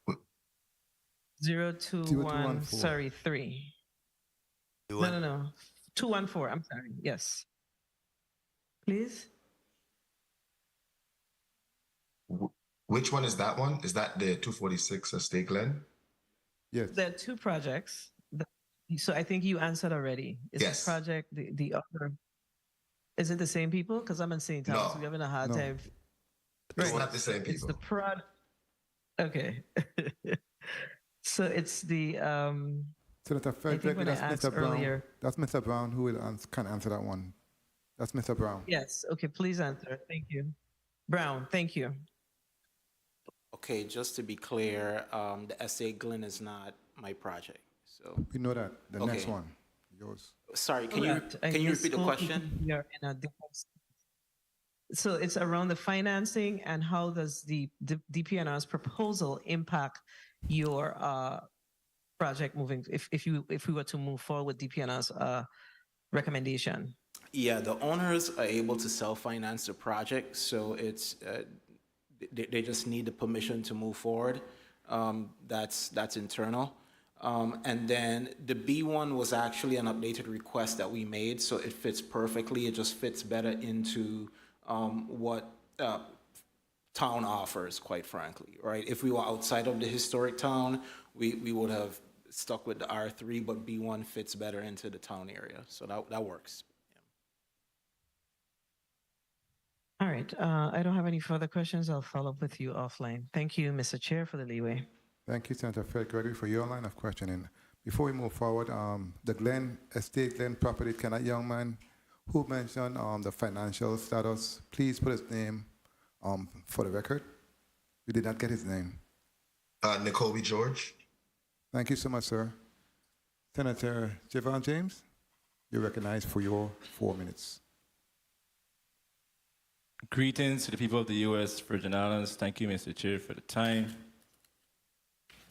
one? 021, sorry, 3. No. 214, I'm sorry, yes. Please?
Which one is that one? Is that the 246 Estate Glen?
Yes.
There are two projects. So I think you answered already. Is
Yes.
the project the other? Is it the same people? Because I'm in St. Thomas.
No.
We're having a hard
No.
time.
It's not the same
It's
people.
the Okay. So it's the
Senator Frederick,
when I
that's
asked
Mr. Brown.
earlier-
That's Mr. Brown who can answer that one. That's Mr. Brown.
Yes. Okay. Please answer. Thank you. Brown. Thank you.
Okay, just to be clear, the Estate Glen is not my project. So
We know that. The
Okay.
next one, yours.
sorry,
Correct. I
can you repeat the
misspoke
question?
because we are in a different- So it's around the financing and how does the DPNR's proposal impact your project moving, if we were to move forward with DPNR's recommendation?
Yeah, the owners are able to self-finance the project, so it's they just need the permission to move forward. That's internal. And then the B1 was actually an updated request that we made, so it fits perfectly. It just fits better into what town offers, quite frankly, right? If we were outside of the historic town, we would have stuck with the R3, but B1 fits better into the town area, so that works.
All right. I don't have any further questions. I'll follow up with you offline. Thank you, Mr. Chair, for the leeway.
Thank you, Senator Fred Gregory, for your line of questioning. Before we move forward, the Estate Glen property, can that young man who mentioned the financial status, please put his name for the record? We did not get his name.
Nicobe George.
Thank you so much, sir. Senator Javon James, you're recognized for your 4 minutes.
Greetings to the people of the U.S. Virgin Islands. Thank you, Mr. Chair, for the time.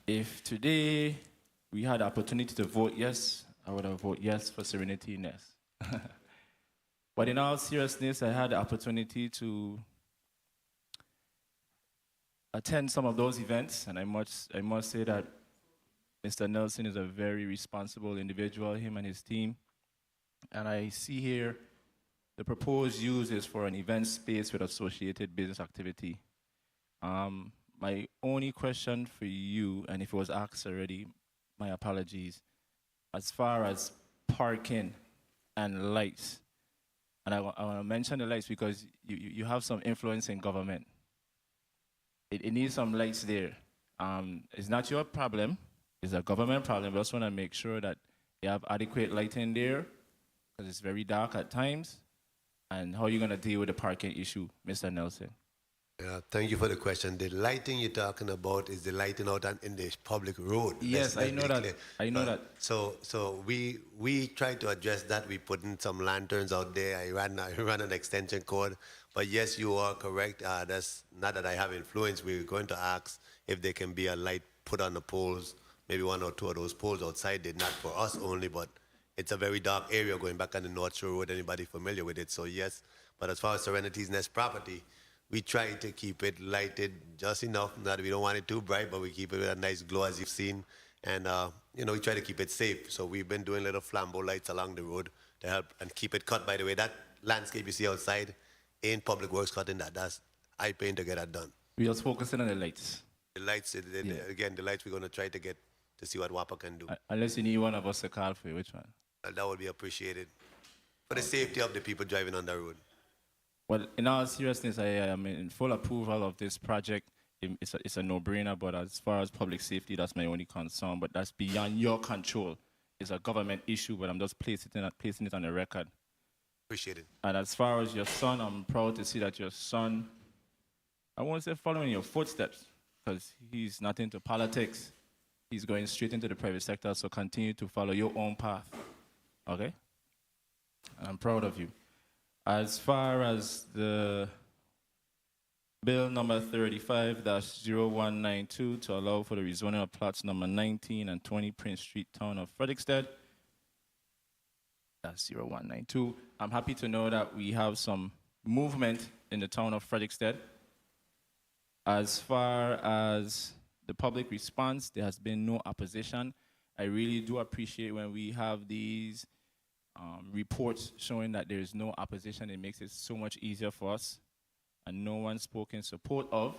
If today we had the opportunity to vote yes, I would have voted yes for Serenity Nest. But in all seriousness, I had the opportunity to attend some of those events, and I must say that Mr. Nelson is a very responsible individual, him and his team. And I see here the proposed use is for an event space with associated business activity. My only question for you, and if it was asked already, my apologies, as far as parking and lights, And I want to mention the lights because you have some influence in government. It needs some lights there. It's not your problem. It's a government problem. We also want to make sure that you have adequate lighting there because it's very dark at times. And how are you going to deal with the parking issue, Mr. Nelson?
Yeah, thank you for the question. The lighting you're talking about is the lighting out in the public road.
Yes, I know that.
Clear.
I know that.
So we try to address that. We put in some lanterns out there. I ran an extension cord. But yes, you are correct. That's not that I have influence. We're going to ask if there can be a light put on the poles, maybe one or two of those poles outside. They're not for us only, but it's a very dark area going back on the North Shore Road. Anybody familiar with it? So yes. But as far as Serenity's Nest property, we try to keep it lighted just enough. Not we don't want it too bright, but we keep it with a nice glow as you've seen. And we try to keep it safe. So we've been doing little flambeau lights along the road to help and keep it cut. By the way, that landscape you see outside ain't Public Works cutting that. That's I paying to get that done.
We are focusing on the lights.
The lights, again, the lights we're going to try to get to see what WAPA can do.
Unless you need one of us to call for you, which one?
That would be appreciated for the safety of the people driving on the road.
Well, in all seriousness, I am in full approval of this project. It's a no-brainer, but as far as public safety, that's my only concern. But that's beyond your control. It's a government issue, but I'm just placing it on the record.
Appreciate it.
And as far as your son, I'm proud to see that your son, I won't say following your footsteps, because he's not into politics. He's going straight into the private sector, so continue to follow your own path. Okay? And I'm proud of you. As far as the bill number 35-0192 to allow for the rezoning of plots number 19 and 20 Prince Street, town of Frederiksted, that's 0192. I'm happy to know that we have some movement in the town of Frederiksted. As far as the public response, there has been no opposition. I really do appreciate when we have these reports showing that there is no opposition. It makes it so much easier for us. And no one spoke in support of.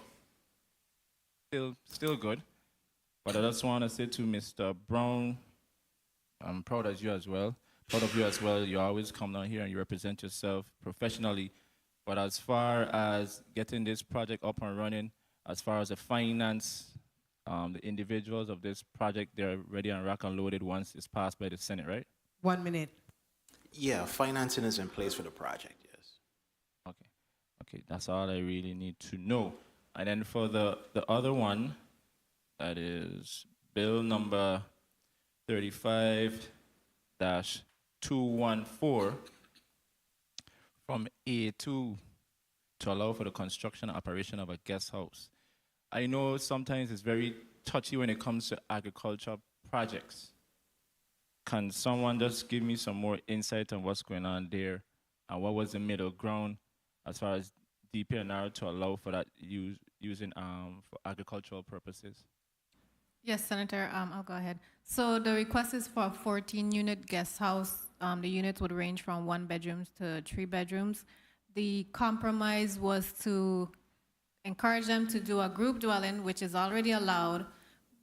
Still good. But I just want to say to Mr. Brown, I'm proud of you as well. You always come down here and you represent yourself professionally. But as far as getting this project up and running, as far as the finance, the individuals of this project, they're ready and rack and loaded once it's passed by the Senate, right?
1 minute.
Yeah, financing is in place for the project, yes.
Okay, that's all I really need to know. And then for the other one, that is bill number 35-214 from A2 to allow for the construction and operation of a guest house. I know sometimes it's very touchy when it comes to agriculture projects. Can someone just give me some more insight on what's going on there and what was the middle ground as far as DPNR to allow for that using for agricultural purposes?
Yes, Senator, I'll go ahead. So the request is for a 14-unit guest house. The units would range from 1 bedroom to 3 bedrooms. The compromise was to encourage them to do a group dwelling, which is already allowed,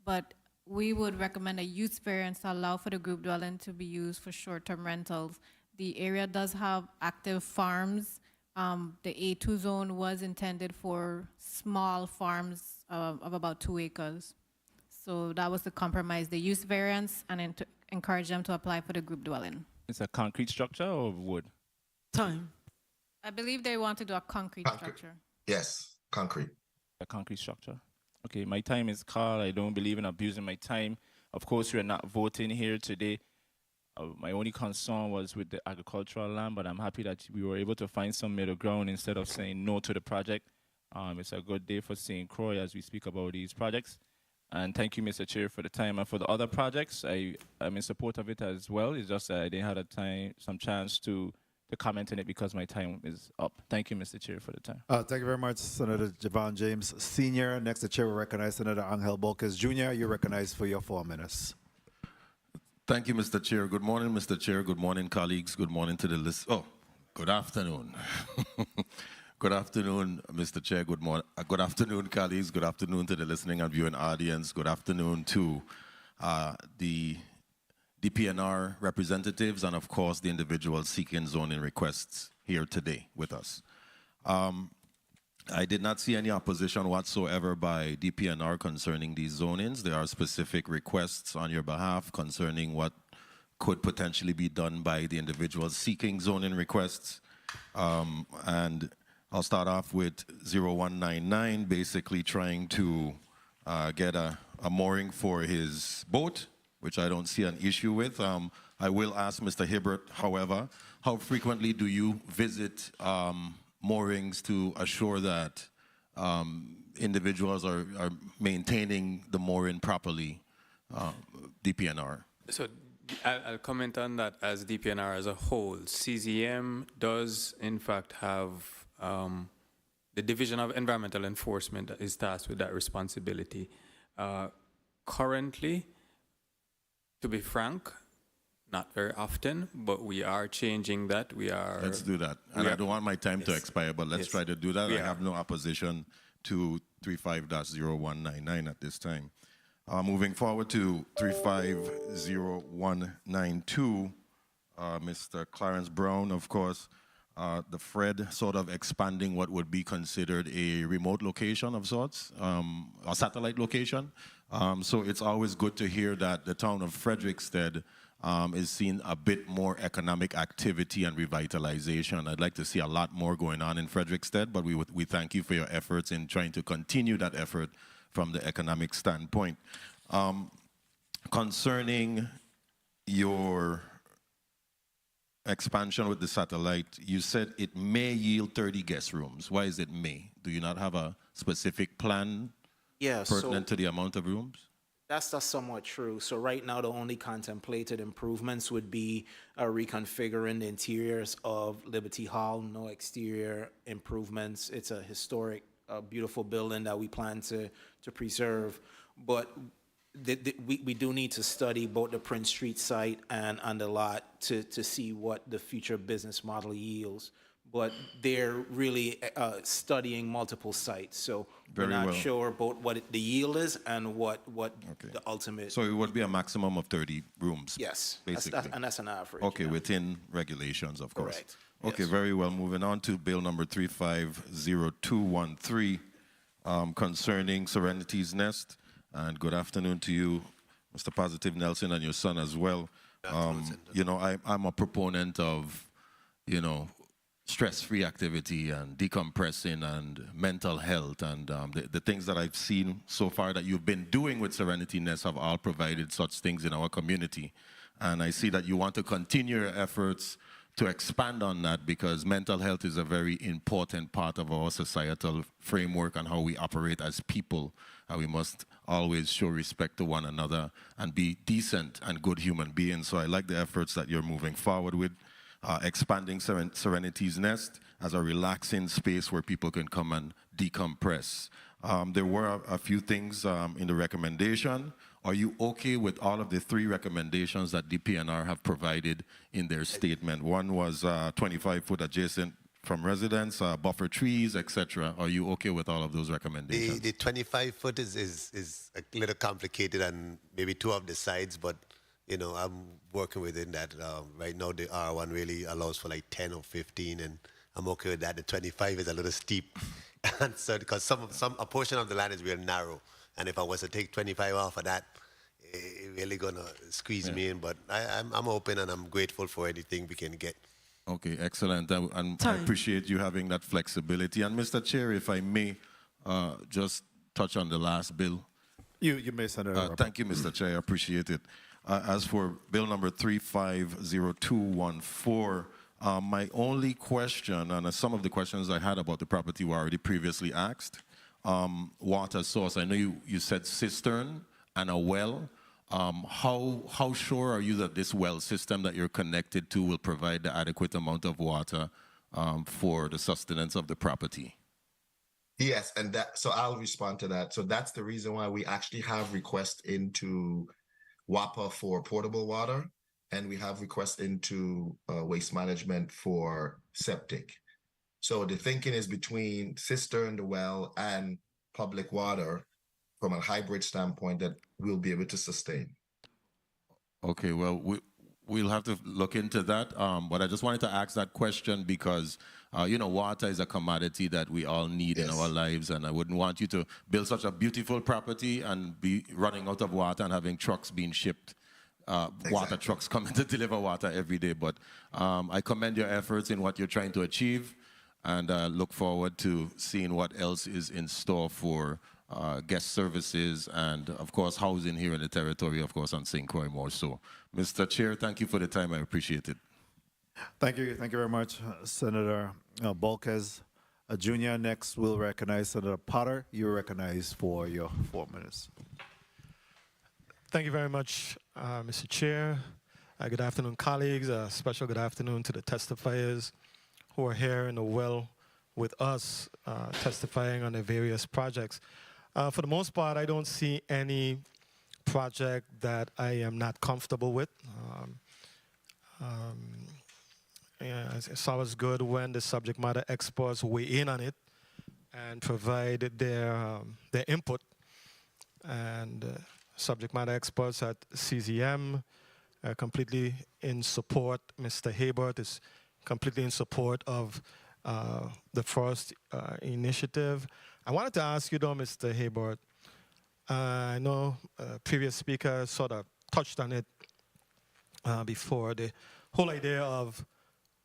but we would recommend a use variance to allow for the group dwelling to be used for short-term rentals. The area does have active farms. The A2 zone was intended for small farms of about 2 acres. So that was the compromise, the use variance, and then to encourage them to apply for the group dwelling.
It's a concrete structure or wood?
Time.
I believe they want to do a concrete structure.
Yes, concrete.
A concrete structure. Okay, my time is called. I don't believe in abusing my time. Of course, we're not voting here today. My only concern was with the agricultural land, but I'm happy that we were able to find some middle ground instead of saying no to the project. It's a good day for St. Croix as we speak about these projects. And thank you, Mr. Chair, for the time. And for the other projects, I'm in support of it as well. It's just that I didn't have some chance to comment on it because my time is up. Thank you, Mr. Chair, for the time.
Thank you very much, Senator Javon James Sr. Next, the chair will recognize Senator Angel Bolkes Jr. You're recognized for your 4 minutes.
Thank you, Mr. Chair. Good morning, Mr. Chair. Good morning, colleagues. Good morning to the list. Oh, good afternoon. Good afternoon, Mr. Chair. Good morning. Good afternoon, colleagues. Good afternoon to the listening and viewing audience. Good afternoon to the DPNR representatives and, of course, the individuals seeking zoning requests here today with us. I did not see any opposition whatsoever by DPNR concerning these zonings. There are specific requests on your behalf concerning what could potentially be done by the individuals seeking zoning requests. And I'll start off with 0199, basically trying to get a mooring for his boat, which I don't see an issue with. I will ask Mr. Hibbert, however, how frequently do you visit moorings to assure that individuals are maintaining the mooring properly, DPNR?
So I'll comment on that as DPNR as a whole. CZM does, in fact, have the Division of Environmental Enforcement that is tasked with that responsibility. Currently, to be frank, not very often, but we are changing that.
Let's do that. And I don't want my time to expire, but let's try to do that. I have no opposition to 35-0199 at this time. Moving forward to 350192, Mr. Clarence Brown, of course, the Fred sort of expanding what would be considered a remote location of sorts, a satellite location. So it's always good to hear that the town of Frederiksted is seeing a bit more economic activity and revitalization. I'd like to see a lot more going on in Frederiksted, but we thank you for your efforts in trying to continue that effort from the economic standpoint. Concerning your expansion with the satellite, you said it may yield 30 guest rooms. Why is it may? Do you not have a specific plan pertinent to the amount of rooms?
That's somewhat true. So right now, the only contemplated improvements would be reconfiguring the interiors of Liberty Hall, no exterior improvements. It's a historic, beautiful building that we plan to preserve. But we do need to study both the Prince Street site and on the lot to see what the future business model yields. But they're really studying multiple sites, so we're not sure about what the yield is and what the ultimate.
So it would be a maximum of 30 rooms.
Yes,
basically,
and that's an average.
Okay, within regulations, of course.
Correct.
Okay, very well. Moving on to bill number 350213, concerning Serenity's Nest. And good afternoon to you, Mr. Positive Nelson, and your son as well. You know, I'm a proponent of, you know, stress-free activity and decompressing and mental health, and the things that I've seen so far that you've been doing with Serenity Nest have all provided such things in our community. And I see that you want to continue your efforts to expand on that, because mental health is a very important part of our societal framework and how we operate as people. And we must always show respect to one another and be decent and good human beings. So I like the efforts that you're moving forward with. Expanding Serenity's Nest as a relaxing space where people can come and decompress. There were a few things in the recommendation. Are you okay with all of the 3 recommendations that DPNR have provided in their statement? One was 25-foot adjacent from residents, buffer trees, etc. Are you okay with all of those recommendations?
The 25-foot is a little complicated and maybe 2 of the sides, but you know, I'm working within that. Right now, the R1 really allows for like 10 or 15, and I'm okay with that. The 25 is a little steep, and so because a portion of the land is real narrow, and if I was to take 25 off of that, it's really gonna squeeze me in. But I'm open, and I'm grateful for anything we can get.
Okay, excellent, and I appreciate you having that flexibility. And Mr. Chair, if I may, just touch on the last bill.
You may, Senator.
Thank you, Mr. Chair. I appreciate it. As for bill number 350214, my only question, and some of the questions I had about the property were already previously asked. Water source, I know you said cistern and a well. How sure are you that this well system that you're connected to will provide the adequate amount of water for the sustenance of the property?
Yes, and so I'll respond to that. So that's the reason why we actually have requests into WAPA for portable water, and we have requests into waste management for septic. So the thinking is between cistern, the well, and public water from a hybrid standpoint that we'll be able to sustain.
Okay, well, We'll have to look into that. But I just wanted to ask that question because, water is a commodity that we all need in our lives. And I wouldn't want you to build such a beautiful property and be running out of water and having trucks being shipped, water trucks coming to deliver water every day. But I commend your efforts in what you're trying to achieve and look forward to seeing what else is in store for guest services and, of course, housing here in the territory, of course, on St. Croix more so. Mr. Chair, thank you for the time. I appreciate it.
Thank you very much, Senator Bolkes Jr. Next, we'll recognize Senator Potter. You're recognized for your 4 minutes.
Thank you very much, Mr. Chair. Good afternoon, colleagues. Special good afternoon to the testifiers who are here in the well with us testifying on the various projects. For the most part, I don't see any project that I am not comfortable with. It's always good when the subject matter experts weigh in on it and provide their input. And subject matter experts at CZM are completely in support. Mr. Hebert is completely in support of the first initiative. I wanted to ask you though, Mr. Hebert, I know previous speaker sort of touched on it before, the whole idea of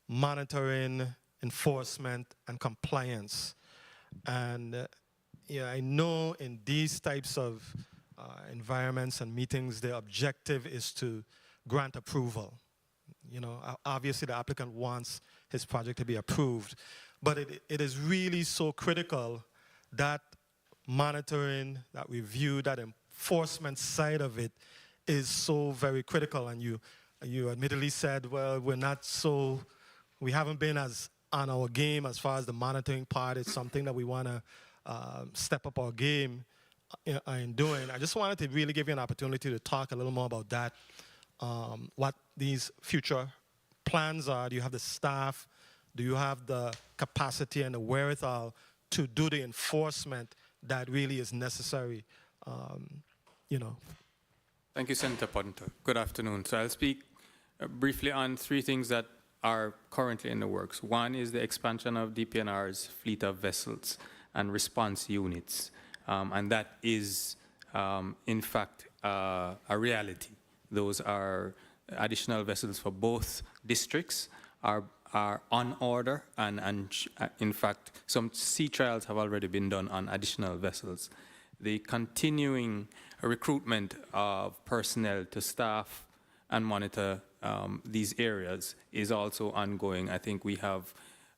monitoring, enforcement, and compliance. And I know in these types of environments and meetings, the objective is to grant approval. Obviously the applicant wants his project to be approved, but it is really so critical that monitoring, that review, that enforcement side of it is so very critical. And you admittedly said, well, we haven't been as on our game as far as the monitoring part. It's something that we want to step up our game in doing. I just wanted to really give you an opportunity to talk a little more about that, what these future plans are. Do you have the staff? Do you have the capacity and the wherewithal to do the enforcement that really is necessary?
Thank you, Senator Punter. Good afternoon. So I'll speak briefly on 3 things that are currently in the works. One is the expansion of DPNR's fleet of vessels and response units. And that is, in fact, a reality. Those are additional vessels for both districts are on order, and in fact, some sea trials have already been done on additional vessels. The continuing recruitment of personnel to staff and monitor these areas is also ongoing. I think we have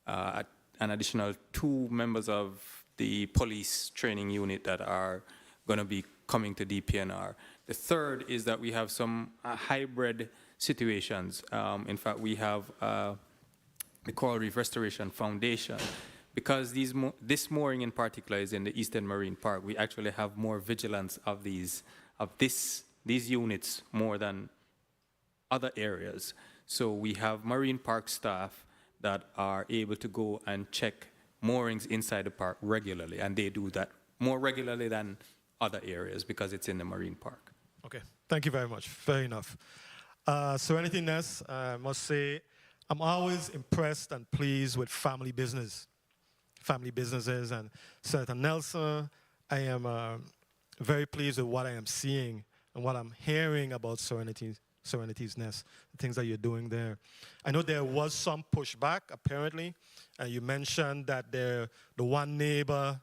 an additional 2 members of the police training unit that are going to be coming to DPNR. The third is that we have some hybrid situations. In fact, we have the Coral Reef Restoration Foundation. Because this mooring in particular is in the Eastern Marine Park, we actually have more vigilance of these units more than other areas. So we have Marine Park staff that are able to go and check moorings inside the park regularly, and they do that more regularly than other areas because it's in the Marine Park.
Okay, thank you very much. Fair enough. Serenity Nest, I must say, I'm always impressed and pleased with family businesses. And Senator Nelson, I am very pleased with what I am seeing and what I'm hearing about Serenity's Nest, the things that you're doing there. I know there was some pushback, apparently, and you mentioned that the one neighbor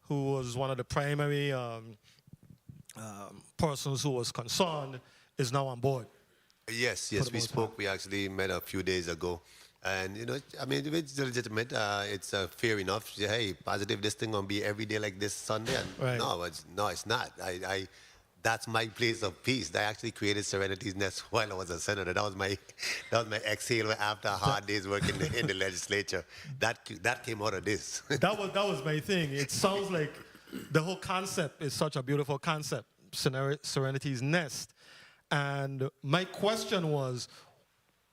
who was one of the primary persons who was concerned is now on board.
Yes, we spoke. We actually met a few days ago. And, it's legitimate. It's fair enough. Hey, positive, this thing going to be every day like this Sunday. And
right.
No, it's not. That's my place of peace. I actually created Serenity's Nest while I was a senator. That was my exhale after a hard day's work in the legislature. That came out of this.
That was my thing. It sounds like the whole concept is such a beautiful concept, Serenity's Nest. And my question was,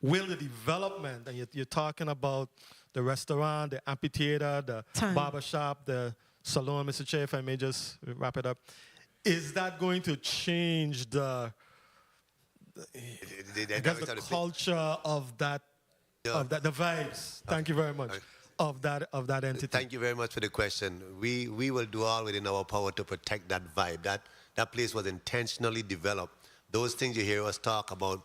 will the development, and you're talking about the restaurant, the amphitheater, the barbershop, the salon, Mr. Chair, if I may just wrap it up, is that going to change the I guess the culture of that, the vibes. Thank you very much. Of that entity.
Thank you very much for the question. We will do all within our power to protect that vibe. That place was intentionally developed. Those things you hear us talk about,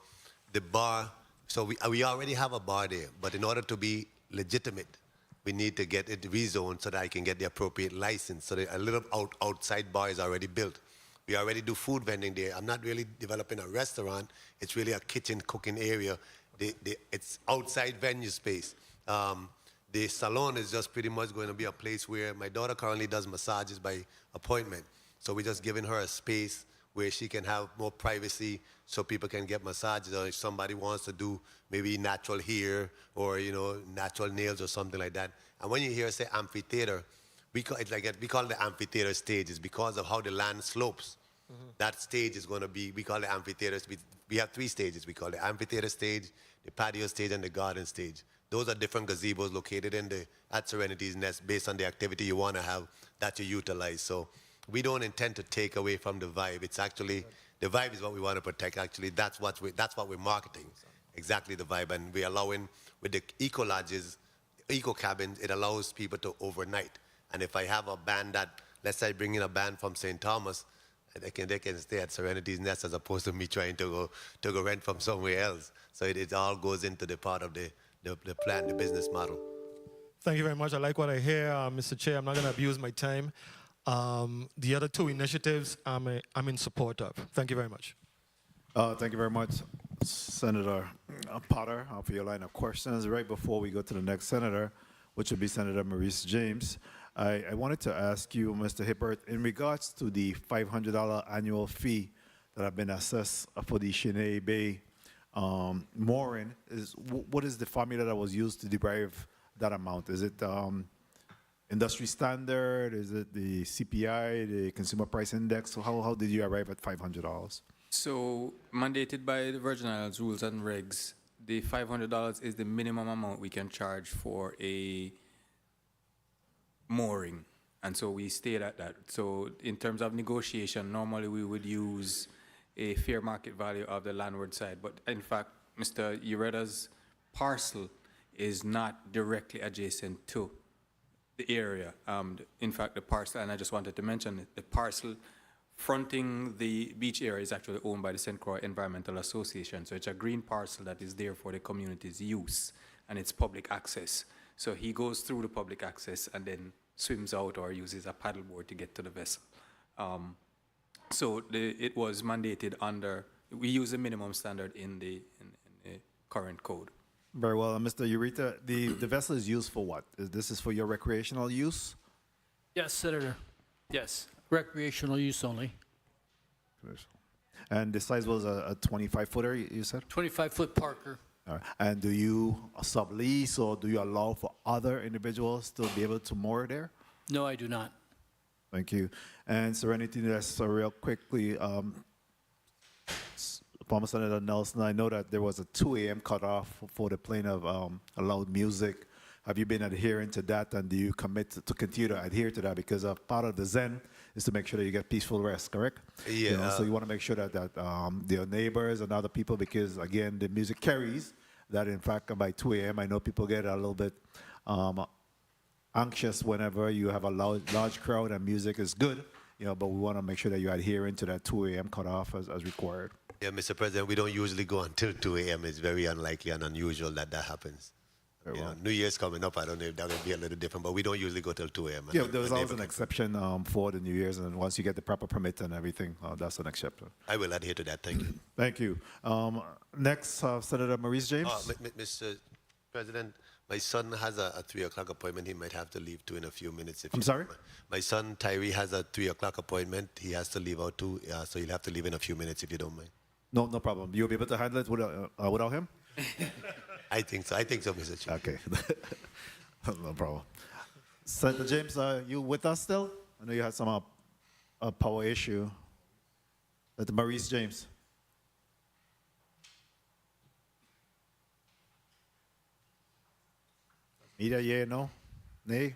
the bar. So we already have a bar there, but in order to be legitimate, we need to get it rezoned so that I can get the appropriate license. So a little outside bar is already built. We already do food vending there. I'm not really developing a restaurant. It's really a kitchen cooking area. It's outside venue space. The salon is just pretty much going to be a place where my daughter currently does massages by appointment. So we're just giving her a space where she can have more privacy so people can get massages, or if somebody wants to do maybe natural hair or, natural nails or something like that. And when you hear us say amphitheater, we call it the amphitheater stage. It's because of how the land slopes. That stage is going to be, we call it amphitheater. We have 3 stages. We call it amphitheater stage, the patio stage, and the garden stage. Those are different gazebos located at Serenity's Nest based on the activity you want to have that you utilize. So we don't intend to take away from the vibe. It's actually, the vibe is what we want to protect. Actually, that's what we're marketing, exactly the vibe. And we're allowing, with the eco lodges, eco cabins, it allows people to overnight. And if I have a band that, let's say I bring in a band from St. Thomas, they can stay at Serenity's Nest as opposed to me trying to go rent from somewhere else. So it all goes into the part of the plan, the business model.
Thank you very much. I like what I hear, Mr. Chair. I'm not going to abuse my time. The other 2 initiatives, I'm in support of. Thank you very much.
Thank you very much, Senator Potter, for your line of questions. Right before we go to the next senator, which would be Senator Maurice James, I wanted to ask you, Mr. Hibbert, in regards to the $500 annual fee that have been assessed for the Chenay Bay mooring, what is the formula that was used to derive that amount? Is it industry standard? Is it the CPI, the Consumer Price Index? So how did you arrive at $500?
So, mandated by the Virgin Islands rules and regs, the $500 is the minimum amount we can charge for a mooring. And so we stayed at that. So in terms of negotiation, normally we would use a fair market value of the landward side. But in fact, Mr. Ureta's parcel is not directly adjacent to the area. In fact, the parcel, and I just wanted to mention it, the parcel fronting the beach area is actually owned by the St. Croix Environmental Association. So it's a green parcel that is there for the community's use, and it's public access. So he goes through the public access and then swims out or uses a paddleboard to get to the vessel. So it was mandated under, we use the minimum standard in the current code.
Very well. Mr. Ureta, the vessel is used for what? This is for your recreational use?
Yes, Senator. Yes, recreational use only.
And the size was a 25-footer, you said?
25-foot Parker.
All right. And do you sublease or do you allow for other individuals to be able to moor there?
No, I do not.
Thank you. And Serenity, just real quickly, former Senator Nelson, I know that there was a 2 a.m. cutoff for the playing of allowed music. Have you been adhering to that, and do you commit to continue to adhere to that? Because part of the Zen is to make sure that you get peaceful rest, correct?
Yeah.
So you want to make sure that your neighbors and other people, because again, the music carries, that in fact by 2 a.m. I know people get a little bit anxious whenever you have a large crowd and music is good, but we want to make sure that you're adhering to that 2 a.m. cutoff as required.
Yeah, Mr. President, we don't usually go until 2 a.m. It's very unlikely and unusual that happens. New Year's coming up, I don't know if that will be a little different, but we don't usually go till 2 a.m.
Yeah, there's always an exception for the New Year's, and once you get the proper permit and everything, that's an exception.
I will adhere to that. Thank you.
Thank you. Next, Senator Maurice James.
Mr. President, my son has a 3 o'clock appointment. He might have to leave too in a few minutes.
I'm sorry?
My son, Tyree, has a 3 o'clock appointment. He has to leave out too, so he'll have to leave in a few minutes if you don't mind.
No problem. You'll be able to handle it without him?
I think so, Mr. Chair.
Okay. No problem. Senator James, you with us still? I know you had some power issue. Senator Maurice James. Media, yeah, no? Nay? .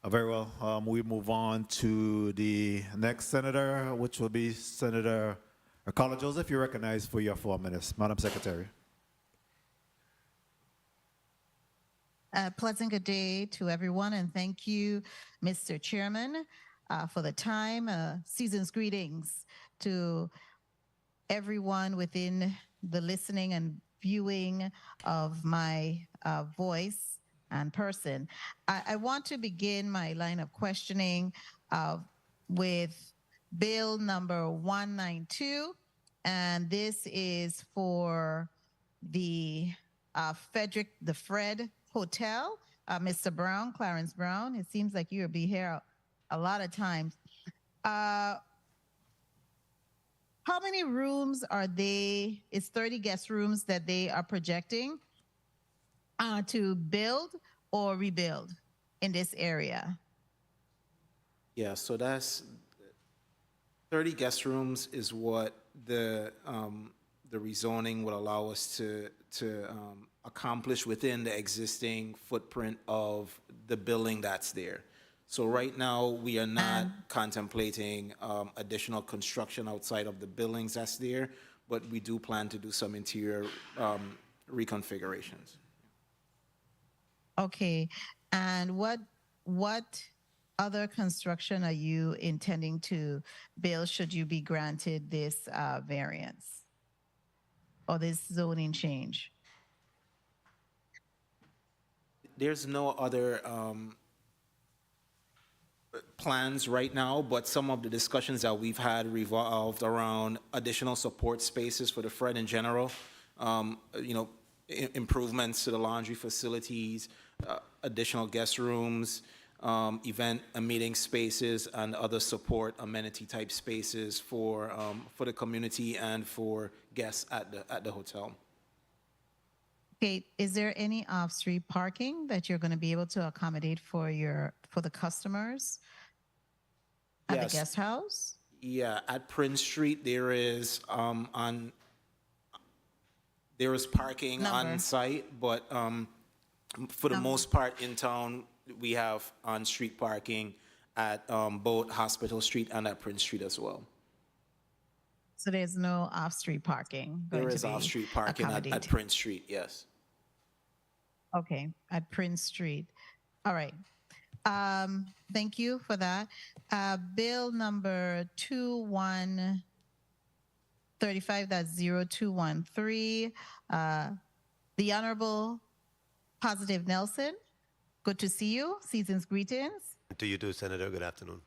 Very well. We move on to the next senator, which will be Senator Carla Joseph. You're recognized for your 4 minutes. Madam Secretary.
Pleasant good day to everyone, and thank you, Mr. Chairman, for the time. Season's greetings to everyone within the listening and viewing of my voice and person. I want to begin my line of questioning with Bill number 192, and this is for the Fred Hotel. Mr. Brown, Clarence Brown, it seems like you'll be here a lot of times. How many rooms are they? It's 30 guest rooms that they are projecting to build or rebuild in this area?
Yeah, so that's 30 guest rooms is what the rezoning would allow us to accomplish within the existing footprint of the building that's there. So right now, we are not contemplating additional construction outside of the buildings that's there, but we do plan to do some interior reconfigurations.
Okay, and what other construction are you intending to build should you be granted this variance or this zoning change?
There's no other plans right now, but some of the discussions that we've had revolved around additional support spaces for the Fred in general, improvements to the laundry facilities, additional guest rooms, event and meeting spaces, and other support amenity type spaces for the community and for guests at the hotel.
Okay, is there any off-street parking that you're going to be able to accommodate for the customers at the guest house?
Yeah, at Prince Street there is there is parking on site, but for the most part in town we have on-street parking at both Hospital Street and at Prince Street as well.
So there's no off-street parking?
There is off-street parking at Prince Street, yes.
Okay, at Prince Street. All right. Thank you for that. Bill number 2135.0213. The Honorable Positive Nelson, good to see you. Season's greetings.
To you too, Senator. Good afternoon.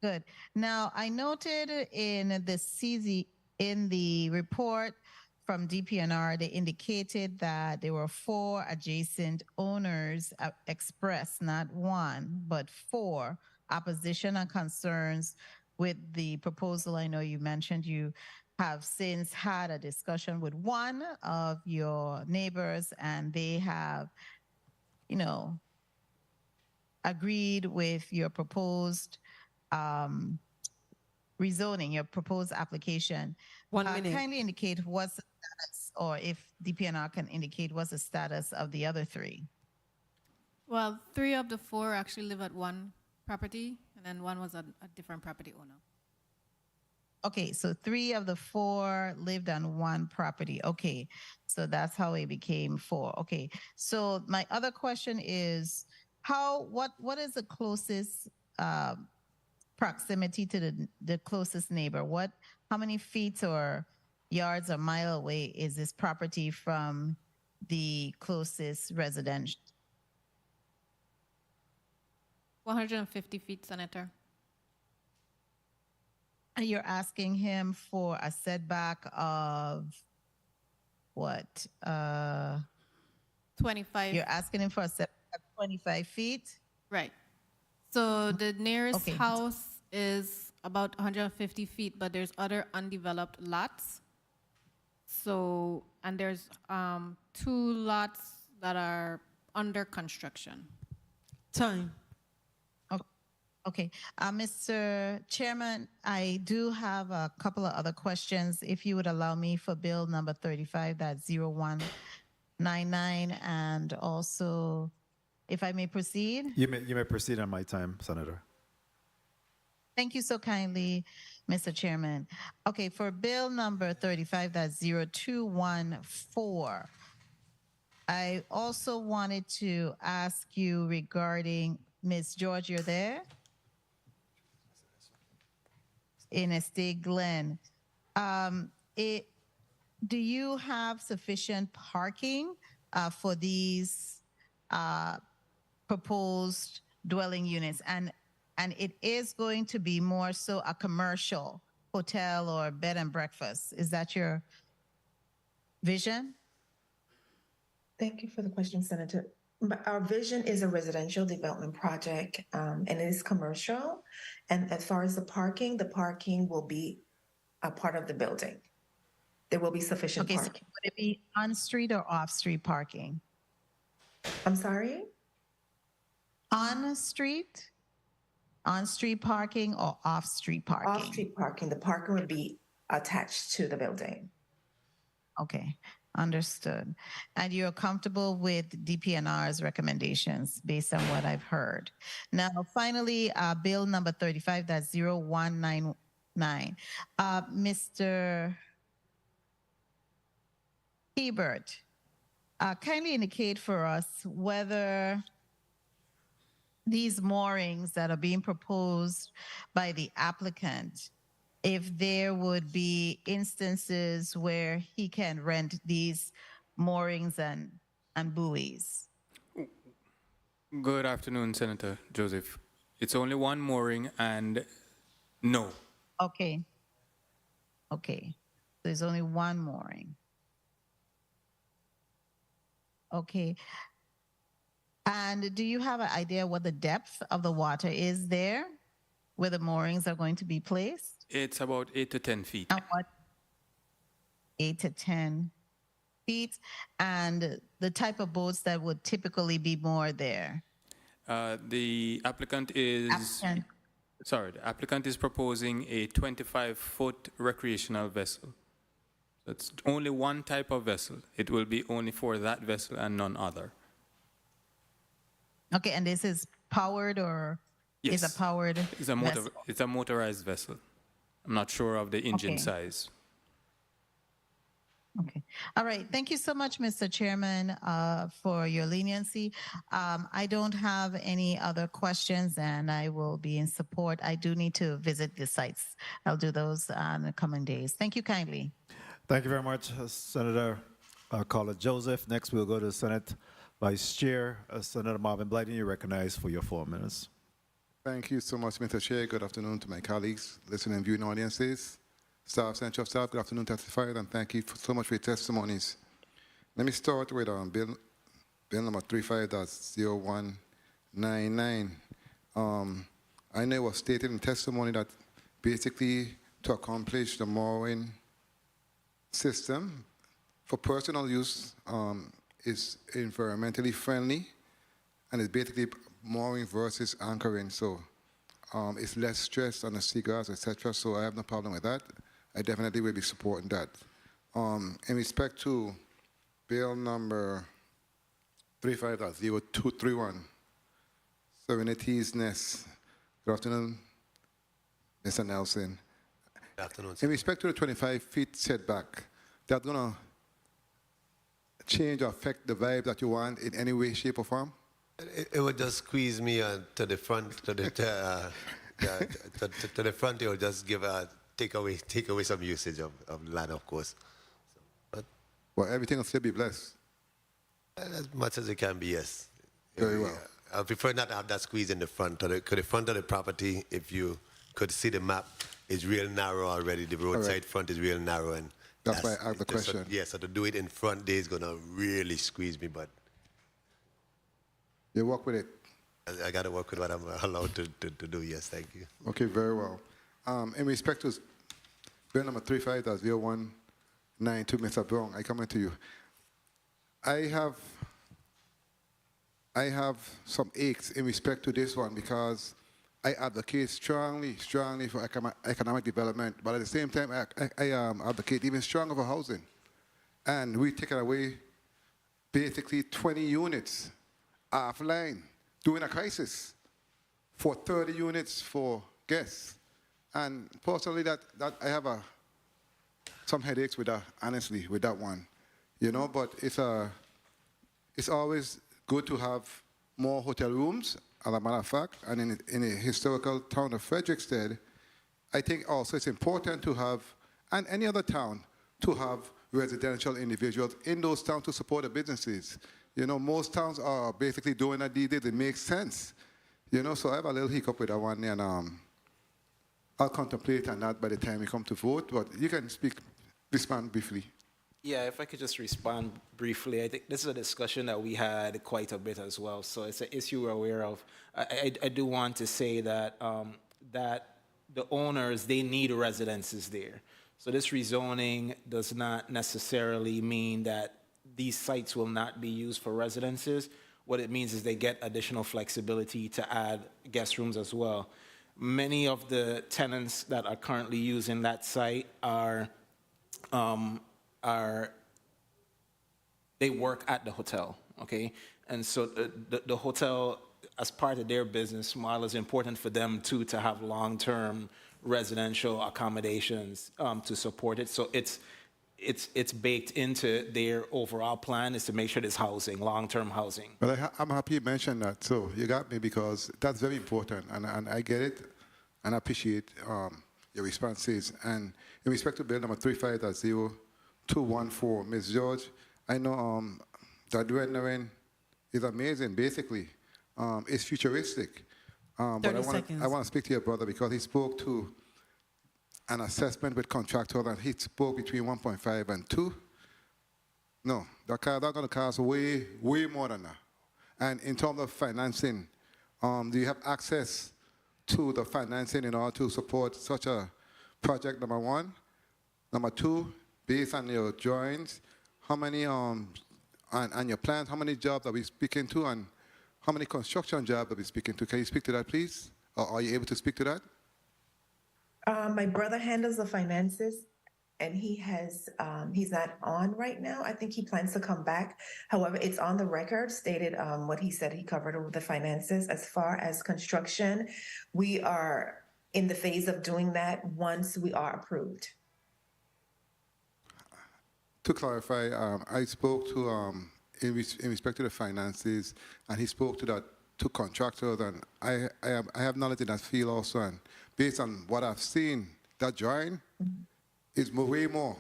Good. Now, I noted in the report from DPNR, they indicated that there were 4 adjacent owners expressed, not 1, but 4, opposition and concerns with the proposal. I know you mentioned you have since had a discussion with one of your neighbors, and they have, agreed with your proposed rezoning, your proposed application.
1 minute.
Kindly indicate what's the status, or if DPNR can indicate what's the status of the other 3.
Well, 3 of the 4 actually live at one property, and then 1 was a different property owner.
Okay, so 3 of the 4 lived on one property. Okay, so that's how it became 4. Okay, so my other question is, what is the closest proximity to the closest neighbor? How many feet or yards or mile away is this property from the closest residence?
150 feet, Senator.
And you're asking him for a setback of what?
25.
You're asking him for a setback of 25 feet?
Right. So the nearest house is about 150 feet, but there's other undeveloped lots. So, and there's 2 lots that are under construction.
Time.
Okay. Mr. Chairman, I do have a couple of other questions, if you would allow me, for Bill number 35.0199 and also If I may proceed.
You may proceed on my time, Senator.
Thank you so kindly, Mr. Chairman. Okay, for bill number 35.0214, I also wanted to ask you regarding, Ms. George, you're there? In Estate Glen. Do you have sufficient parking for these proposed dwelling units? And it is going to be more so a commercial hotel or bed and breakfast. Is that your vision?
Thank you for the question, Senator. But our vision is a residential development project, and it is commercial. And as far as the parking will be a part of the building. There will be sufficient
Okay, so
parking.
would it be on-street or off-street parking?
I'm sorry?
On-street parking or off-street parking?
Off-street parking. The parking would be attached to the building.
Okay, understood. And you're comfortable with DPNR's recommendations based on what I've heard. Now, finally, bill number 35.0199. Mr. Hebert, kindly indicate for us whether these moorings that are being proposed by the applicant, if there would be instances where he can rent these moorings and buoys.
Good afternoon, Senator Joseph. It's only one mooring and no.
Okay. Okay. There's only one mooring. Okay. And do you have an idea what the depth of the water is there, where the moorings are going to be placed?
It's about 8 to 10 feet.
And what? 8 to 10 feet. And the type of boats that would typically be moored there?
The applicant is proposing a 25-foot recreational vessel. So it's only one type of vessel. It will be only for that vessel and none other.
Okay, and this is powered or
Yes.
is a powered vessel?
It's a motorized vessel. I'm not sure of the engine
Okay.
size.
Okay. All right. Thank you so much, Mr. Chairman, for your leniency. I don't have any other questions, and I will be in support. I do need to visit the sites. I'll do those in the coming days. Thank you kindly.
Thank you very much, Senator Carla Joseph. Next, we'll go to Senate Vice Chair, Senator Marvin Blyden. You're recognized for your 4 minutes.
Thank you so much, Mr. Chair. Good afternoon to my colleagues, listening and viewing audiences, staff, central staff. Good afternoon, testified, and thank you so much for your testimonies. Let me start with bill number 35.0199. I know it was stated in testimony that basically to accomplish the mooring system for personal use is environmentally friendly, and it's basically mooring versus anchoring, so it's less stress on the seagrass, etc. So I have no problem with that. I definitely will be supporting that. In respect to bill number 35.0231, Serenity's Nest. Good afternoon, Mr. Nelson.
Good afternoon,
In respect to the 25 feet setback, that's going to change or affect the vibe that you want in any way, shape, or form?
It would just squeeze me to the front, to the front. It would just take away some usage of the land, of course. So,
Well, everything will still be blessed.
as much as it can be, yes.
Very well.
I prefer not to have that squeeze in the front. The front of the property, if you could see the map, is real narrow already. The roadside front is real narrow, and
That's why I asked the
just so-
question.
yeah, so to do it in front there is gonna really squeeze me, but
You work with it.
I gotta work with what I'm allowed to do. Yes, thank you.
Okay, very well. In respect to bill number 35.0192, Mr. Brown, I come to you. I have some aches in respect to this one because I advocate strongly for economic development, but at the same time, I advocate even stronger for housing. And we take away basically 20 units offline during a crisis for 30 units for guests. And personally, that I have some headaches with that, honestly, with that one. You know, but it's always good to have more hotel rooms, as a matter of fact, and in the historical town of Frederiksted, I think also it's important to have, and any other town, to have residential individuals in those towns to support the businesses. You know, most towns are basically doing that these days. It makes sense. You know, so I have a little hiccup with that one, and I'll contemplate on that by the time we come to vote, but you can respond briefly.
Yeah, if I could just respond briefly, I think this is a discussion that we had quite a bit as well, so it's an issue we're aware of. I do want to say that that the owners, they need residences there. So this rezoning does not necessarily mean that these sites will not be used for residences. What it means is they get additional flexibility to add guest rooms as well. Many of the tenants that are currently using that site they work at the hotel, okay? And so the hotel, as part of their business model, is important for them too to have long-term residential accommodations to support it. So it's baked into their overall plan is to make sure there's housing, long-term housing.
But I'm happy you mentioned that. So you got me, because that's very important, and I get it, and I appreciate your responses. And in respect to bill number 35.0214, Ms. George, I know that rendering is amazing, basically. It's futuristic. But I want to speak to your brother, because he spoke to an assessment with contractor, and he spoke between 1.5 and 2. No, that's going to cost way more than that. And in terms of financing, do you have access to the financing in order to support such a project, number one? Number two, based on your drawings, how many, and your plans, how many jobs are we speaking to, and how many construction jobs are we speaking to? Can you speak to that, please? Or are you able to speak to that?
My brother handles the finances, and he's not on right now. I think he plans to come back. However, it's on the record stated what he said he covered over the finances. As far as construction, we are in the phase of doing that once we are approved.
To clarify, I spoke to, in respect to the finances, and he spoke to contractors, and I have knowledge in that field also, and based on what I've seen, that drawing is way more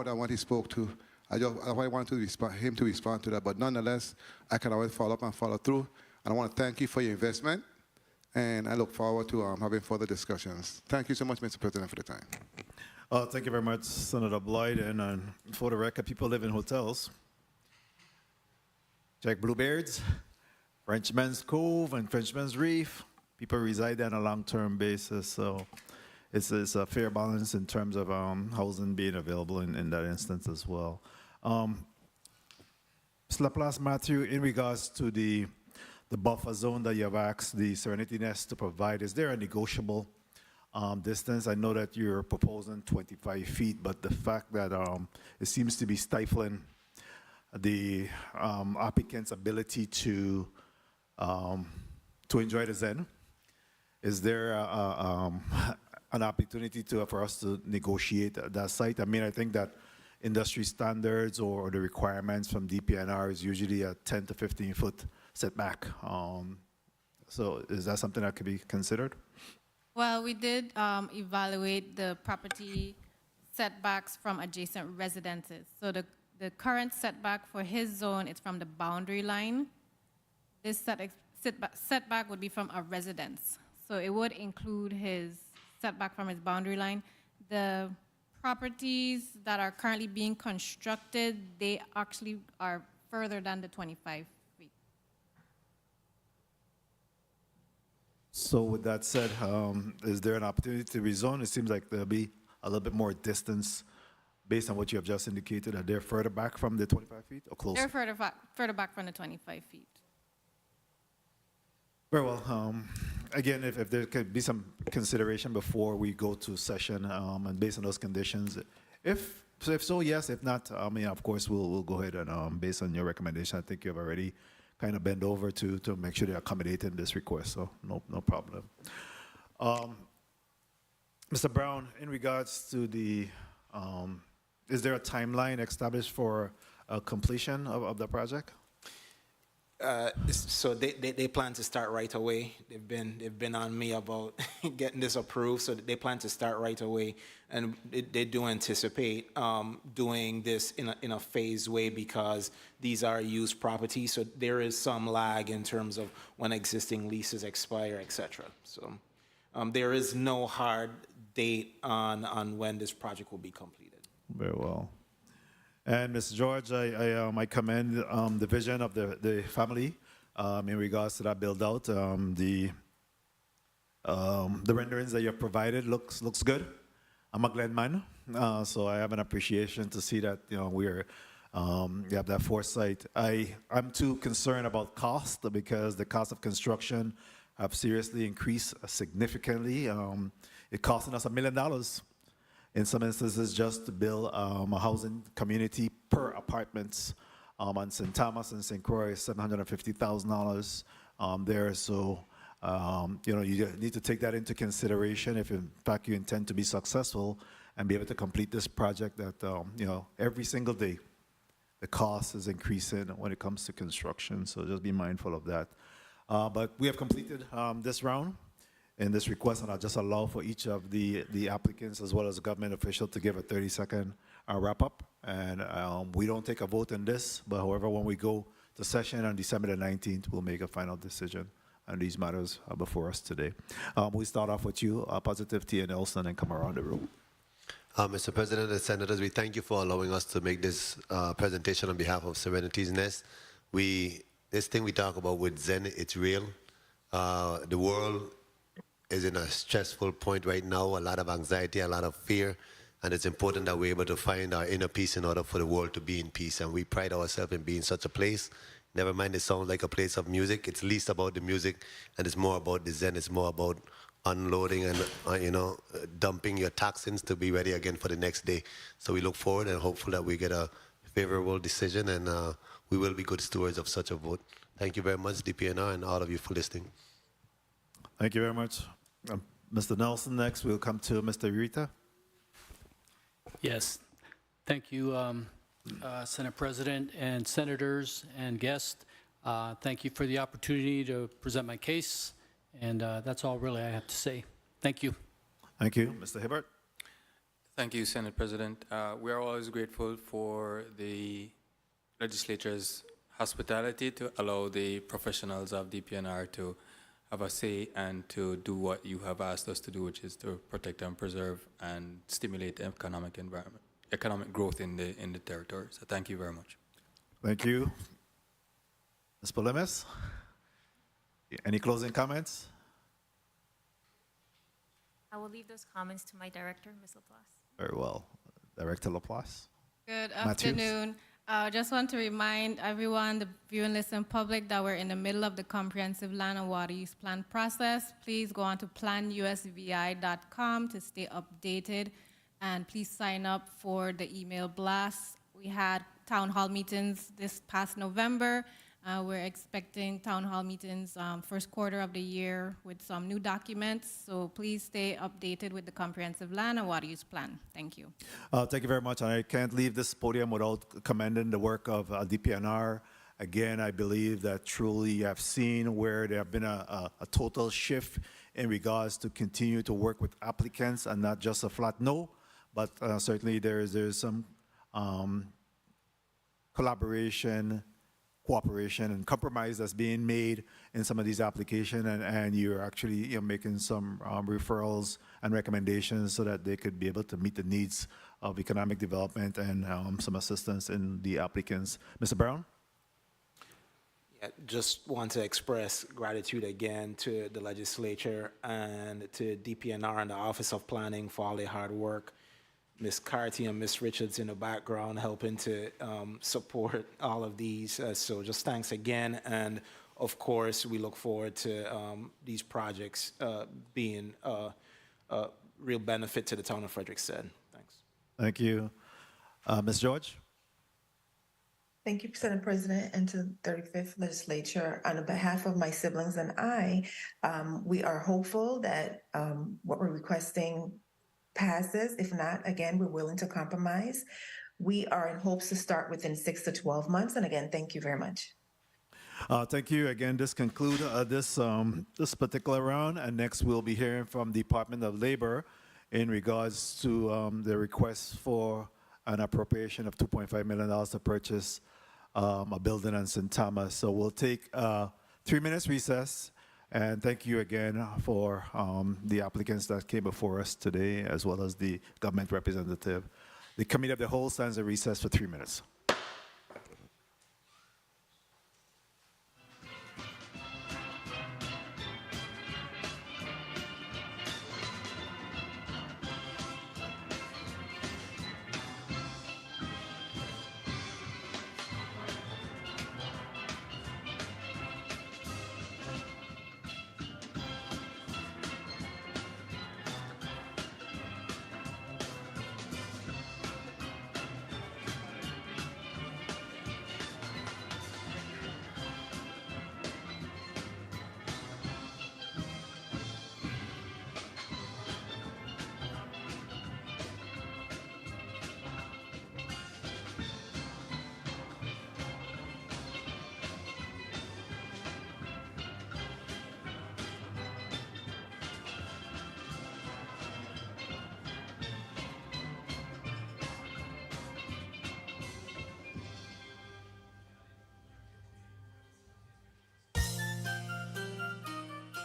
than what he spoke to. I wanted him to respond to that, but nonetheless, I can always follow up and follow through, and I want to thank you for your investment, and I look forward to having further discussions. Thank you so much, Mr. President, for the time.
Thank you very much, Senator Blyden. And for the record, people live in hotels. Check Bluebirds, Frenchman's Cove, and Frenchman's Reef. People reside there on a long-term basis, so it's a fair balance in terms of housing being available in that instance as well. Mr. Laplace Matthew, in regards to the buffer zone that you have asked the Serenity Nest to provide, is there a negotiable distance? I know that you're proposing 25 feet, but the fact that it seems to be stifling the applicant's ability to enjoy the Zen, is there an opportunity for us to negotiate that site? I mean, I think that industry standards or the requirements from DPNR is usually a 10 to 15 foot setback. So is that something that could be considered?
Well, we did evaluate the property setbacks from adjacent residences. So the current setback for his zone is from the boundary line. This setback would be from a residence. So it would include his setback from his boundary line. The properties that are currently being constructed, they actually are further than the 25 feet.
So with that said, is there an opportunity to rezone? It seems like there'll be a little bit more distance based on what you have just indicated. Are they further back from the 25 feet or closer?
They're further back from the 25 feet.
Very well. Again, if there could be some consideration before we go to session, and based on those conditions, if so, yes. If not, I mean, of course, we'll go ahead and based on your recommendation, I think you have already kind of bend over to make sure they accommodate in this request. So no problem. Mr. Brown, in regards to the, is there a timeline established for completion of the project?
So they plan to start right away. They've been on me about getting this approved, so they plan to start right away, and they do anticipate doing this in a phased way because these are used properties. So there is some lag in terms of when existing leases expire, etc. So there is no hard date on when this project will be completed.
Very well. And Ms. George, I commend the vision of the family in regards to that build out. The renderings that you have provided looks good. I'm a Glen man, so I have an appreciation to see that you have that foresight. I'm too concerned about cost because the cost of construction have seriously increased significantly. It costing us $1 million. In some instances, just to build a housing community per apartments on St. Thomas and St. Croix, $750,000 there. So, you need to take that into consideration if, in fact, you intend to be successful and be able to complete this project. That every single day, the cost is increasing when it comes to construction. So just be mindful of that. But we have completed this round in this request, and I'll just allow for each of the applicants as well as the government official to give a 30-second wrap-up. And we don't take a vote on this, but however, when we go to session on December the 19th, we'll make a final decision on these matters before us today. We start off with you, Positive T. Nelson, and come around the room.
Mr. President and Senators, we thank you for allowing us to make this presentation on behalf of Serenity's Nest. This thing we talk about with Zen, it's real. The world is in a stressful point right now, a lot of anxiety, a lot of fear, and it's important that we're able to find our inner peace in order for the world to be in peace, and we pride ourselves in being such a place. Never mind it sounds like a place of music, it's least about the music, and it's more about the Zen, it's more about unloading and, dumping your toxins to be ready again for the next day. So we look forward and hopeful that we get a favorable decision, and we will be good stewards of such a vote. Thank you very much, DPNR, and all of you for listening.
Thank you very much. Mr. Nelson, next we'll come to Mr. Ureta.
Yes. Thank you, Senate President and senators and guests. Thank you for the opportunity to present my case. And that's all really I have to say. Thank you.
Thank you. Mr. Hibbert.
Thank you, Senate President. We are always grateful for the legislature's hospitality to allow the professionals of DPNR to have a say and to do what you have asked us to do, which is to protect and preserve and stimulate economic growth in the territory. So thank you very much.
Thank you. Ms. Polemis, any closing comments?
I will leave those comments to my director, Ms. Laplace.
Very well. Director Laplace.
Good
Matthews.
afternoon. Just want to remind everyone, the viewing listen public, that we're in the middle of the comprehensive land and water use plan process. Please go on to planusvi.com to stay updated, and please sign up for the email blasts. We had town hall meetings this past November. We're expecting town hall meetings first quarter of the year with some new documents. So please stay updated with the comprehensive land and water use plan. Thank you.
Thank you very much. And I can't leave this podium without commending the work of DPNR. Again, I believe that truly you have seen where there have been a total shift in regards to continue to work with applicants and not just a flat no, but certainly there's some collaboration, cooperation, and compromise that's being made in some of these applications, and you're actually making some referrals and recommendations so that they could be able to meet the needs of economic development and some assistance in the applicants. Mr. Brown?
Yeah, just want to express gratitude again to the legislature and to DPNR and the Office of Planning for all their hard work. Ms. Carty and Ms. Richards in the background helping to support all of these. So just thanks again. And of course, we look forward to these projects being a real benefit to the town of Frederiksted. Thanks.
Thank you. Ms. George?
Thank you, Senate President, and to the 35th Legislature. On behalf of my siblings and I, we are hopeful that what we're requesting passes. If not, again, we're willing to compromise. We are in hopes to start within 6 to 12 months. And again, thank you very much.
Thank you. Again, this concludes this particular round, and next we'll be hearing from the Department of Labor in regards to the request for an appropriation of $2.5 million to purchase a building in St. Thomas. So we'll take 3 minutes recess, and thank you again for the applicants that came before us today, as well as the government representative. The Committee of the Whole stands at recess for 3 minutes.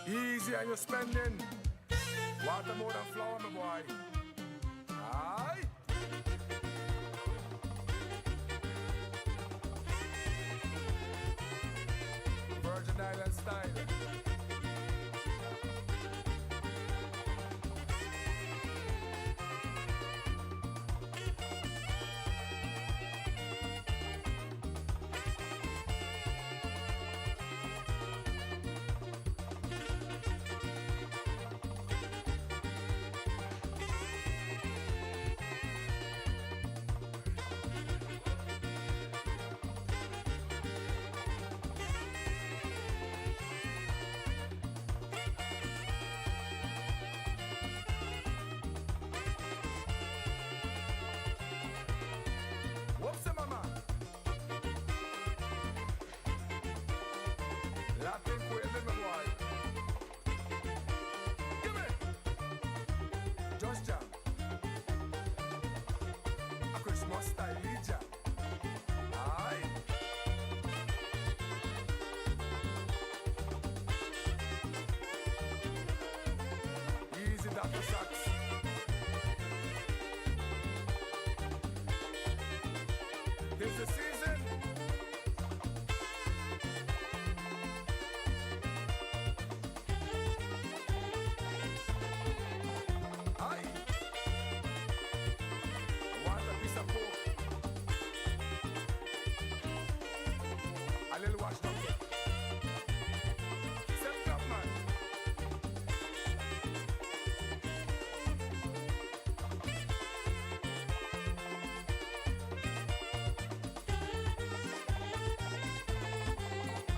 Easy on your spending. Water more than flour, my boy. Aye. Virgin Island style. Whoopsie, mama. Latin quail, my boy. Give me. Just jam. A Christmas style jam. Aye. Easy, Dr. Sachs. It's the season. Aye. Want a piece of pork? A little wash donkey. Set up, man.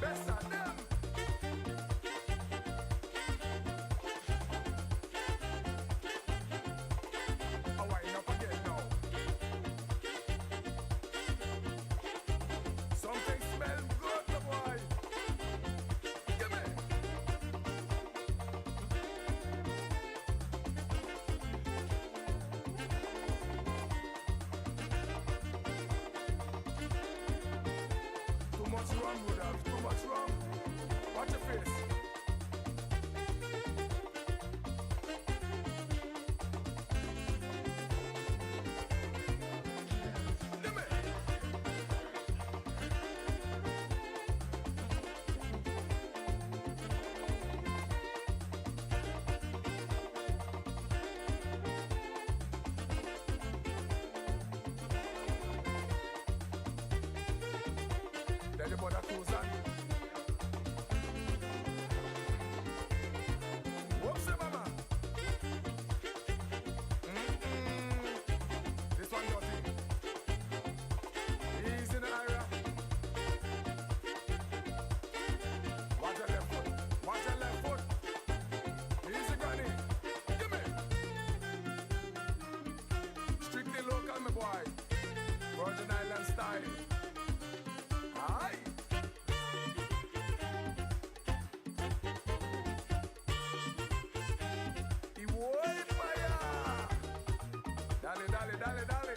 Best of them. Oh, wind up again now. Something smells good, my boy. Give me. Too much rum, Rudolph. Too much rum. Watch your face. Give me. Then the mother cruise dale, dale.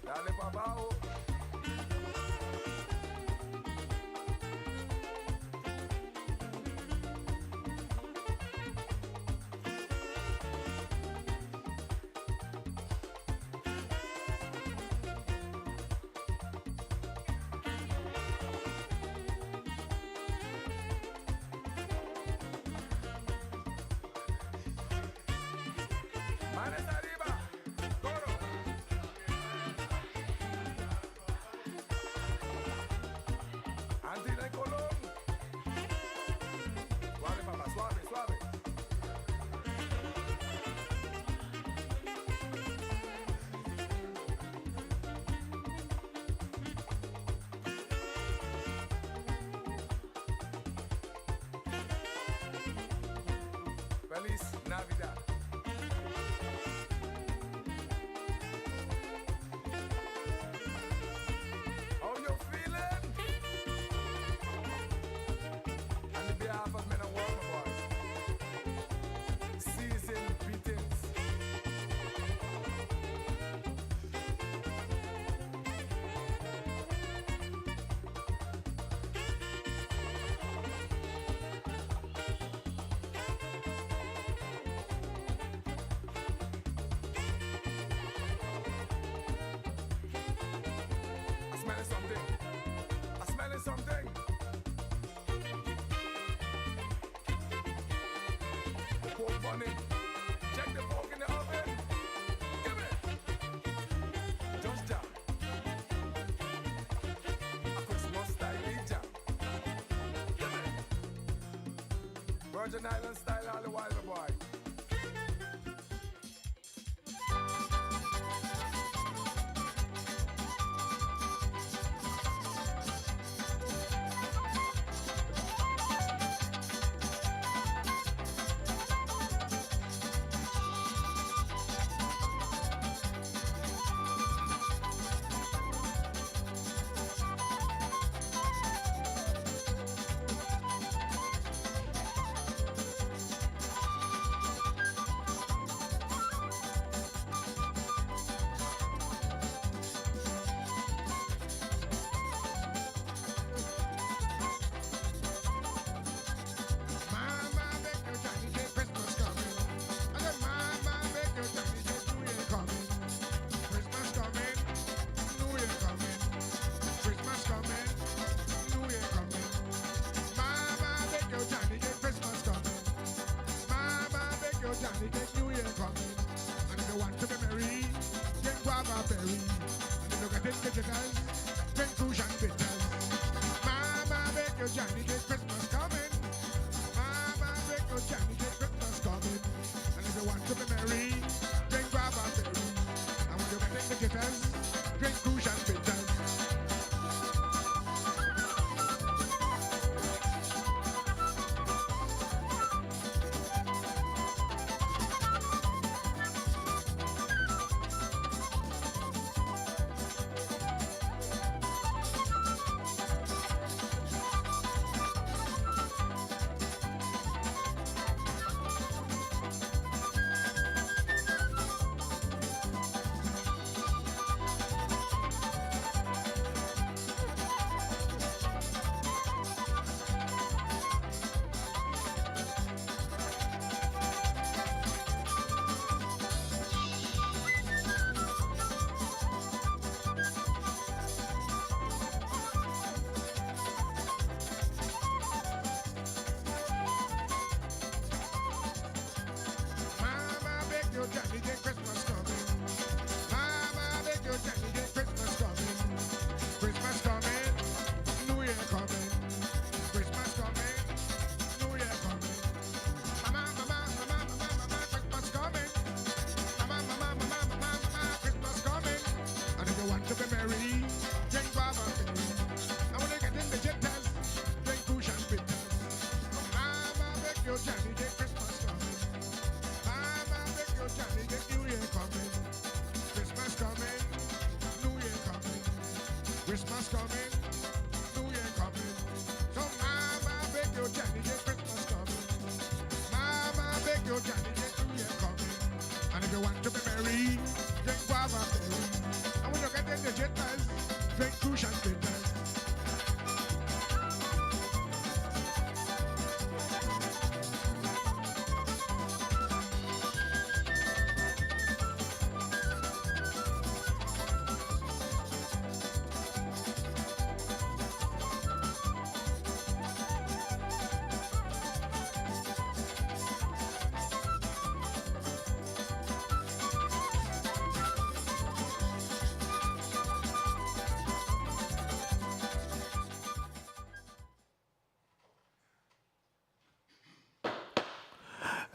Dale para abajo. Manos arriba. Coro. Antes de Colón. Suave, papá, suave, suave. Feliz Navidad. How you feeling? On the behalf of men and women, boys. Season greetings. I smelling something. I smelling something. The pork bunny. Check the pork in the oven. Give it. Just jam. A Christmas style jam. Give it. Virgin Island style all the while, my boy. Mama, make your Johnny get Christmas coming. I said, Mama, make your Johnny get New Year coming. Christmas coming, New Year coming. Christmas coming, New Year coming. Mama, make your Johnny get Christmas coming. Mama, make your Johnny get New Year coming. And if you want to be merry, get guava berry. And if you get it, get Cruise and bitters. Mama, make your Johnny get Christmas coming. Mama, make your Johnny get Christmas coming. And if you want to be merry, drink guava berry. And when you get the jitters, drink Cruise and bitters. you want to be merry, drink guava berry. And when you get in the jitters, drink crucial bitters.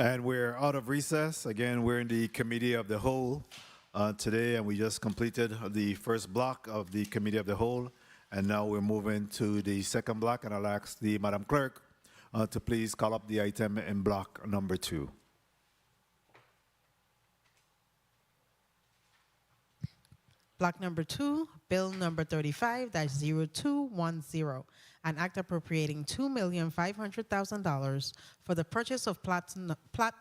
And we're out of recess. Again, we're in the Committee of the Whole today, and we just completed the first block of the Committee of the Whole. And now we're moving to the second block, and I'll ask the Madam Clerk to please call up the item in block number 2.
Block number 2, Bill number 35-0210, an act appropriating $2,500,000 for the purchase of plot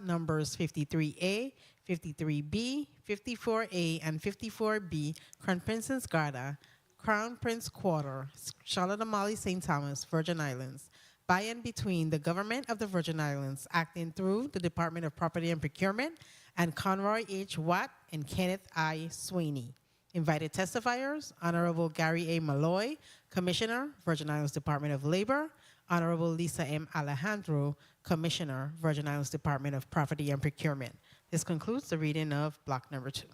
numbers 53A, 53B, 54A, and 54B, Crown Princess Garda, Crown Prince Quarter, Charlotte Amalie St. Thomas, Virgin Islands, by and between the Government of the Virgin Islands, acting through the Department of Property and Procurement, and Conroy H. Watt and Kenneth I. Sweeney. Invited testifiers, Honorable Gary A. Malloy, Commissioner, Virgin Islands Department of Labor, Honorable Lisa M. Alejandro, Commissioner, Virgin Islands Department of Property and Procurement. This concludes the reading of block number 2.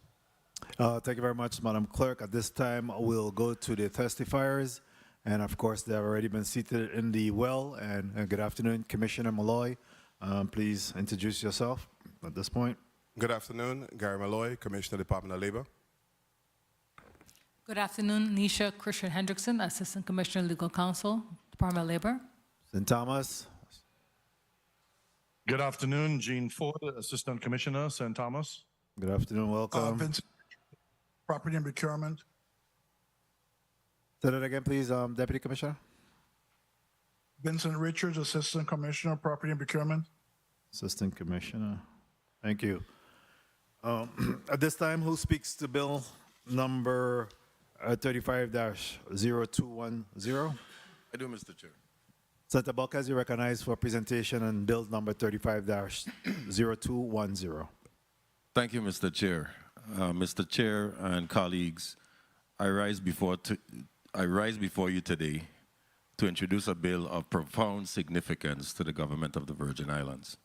Thank you very much, Madam Clerk. At this time, we'll go to the testifiers. And of course, they have already been seated in the well. And good afternoon, Commissioner Malloy. Please introduce yourself at this point.
Good afternoon, Gary Malloy, Commissioner, Department of Labor.
Good afternoon, Nisha Christian Hendrickson, Assistant Commissioner, Legal Counsel, Department of Labor.
St. Thomas.
Good afternoon, Gene Ford, Assistant Commissioner, St. Thomas.
Good afternoon, welcome.
Vincent, Property and Procurement.
Say that again, please, Deputy Commissioner.
Vincent Richards, Assistant Commissioner, Property and Procurement.
Assistant Commissioner. Thank you. At this time, who speaks to bill number 35-0210?
I do, Mr. Chair.
Senator Balkes, you recognize for presentation on bill number 35-0210.
Thank you, Mr. Chair. Mr. Chair and colleagues, I rise before you today to introduce a bill of profound significance to the government of the Virgin Islands.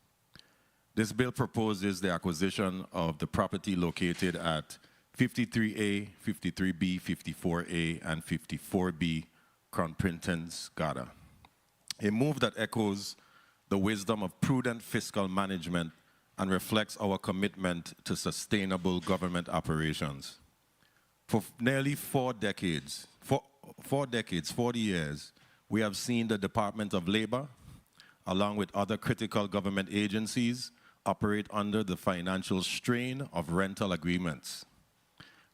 This bill proposes the acquisition of the property located at 53A, 53B, 54A, and 54B, Crown Princess Garda. A move that echoes the wisdom of prudent fiscal management and reflects our commitment to sustainable government operations. For nearly 40 years, we have seen the Department of Labor, along with other critical government agencies, operate under the financial strain of rental agreements.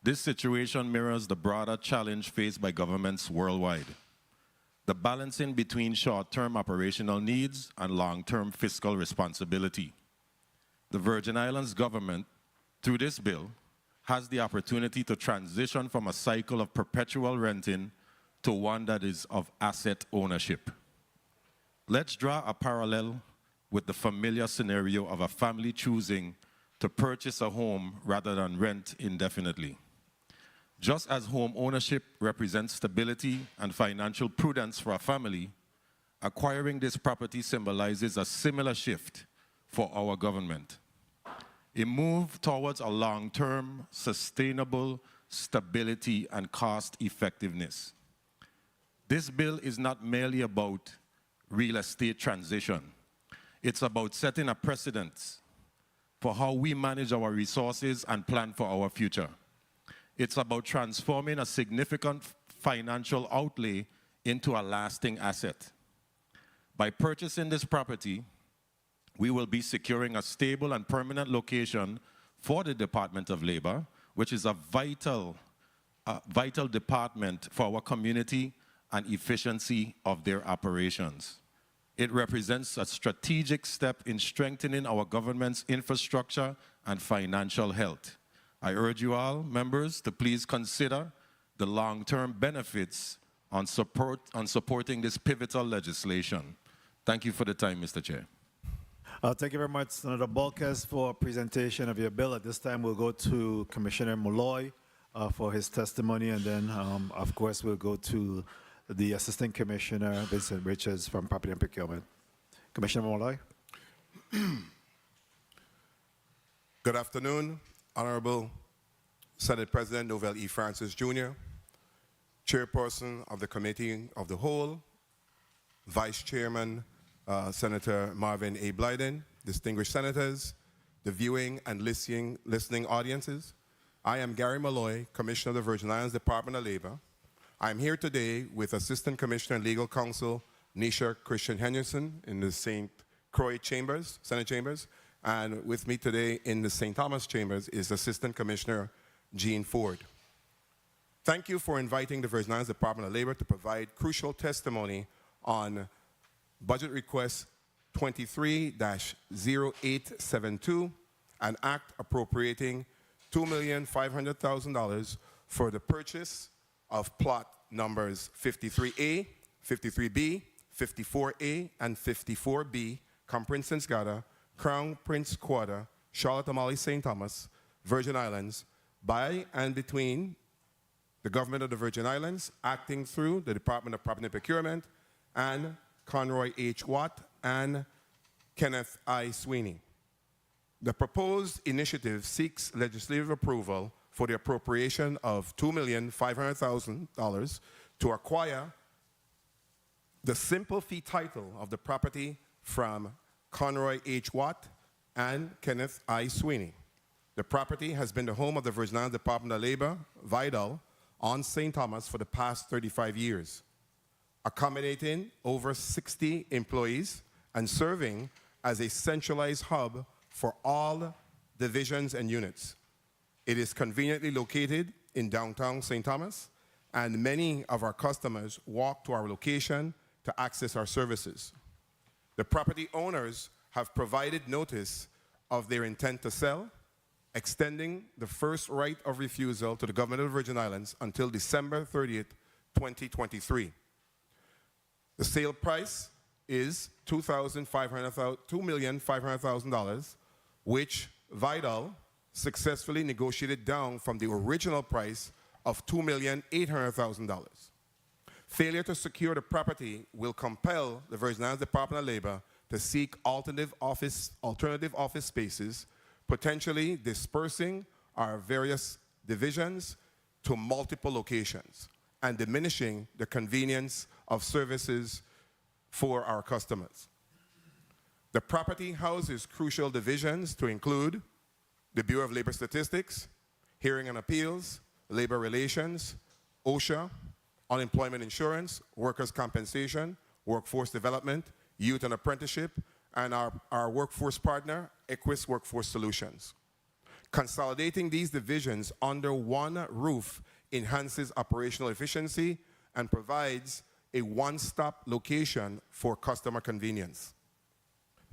This situation mirrors the broader challenge faced by governments worldwide: the balancing between short-term operational needs and long-term fiscal responsibility. The Virgin Islands government, through this bill, has the opportunity to transition from a cycle of perpetual renting to one that is of asset ownership. Let's draw a parallel with the familiar scenario of a family choosing to purchase a home rather than rent indefinitely. Just as home ownership represents stability and financial prudence for a family, acquiring this property symbolizes a similar shift for our government. A move towards a long-term, sustainable stability and cost effectiveness. This bill is not merely about real estate transition. It's about setting a precedent for how we manage our resources and plan for our future. It's about transforming a significant financial outlay into a lasting asset. By purchasing this property, we will be securing a stable and permanent location for the Department of Labor, which is a vital department for our community and efficiency of their operations. It represents a strategic step in strengthening our government's infrastructure and financial health. I urge you all, members, to please consider the long-term benefits on supporting this pivotal legislation. Thank you for the time, Mr. Chair.
Thank you very much, Senator Bolkes, for presentation of your bill. At this time, we'll go to Commissioner Molloy for his testimony, and then, of course, we'll go to the Assistant Commissioner, Vincent Richards, from Property and Procurement. Commissioner Molloy.
Good afternoon, Honorable Senate President Novell E. Francis Jr., Chairperson of the Committee of the Whole, Vice Chairman Senator Marvin A. Blyden, distinguished senators, the viewing and listening audiences. I am Gary Molloy, Commissioner of the Virgin Islands Department of Labor. I am here today with Assistant Commissioner and Legal Counsel Nisha Christian Henderson in the St. Croix chambers, Senate chambers, and with me today in the St. Thomas chambers is Assistant Commissioner Jean Ford. Thank you for inviting the Virgin Islands Department of Labor to provide crucial testimony on Budget Request 23-0872, an act appropriating $2,500,000 for the purchase of plot numbers 53A, 53B, 54A, and 54B, Princeton's Gata, Crown Prince Quarter, Charlotte Amalie St. Thomas, Virgin Islands, by and between the Government of the Virgin Islands, acting through the Department of Property and Procurement, and Conroy H. Watt and Kenneth I. Sweeney. The proposed initiative seeks legislative approval for the appropriation of $2,500,000 to acquire the simple fee title of the property from Conroy H. Watt and Kenneth I. Sweeney. The property has been the home of the Virgin Islands Department of Labor, VIDAL, on St. Thomas for the past 35 years, accommodating over 60 employees and serving as a centralized hub for all divisions and units. It is conveniently located in downtown St. Thomas, and many of our customers walk to our location to access our services. The property owners have provided notice of their intent to sell, extending the first right of refusal to the Government of the Virgin Islands until December 30th, 2023. The sale price is $2,500,000, which VIDAL successfully negotiated down from the original price of $2,800,000. Failure to secure the property will compel the Virgin Islands Department of Labor to seek alternative office spaces, potentially dispersing our various divisions to multiple locations and diminishing the convenience of services for our customers. The property houses crucial divisions to include the Bureau of Labor Statistics, Hearing and Appeals, Labor Relations, OSHA, Unemployment Insurance, Workers' Compensation, Workforce Development, Youth and Apprenticeship, and our workforce partner, Equus Workforce Solutions. Consolidating these divisions under one roof enhances operational efficiency and provides a one-stop location for customer convenience.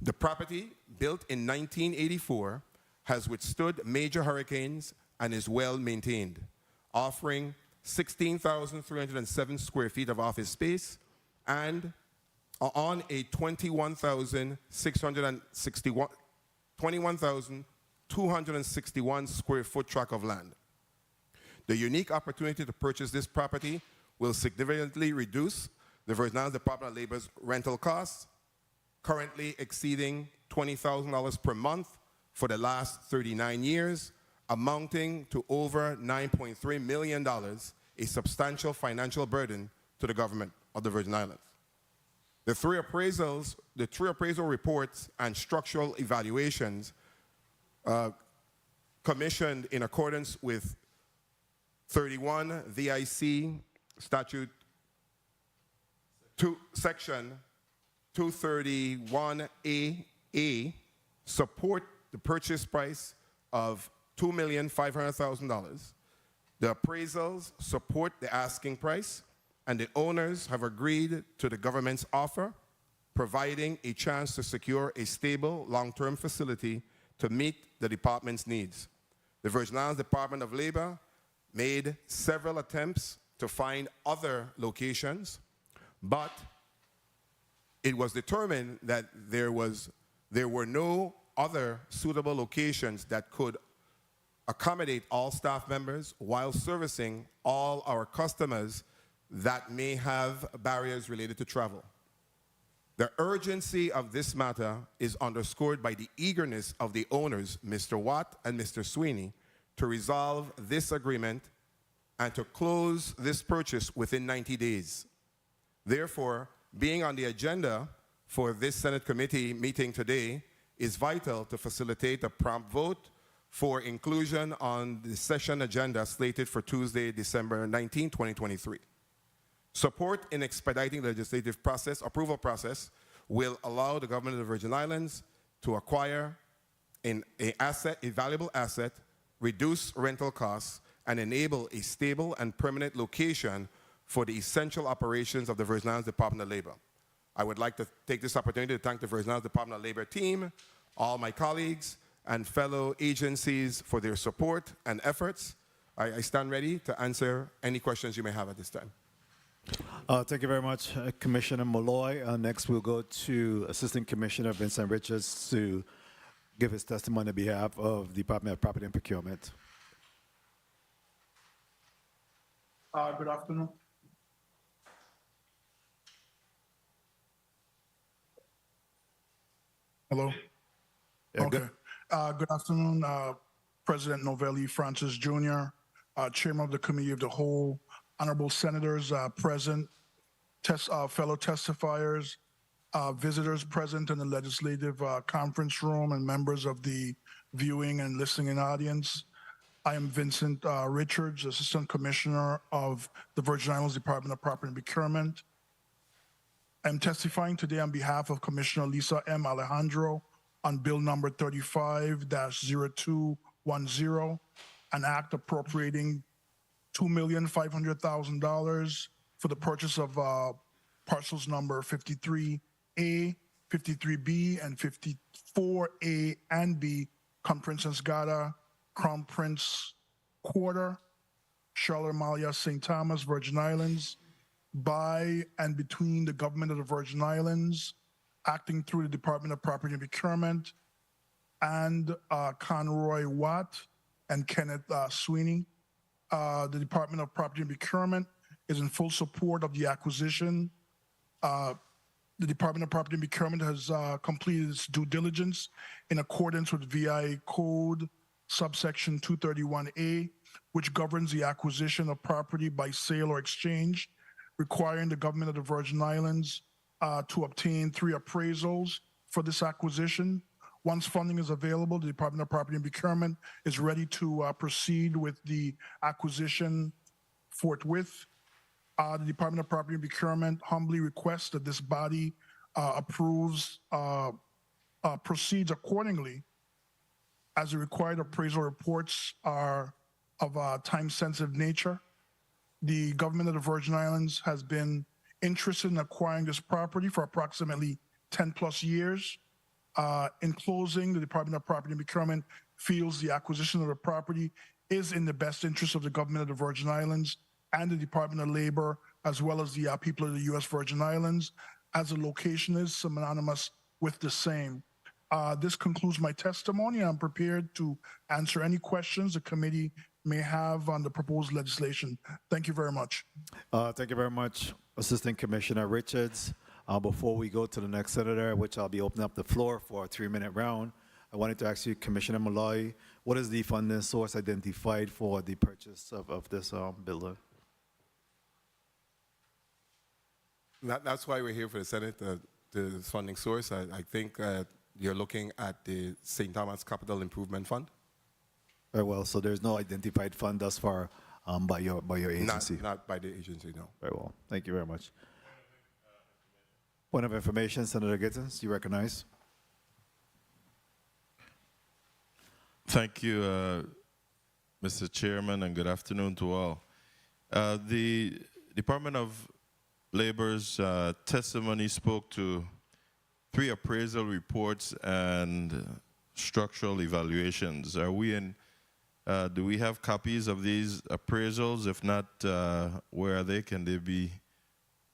The property, built in 1984, has withstood major hurricanes and is well maintained, offering 16,307 square feet of office space and on a 21,261 square foot tract of land. The unique opportunity to purchase this property will significantly reduce the Virgin Islands Department of Labor's rental costs, currently exceeding $20,000 per month for the last 39 years, amounting to over $9.3 million, a substantial financial burden to the government of the Virgin Islands. The three appraisal reports and structural evaluations commissioned in accordance with 31 VIC Statute Section 231AA support the purchase price of $2,500,000. The appraisals support the asking price, and the owners have agreed to the government's offer providing a chance to secure a stable, long-term facility to meet the department's needs. The Virgin Islands Department of Labor made several attempts to find other locations, but it was determined that there were no other suitable locations that could accommodate all staff members while servicing all our customers that may have barriers related to travel. The urgency of this matter is underscored by the eagerness of the owners, Mr. Watt and Mr. Sweeney, to resolve this agreement and to close this purchase within 90 days. Therefore, being on the agenda for this Senate committee meeting today is vital to facilitate a prompt vote for inclusion on the session agenda slated for Tuesday, December 19, 2023. Support in expediting the legislative approval process will allow the government of the Virgin Islands to acquire a valuable asset, reduce rental costs, and enable a stable and permanent location for the essential operations of the Virgin Islands Department of Labor. I would like to take this opportunity to thank the Virgin Islands Department of Labor team, all my colleagues, and fellow agencies for their support and efforts. I stand ready to answer any questions you may have at this time.
Thank you very much, Commissioner Malloy. Next, we'll go to Assistant Commissioner Vincent Richards to give his testimony on behalf of the Department of Property and Procurement.
Good afternoon. Hello?
Yeah,
okay. Good afternoon, President Novelli Francis Jr., Chairman of the Committee of the Whole, honorable senators present, fellow testifiers, visitors present in the legislative conference room, and members of the viewing and listening audience. I am Vincent Richards, Assistant Commissioner of the Virgin Islands Department of Property and Procurement. I'm testifying today on behalf of Commissioner Lisa M. Alejandro on Bill number 35-0210, an act appropriating $2,500,000 for the purchase of parcels number 53A, 53B, and 54A and B, Crown Princess Gata, Crown Prince Quarter, Charlotte Amalia, St. Thomas, Virgin Islands, by and between the government of the Virgin Islands, acting through the Department of Property and Procurement, and Conroy Watt and Kenneth Sweeney. The Department of Property and Procurement is in full support of the acquisition. The Department of Property and Procurement has completed its due diligence in accordance with VI Code subsection 231A, which governs the acquisition of property by sale or exchange, requiring the government of the Virgin Islands to obtain 3 appraisals for this acquisition. Once funding is available, the Department of Property and Procurement is ready to proceed with the acquisition forthwith. The Department of Property and Procurement humbly requests that this body proceeds accordingly, as the required appraisal reports are of a time-sensitive nature. The government of the Virgin Islands has been interested in acquiring this property for approximately 10 plus years. In closing, the Department of Property and Procurement feels the acquisition of the property is in the best interest of the government of the Virgin Islands and the Department of Labor, as well as the people of the U.S. Virgin Islands, as the location is synonymous with the same. This concludes my testimony. I'm prepared to answer any questions the committee may have on the proposed legislation. Thank you very much.
Thank you very much, Assistant Commissioner Richards. Before we go to the next senator, which I'll be opening up the floor for a 3-minute round, I wanted to ask you, Commissioner Malloy, what is the funding source identified for the purchase of this building?
That's why we're here for the Senate, the funding source. I think you're looking at the St. Thomas Capital Improvement Fund.
Very well, so there's no identified fund thus far by your agency?
Not by the agency, no.
Very well, thank you very much. Point of information, Senator Gittins, you recognize.
Thank you, Mr. Chairman, and good afternoon to all. The Department of Labor's testimony spoke to 3 appraisal reports and structural evaluations. Are we in, do we have copies of these appraisals? If not, where are they? Can they be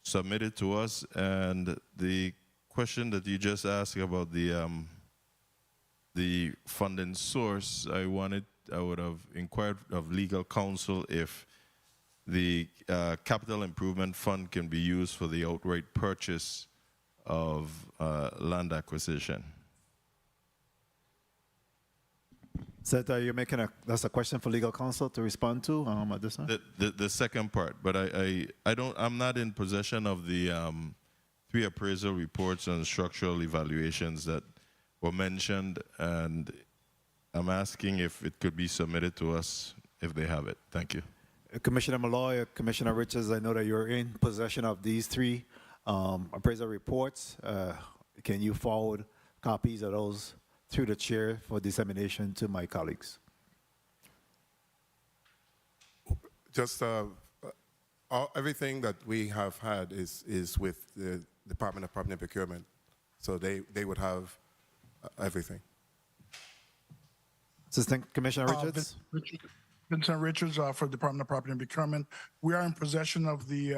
submitted to us? And the question that you just asked about the funding source, I would have inquired of legal counsel if the capital improvement fund can be used for the outright purchase of land acquisition.
Senator, you're making that's a question for legal counsel to respond to at this time?
The second part, but I'm not in possession of the 3 appraisal reports and structural evaluations that were mentioned, and I'm asking if it could be submitted to us if they have it. Thank you.
Commissioner Malloy, Commissioner Richards, I know that you're in possession of these 3 appraisal reports. Can you forward copies of those through the chair for dissemination to my colleagues?
Just everything that we have had is with the Department of Property and Procurement, so they would have everything.
Assistant Commissioner Richards.
Vincent Richards for Department of Property and Procurement. We are in possession of the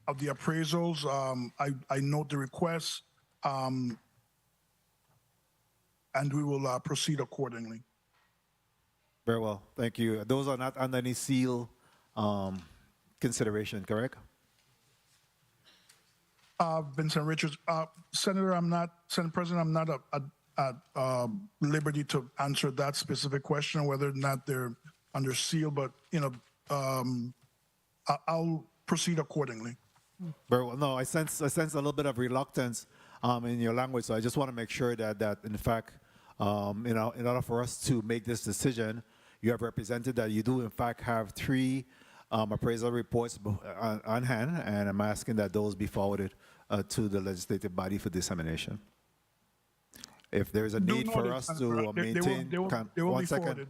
appraisals. I note the requests, and we will proceed accordingly.
Very well, thank you. Those are not under any seal consideration, correct?
Vincent Richards, Senator President, I'm not at liberty to answer that specific question, whether or not they're under seal, but I'll proceed accordingly.
Very well. No, I sense a little bit of reluctance in your language, so I just want to make sure that in fact, in order for us to make this decision, you have represented that you do in fact have 3 appraisal reports on hand, and I'm asking that those be forwarded to the legislative body for dissemination. If there's a need for us to maintain, one second.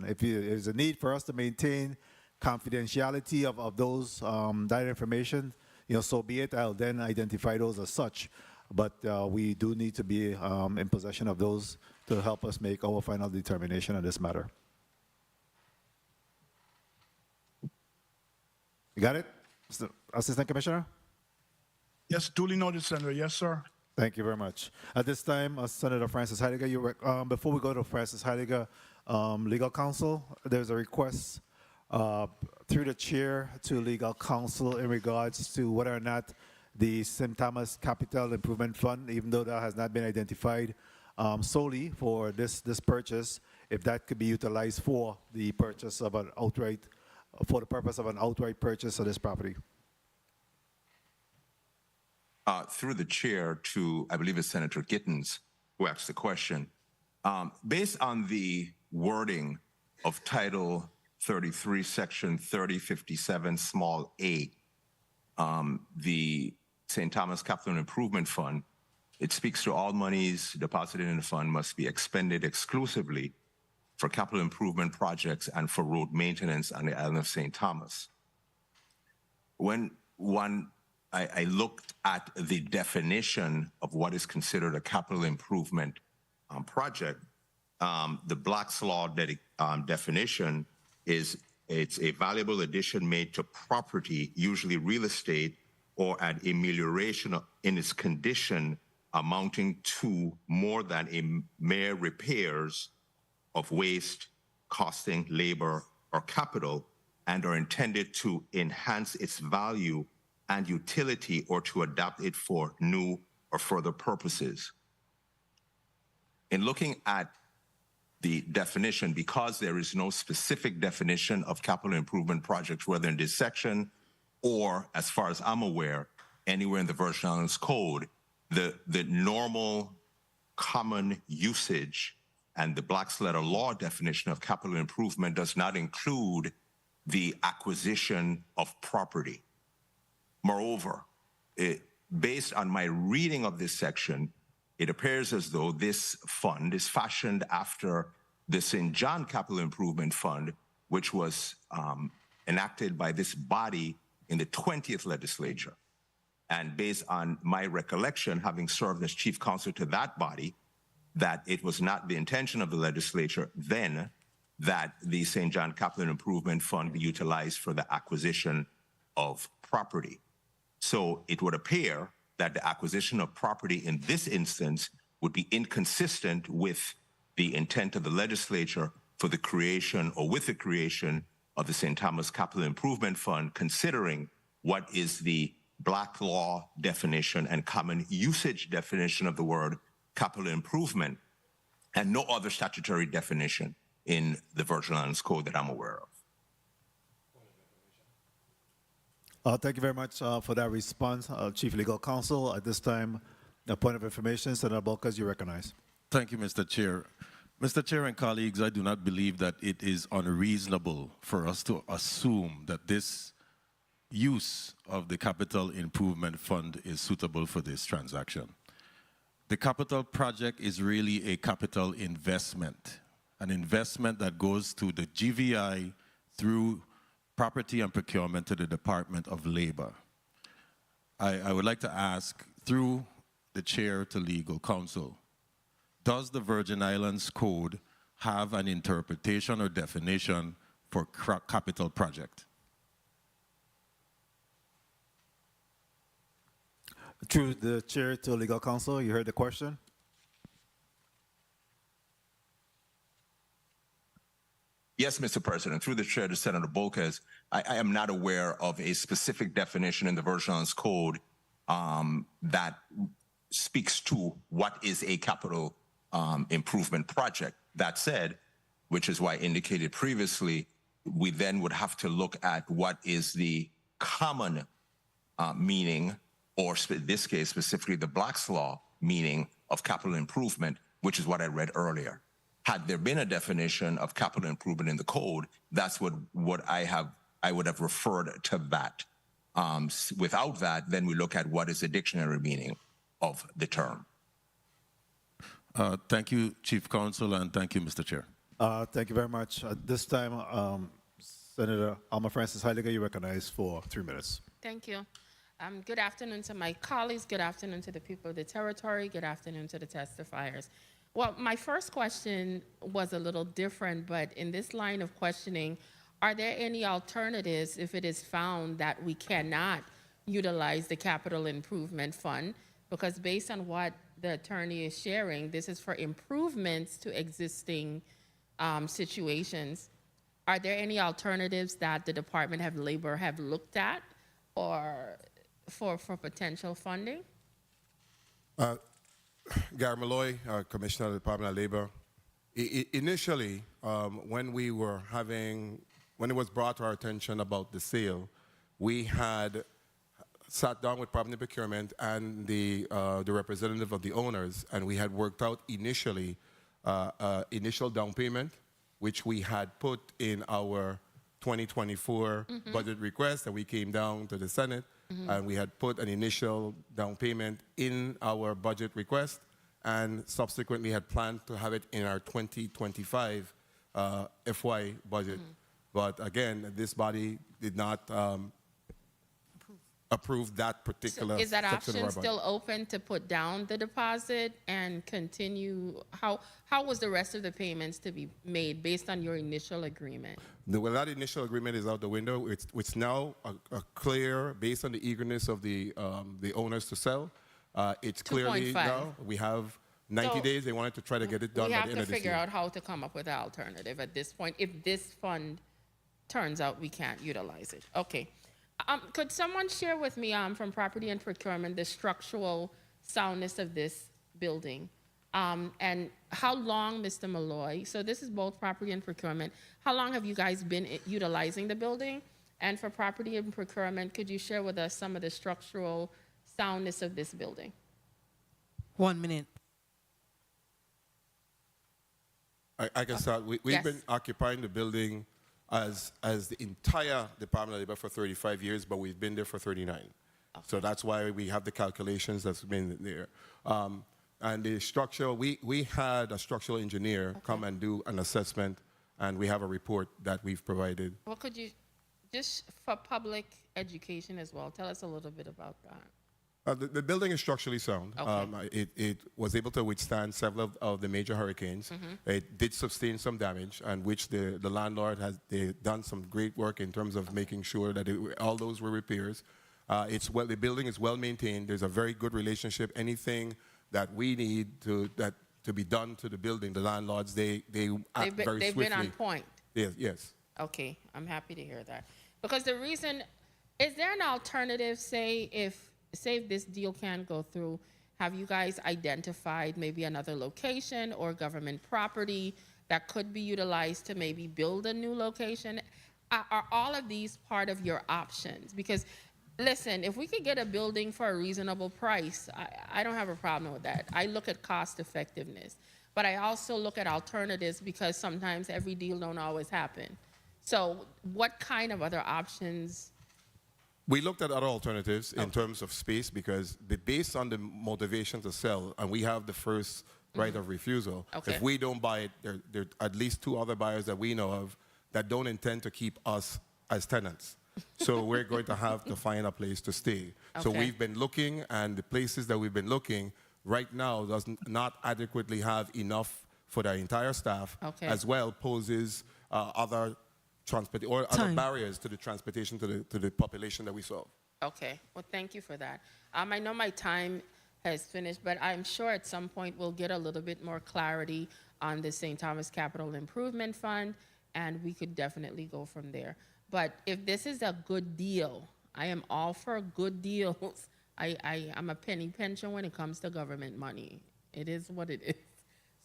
If there's a need for us to maintain confidentiality of those that information, so be it. I'll then identify those as such. But we do need to be in possession of those to help us make our final determination on this matter. You got it, Mr. Assistant Commissioner?
Yes, duly noted, Senator. Yes, sir.
Thank you very much. At this time, Senator Francis Heidegger, before we go to Francis Heidegger, legal counsel, there's a request through the chair to legal counsel in regards to whether or not the St. Thomas Capital Improvement Fund, even though that has not been identified solely for this purchase, if that could be utilized for the purchase of an outright, for the purpose of an outright purchase of this property.
Through the chair to, I believe it's Senator Gittens, who asked the question. Based on the wording of Title 33, Section 3057, small a, the St. Thomas Capital Improvement Fund, it speaks to all monies deposited in the fund must be expended exclusively for capital improvement projects and for road maintenance on the island of St. Thomas. When I looked at the definition of what is considered a capital improvement project. The Black's Law definition is it's a valuable addition made to property, usually real estate, or an amelioration in its condition amounting to more than a mere repairs of waste, costing, labor, or capital, and are intended to enhance its value and utility or to adapt it for new or further purposes. In looking at the definition, because there is no specific definition of capital improvement projects, whether in this section or, as far as I'm aware, anywhere in the Virgin Islands Code, the normal common usage and the Black's Letter Law definition of capital improvement does not include the acquisition of property. Moreover, based on my reading of this section, it appears as though this fund is fashioned after the St. John Capital Improvement Fund, which was enacted by this body in the 20th legislature. And based on my recollection, having served as chief counsel to that body, that it was not the intention of the legislature then that the St. John Capital Improvement Fund be utilized for the acquisition of property. So it would appear that the acquisition of property in this instance would be inconsistent with the intent of the legislature for the creation or with the creation of the St. Thomas Capital Improvement Fund, considering what is the Black law definition and common usage definition of the word capital improvement, and no other statutory definition in the Virgin Islands Code that I'm aware of.
Thank you very much for that response, Chief Legal Counsel. At this time, a point of information, Senator Bulkers, you recognize.
Thank you, Mr. Chair. Mr. Chair and colleagues, I do not believe that it is unreasonable for us to assume that this use of the Capital Improvement Fund is suitable for this transaction. The capital project is really a capital investment, an investment that goes to the GVI through property and procurement to the Department of Labor. I would like to ask, through the chair to legal counsel, does the Virgin Islands Code have an interpretation or definition for capital project?
Through the chair to legal counsel, you heard the question.
Yes, Mr. President. Through the chair to Senator Bulkers, I am not aware of a specific definition in the Virgin Islands Code that speaks to what is a capital improvement project. That said, which is why I indicated previously, we then would have to look at what is the common meaning, or in this case, specifically the Black's Law meaning of capital improvement, which is what I read earlier. Had there been a definition of capital improvement in the code, that's what I would have referred to that. Without that, then we look at what is the dictionary meaning of the term.
Thank you, Chief Counsel, and thank you, Mr. Chair.
Thank you very much. At this time, Senator Alma Francis Heidegger, you recognize for 3 minutes.
Thank you. Good afternoon to my colleagues. Good afternoon to the people of the territory. Good afternoon to the testifiers. Well, my first question was a little different, but in this line of questioning, are there any alternatives if it is found that we cannot utilize the Capital Improvement Fund? Because based on what the attorney is sharing, this is for improvements to existing situations. Are there any alternatives that the Department of Labor have looked at or for potential funding?
Gary Malloy, Commissioner of the Department of Labor. Initially, when it was brought to our attention about the sale, we had sat down with Property Procurement and the representative of the owners, and we had worked out initially initial down payment, which we had put in our 2024 budget request, and we came down to the Senate, and we had put an initial down payment in our budget request, and subsequently had planned to have it in our 2025 FY budget. But again, this body did not approve that particular
So is that
section of our
option
budget.
still open to put down the deposit and continue? How was the rest of the payments to be made based on your initial agreement?
Well, that initial agreement is out the window. It's now a clear, based on the eagerness of the owners to sell. It's clearly
2.5.
now we have 90
So
days. They wanted to try to get it done
We
by
have
the end
to
of this
figure
year.
out how to come up with an alternative at this point if this fund turns out we can't utilize it. Okay. Could someone share with me from Property and Procurement the structural soundness of this building? And how long, Mr. Malloy, so this is both Property and Procurement, how long have you guys been utilizing the building? And for Property and Procurement, could you share with us some of the structural soundness of this building?
1 minute.
I can start. We've
Yes.
been occupying the building as the entire Department of Labor for 35 years, but we've been there for 39. So that's why we have the calculations that's been there. And the structural, we had a structural engineer come and do an assessment, and we have a report that we've provided.
Well, could you, just for public education as well, tell us a little bit about that.
The building is structurally sound.
Okay.
It was able to withstand several of the major hurricanes. It did sustain some damage, and which the landlord has done some great work in terms of making sure that all those were repairs. The building is well maintained. There's a very good relationship. Anything that we need to be done to the building, the landlords they act very swiftly.
They've been on point.
Yes.
Okay, I'm happy to hear that. Because the reason, is there an alternative, say if this deal can't go through, have you guys identified maybe another location or government property that could be utilized to maybe build a new location? Are all of these part of your options? Because listen, if we could get a building for a reasonable price, I don't have a problem with that. I look at cost effectiveness, but I also look at alternatives because sometimes every deal don't always happen. So what kind of other options?
We looked at other alternatives in terms of space because based on the motivation to sell, and we have the first right of refusal.
Okay.
If we don't buy it, there are at least 2 other buyers that we know of that don't intend to keep us as tenants. So we're going to have to find a place to stay. So
Okay.
we've been looking, and the places that we've been looking right now does not adequately have enough for the entire staff,
Okay.
as well poses other barriers to the transportation to the population that we serve.
Okay, well, thank you for that. I know my time has finished, but I'm sure at some point we'll get a little bit more clarity on the St. Thomas Capital Improvement Fund, and we could definitely go from there. But if this is a good deal, I am all for good deals. I'm a penny pincher when it comes to government money. It is what it is.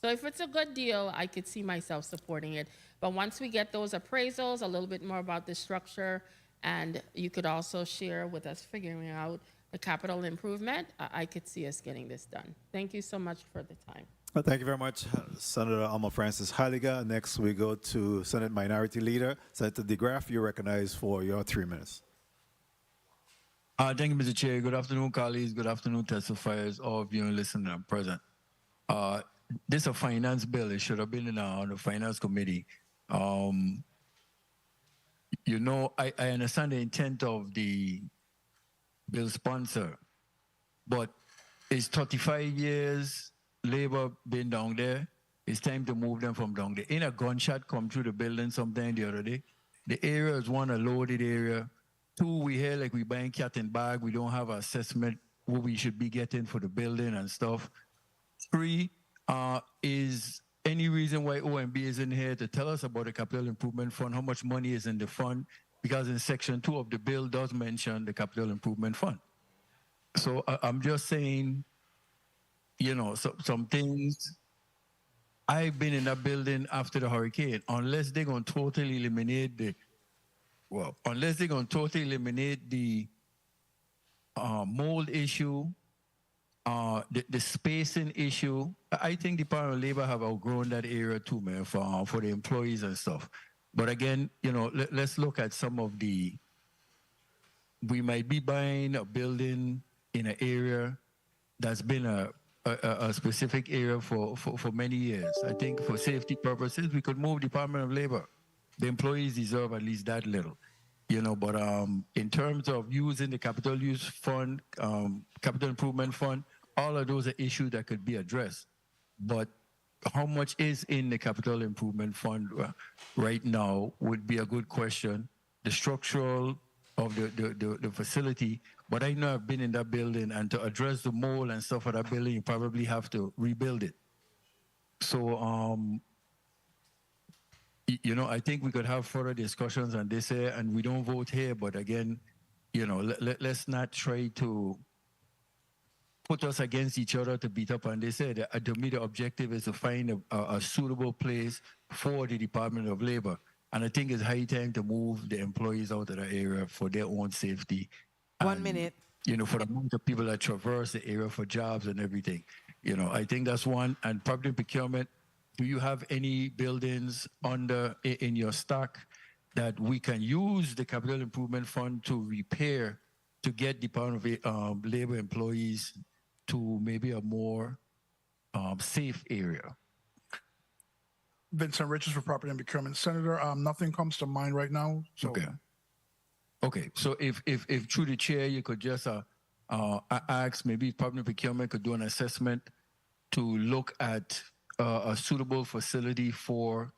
So if it's a good deal, I could see myself supporting it. But once we get those appraisals, a little bit more about the structure, and you could also share with us figuring out the capital improvement, I could see us getting this done. Thank you so much for the time.
Well, thank you very much, Senator Alma Francis Heiliger. Next, we go to Senate Minority Leader, Senator DeGraff. You're recognized for your 3 minutes.
Thank you, Mr. Chair. Good afternoon, colleagues. Good afternoon, testifiers, all viewing, listening, and present. This is a finance bill. It should have been on the finance committee. You know, I understand the intent of the bill sponsor, but it's 35 years labor been down there. It's time to move them from down there. In a gunshot come through the building sometime the other day. The area is one, a loaded area. 2, we hear like we buying cat and bag. We don't have an assessment what we should be getting for the building and stuff. 3, is any reason why OMB is in here to tell us about the Capital Improvement Fund, how much money is in the fund? Because in Section 2 of the bill does mention the Capital Improvement Fund. So I'm just saying, you know, some things. I've been in that building after the hurricane. Unless they're going to totally eliminate the mold issue, the spacing issue. I think the Department of Labor have outgrown that area too, man, for the employees and stuff. But again, you know, let's look at some of we might be buying a building in an area that's been a specific area for many years. I think for safety purposes, we could move Department of Labor. The employees deserve at least that little, you know. But in terms of using the capital use fund, capital improvement fund, all of those are issues that could be addressed. But how much is in the capital improvement fund right now would be a good question. The structural of the facility, but I know I've been in that building, and to address the mold and stuff of that building, you probably have to rebuild it. So, you know, I think we could have further discussions on this here, and we don't vote here, but again, you know, let's not try to put us against each other to beat up on this here. To me, the objective is to find a suitable place for the Department of Labor. And I think it's high time to move the employees out of the area for their own safety.
1 minute.
You know, for the amount of people that traverse the area for jobs and everything. You know, I think that's one. And public procurement, do you have any buildings in your stock that we can use the Capital Improvement Fund to repair to get Department of Labor employees to maybe a more safe area?
Vincent Richards for Property and Procurement. Senator, nothing comes to mind right now. So.
Okay. So if through the chair you could just I asked maybe public procurement could do an assessment to look at a suitable facility for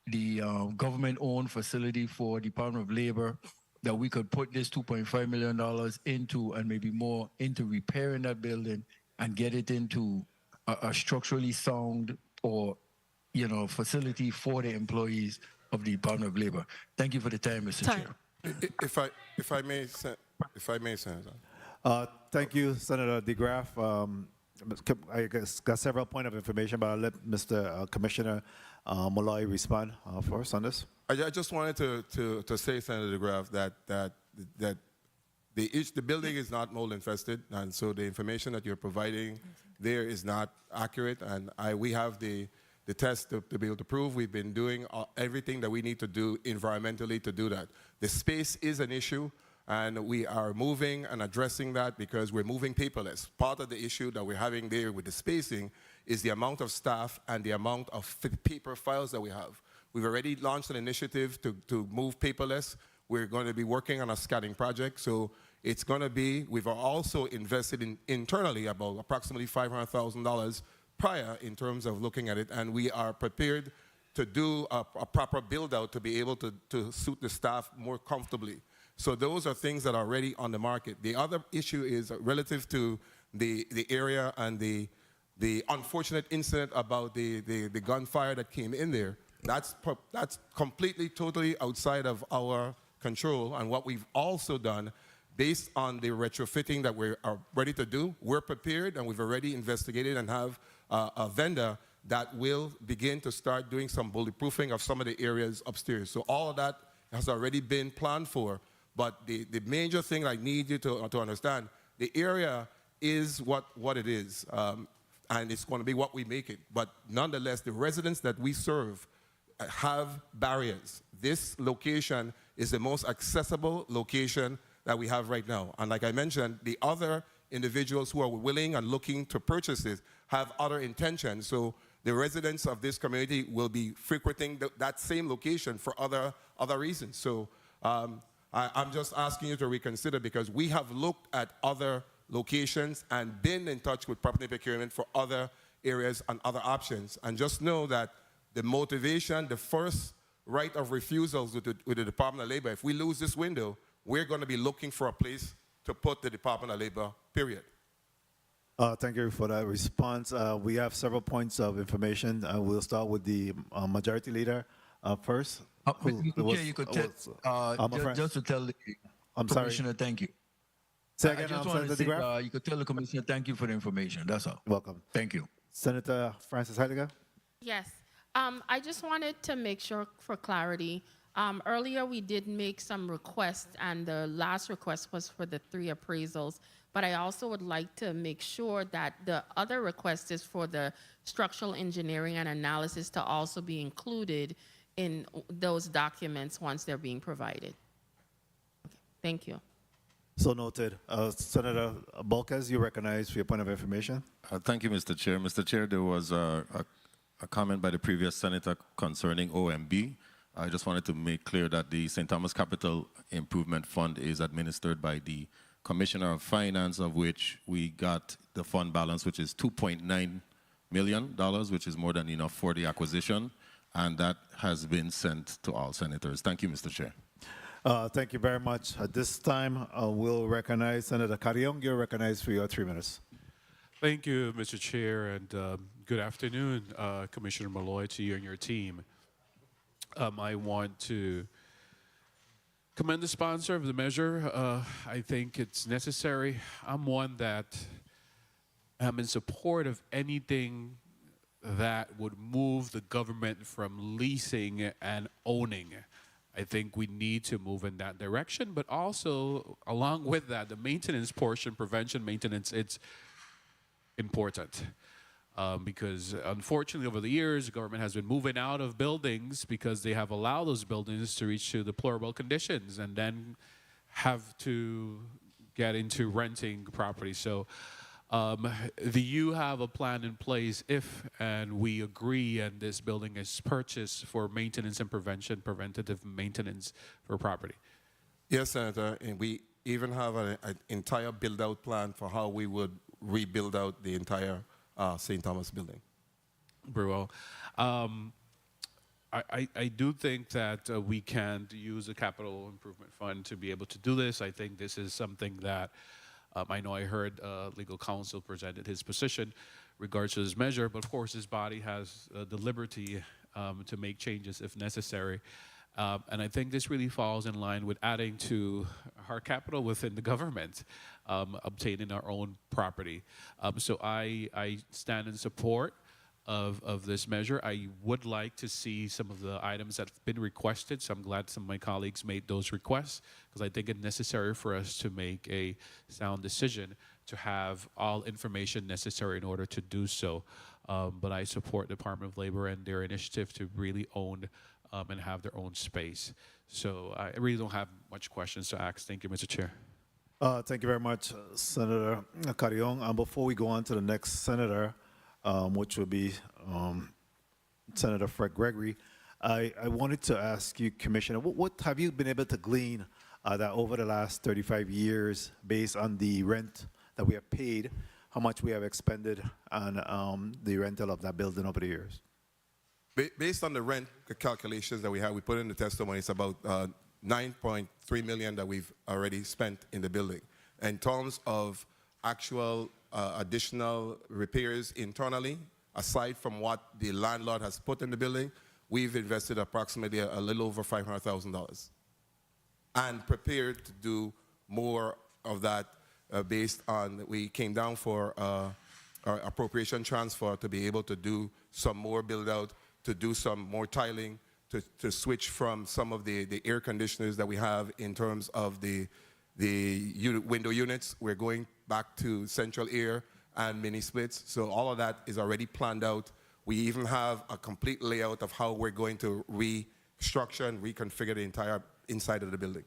the government-owned facility for Department of Labor that we could put this $2.5 million into and maybe more into repairing that building and get it into a structurally sound or, facility for the employees of the Department of Labor. Thank you for the time, Mr. Chair.
If I may, Senator.
Thank you, Senator DeGraff. I guess got several points of information, but I'll let Mr. Commissioner Malloy respond first on this.
I just wanted to say, Senator DeGraff, that the building is not mold infested, and so the information that you're providing there is not accurate. And we have the test to be able to prove. We've been doing everything that we need to do environmentally to do that. The space is an issue, and we are moving and addressing that because we're moving paperless. Part of the issue that we're having there with the spacing is the amount of staff and the amount of paper files that we have. We've already launched an initiative to move paperless. We're going to be working on a scanning project. So it's going to be, we've also invested internally about approximately $500,000 prior in terms of looking at it. And we are prepared to do a proper build out to be able to suit the staff more comfortably. So those are things that are already on the market. The other issue is relative to the area and the unfortunate incident about the gunfire that came in there. That's completely, totally outside of our control. And what we've also done, based on the retrofitting that we are ready to do, we're prepared and we've already investigated and have a vendor that will begin to start doing some bulletproofing of some of the areas upstairs. So all of that has already been planned for. But the major thing I need you to understand, the area is what it is, and it's going to be what we make it. But nonetheless, the residents that we serve have barriers. This location is the most accessible location that we have right now. And like I mentioned, the other individuals who are willing and looking to purchase it have other intentions. So the residents of this community will be frequenting that same location for other reasons. So I'm just asking you to reconsider, because we have looked at other locations and been in touch with property procurement for other areas and other options. And just know that the motivation, the first right of refusals with the Department of Labor, if we lose this window, we're going to be looking for a place to put the Department of Labor, period.
Thank you for that response. We have several points of information. We'll start with the Majority Leader first.
Chair, you could just to tell the Commissioner thank you.
Say
I
again,
just
Senator
want to say,
DeGraff?
you could tell the Commissioner thank you for the information. That's all.
Welcome.
Thank you.
Senator Francis Heidegger?
Yes. I just wanted to make sure for clarity. Earlier, we did make some requests, and the last request was for the 3 appraisals. But I also would like to make sure that the other request is for the structural engineering and analysis to also be included in those documents once they're being provided. Okay. Thank you.
So noted. Senator Bolkes, you recognize for your point of information.
Thank you, Mr. Chair. Mr. Chair, there was a comment by the previous senator concerning OMB. I just wanted to make clear that the St. Thomas Capital Improvement Fund is administered by the Commissioner of Finance, of which we got the fund balance, which is $2.9 million, which is more than enough for the acquisition, and that has been sent to all senators. Thank you, Mr. Chair.
Thank you very much. At this time, we'll recognize Senator Carrion. You're recognized for your 3 minutes.
Thank you, Mr. Chair, and good afternoon, Commissioner Malloy, to you and your team. I want to commend the sponsor of the measure. I think it's necessary. I'm one that am in support of anything that would move the government from leasing and owning. I think we need to move in that direction, but also along with that, the maintenance portion, prevention maintenance, it's important. Because unfortunately over the years, the government has been moving out of buildings because they have allowed those buildings to reach to deplorable conditions and then have to get into renting property. So you have a plan in place if and we agree and this building is purchased for maintenance and preventative maintenance for property.
Yes, Senator, and even have an entire build-out plan for how we would rebuild out the entire St. Thomas building.
Very well. I do think that we can use the capital improvement fund to be able to do this. I think this is something that I know I heard legal counsel presented his position regards to this measure, but of course this body has the liberty to make changes if necessary. And I think this really falls in line with adding to our capital within the government, obtaining our own property. So I stand in support of this measure. I would like to see some of the items that have been requested, so I'm glad some of my colleagues made those requests, because I think it's necessary for us to make a sound decision to have all information necessary in order to do so. But I support the Department of Labor and their initiative to really own and have their own space. So I really don't have much questions to ask. Thank you, Mr. Chair.
Thank you very much, Senator Carrion. And before we go on to the next senator, which will be Senator Fred Gregory, I wanted to ask you, Commissioner, what have you been able to glean that over the last 35 years, based on the rent that we have paid, how much we have expended on the rental of that building over the years?
Based on the rent calculations that we have, we put in the testimony, it's about $9.3 million that we've already spent in the building. In terms of actual additional repairs internally, aside from what the landlord has put in the building, we've invested approximately a little over $500,000 and prepared to do more of that based on, we came down for our appropriation transfer to be able to do some more build out, to do some more tiling, to switch from some of the air conditioners that we have in terms of the window units. We're going back to central air and mini splits. So all of that is already planned out. We even have a complete layout of how we're going to restructure and reconfigure the entire inside of the building.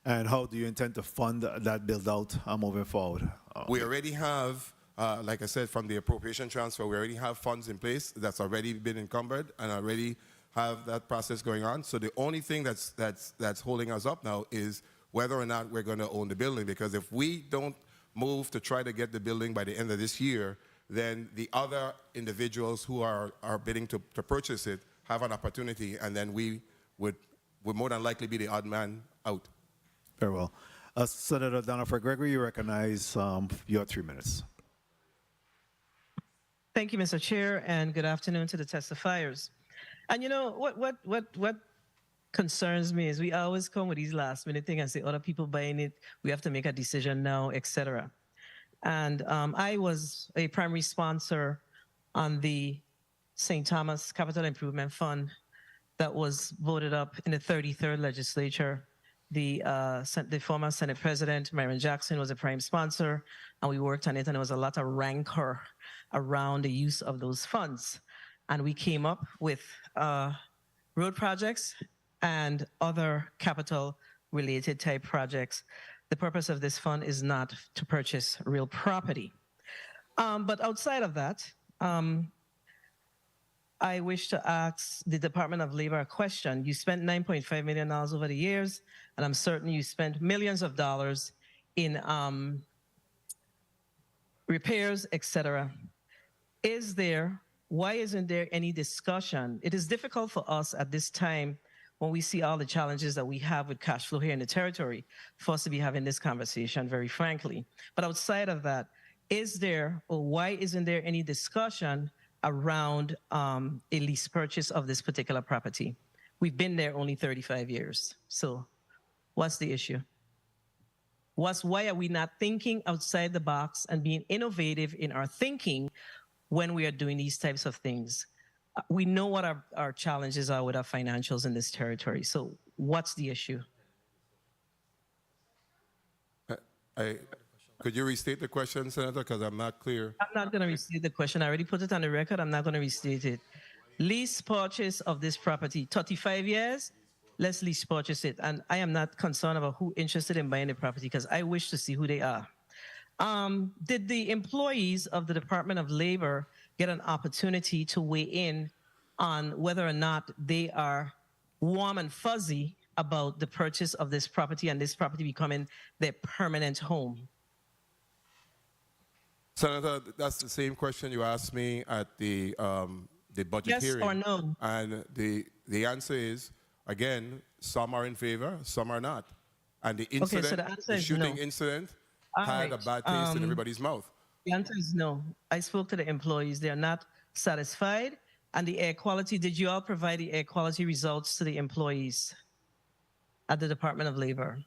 And how do you intend to fund that build out moving forward?
We already have, like I said, from the appropriation transfer, we already have funds in place that's already been encumbered and already have that process going on. So the only thing that's holding us up now is whether or not we're going to own the building, because if we don't move to try to get the building by the end of this year, then the other individuals who are bidding to purchase it have an opportunity, and then we would more than likely be the odd man out.
Very well. Senator Donald Gregory, you recognize your 3 minutes.
Thank you, Mr. Chair, and good afternoon to the testifiers. And you know, what concerns me is we always come with these last minute things and say other people buying it, we have to make a decision now, etc. And I was a primary sponsor on the St. Thomas Capital Improvement Fund that was voted up in the 33rd Legislature. The former Senate President, Myron Jackson, was a prime sponsor, and we worked on it, and there was a lot of rancor around the use of those funds. And we came up with road projects and other capital-related type projects. The purpose of this fund is not to purchase real property. But outside of that, I wish to ask the Department of Labor a question. You spent $9.5 million over the years, and I'm certain you spent millions of dollars in repairs, etc. Why isn't there any discussion? It is difficult for us at this time, when we see all the challenges that we have with cash flow here in the territory, for us to be having this conversation, very frankly. But outside of that, why isn't there any discussion around a lease purchase of this particular property? We've been there only 35 years. So what's the issue? Why are we not thinking outside the box and being innovative in our thinking when we are doing these types of things? We know what our challenges are with our financials in this territory. So what's the issue?
Could you restate the question, Senator, because I'm not clear?
I'm not going to restate the question. I already put it on the record. I'm not going to restate it. Lease purchase of this property, 35 years, let's lease purchase it. And I am not concerned about who interested in buying the property, because I wish to see who they are. Did the employees of the Department of Labor get an opportunity to weigh in on whether or not they are warm and fuzzy about the purchase of this property and this property becoming their permanent home?
Senator, that's the same question you asked me at the budget
Yes
hearing.
or no?
And the answer is, again, some are in favor, some are not. And the incident,
so the answer
the
is
shooting
no.
incident,
All
had
right,
a bad taste in everybody's mouth.
The answer is no. I spoke to the employees. They are not satisfied. And the air quality, did you all provide the air quality results to the employees at the Department of Labor?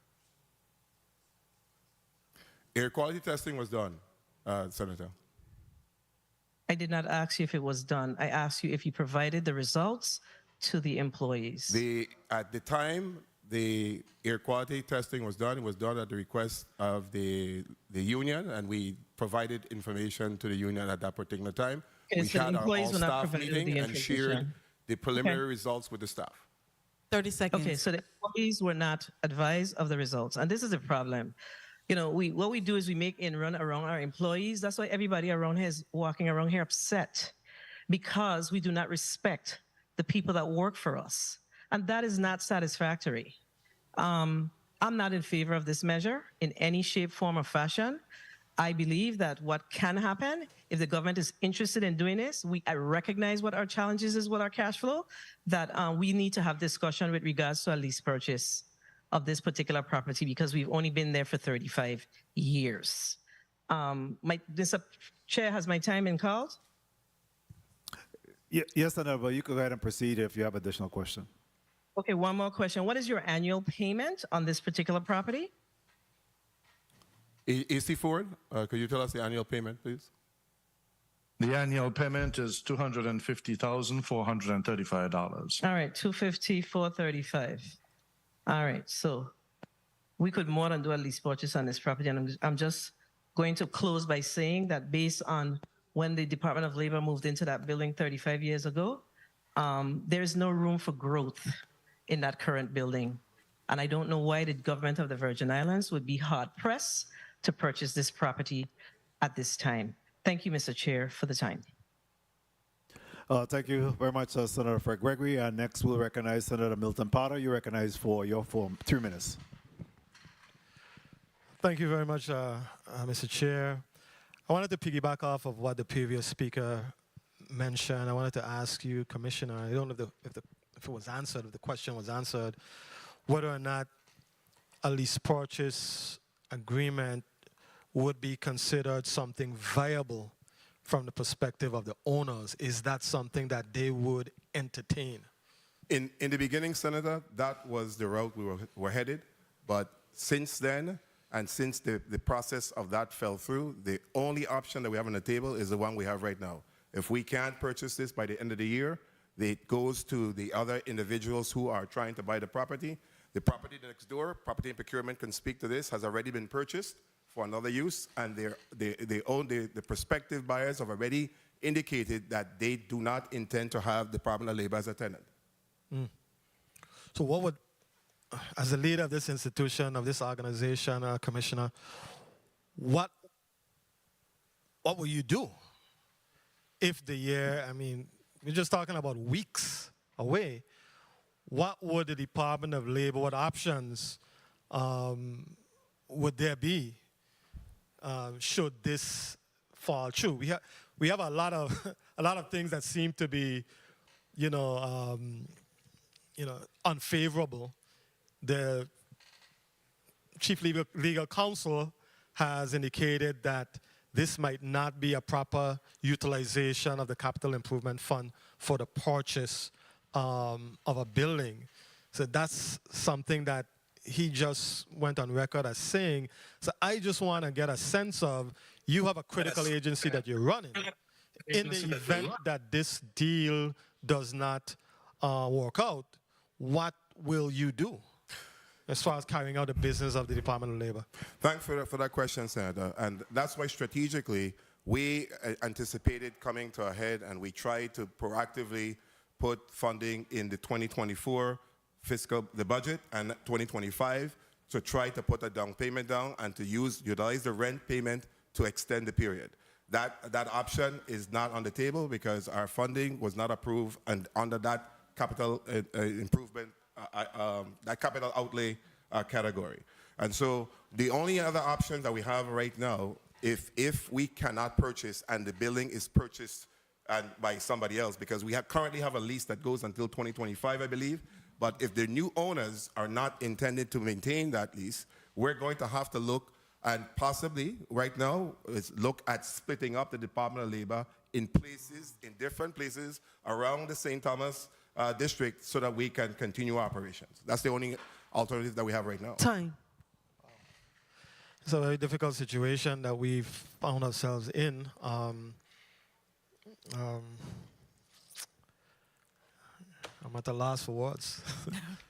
Air quality testing was done, Senator.
I did not ask you if it was done. I asked you if you provided the results to the employees.
At the time the air quality testing was done, it was done at the request of the union, and we provided information to the union at that particular time.
Okay,
we
so the
had our
employees were not
all-staff
provided
meeting
the
and shared
information.
the preliminary results with the staff.
30 seconds.
Okay, so the employees were not advised of the results, and this is a problem. You know, what we do is we make in run around our employees. That's why everybody around here is walking around here upset, because we do not respect the people that work for us, and that is not satisfactory. I'm not in favor of this measure in any shape, form, or fashion. I believe that what can happen, if the government is interested in doing this, I recognize what our challenges is with our cash flow, that we need to have discussion with regards to a lease purchase of this particular property, because we've only been there for 35 years. Mr. Chair, has my time been called?
Yes, Senator, but you can go ahead and proceed if you have additional question.
Okay, one more question. What is your annual payment on this particular property?
AC Ford, could you tell us the annual payment, please?
The annual payment is $250,435.
All right, $250,435. All right, so we could more than do a lease purchase on this property, and I'm just going to close by saying that based on when the Department of Labor moved into that building 35 years ago, there is no room for growth in that current building. And I don't know why the government of the Virgin Islands would be hard-pressed to purchase this property at this time. Thank you, Mr. Chair, for the time.
Thank you very much, Senator Fred Gregory. And next we'll recognize Senator Milton Potter. You're recognized for 3 minutes.
Thank you very much, Mr. Chair. I wanted to piggyback off of what the previous speaker mentioned. I wanted to ask you, Commissioner, I don't know if it was answered, if the question was answered, whether or not a lease purchase agreement would be considered something viable from the perspective of the owners. Is that something that they would entertain?
In the beginning, Senator, that was the route we were headed. But since then, and since the process of that fell through, the only option that we have on the table is the one we have right now. If we can't purchase this by the end of the year, it goes to the other individuals who are trying to buy the property. The property next door, Property and Procurement can speak to this, has already been purchased for another use, and the prospective buyers have already indicated that they do not intend to have the Department of Labor as a tenant.
So what would, as a leader of this institution, of this organization, Commissioner, what will you do if the year, I mean, we're just talking about weeks away, what would the Department of Labor, what options would there be should this fall through? We have a lot of things that seem to be, unfavorable. The Chief Legal Counsel has indicated that this might not be a proper utilization of the Capital Improvement Fund for the purchase of a building. So that's something that he just went on record as saying. So I just want to get a sense of, you have a critical agency that you're running. In the event that this deal does not work out, what will you do as far as carrying out the business of the Department of Labor?
Thanks for that question, Senator. And that's why strategically we anticipated coming to a head, and we tried to proactively put funding in the 2024 the budget and 2025 to try to put a down payment down and to utilize the rent payment to extend the period. That option is not on the table because our funding was not approved and under that capital improvement that capital outlay category. And so the only other option that we have right now, if we cannot purchase and the building is purchased by somebody else, because we currently have a lease that goes until 2025, I believe. But if the new owners are not intended to maintain that lease, we're going to have to look and possibly right now look at splitting up the Department of Labor in different places around the St. Thomas district so that we can continue operations. That's the only alternative that we have right now.
Time.
It's a very difficult situation that we've found ourselves in. I'm at a loss for words.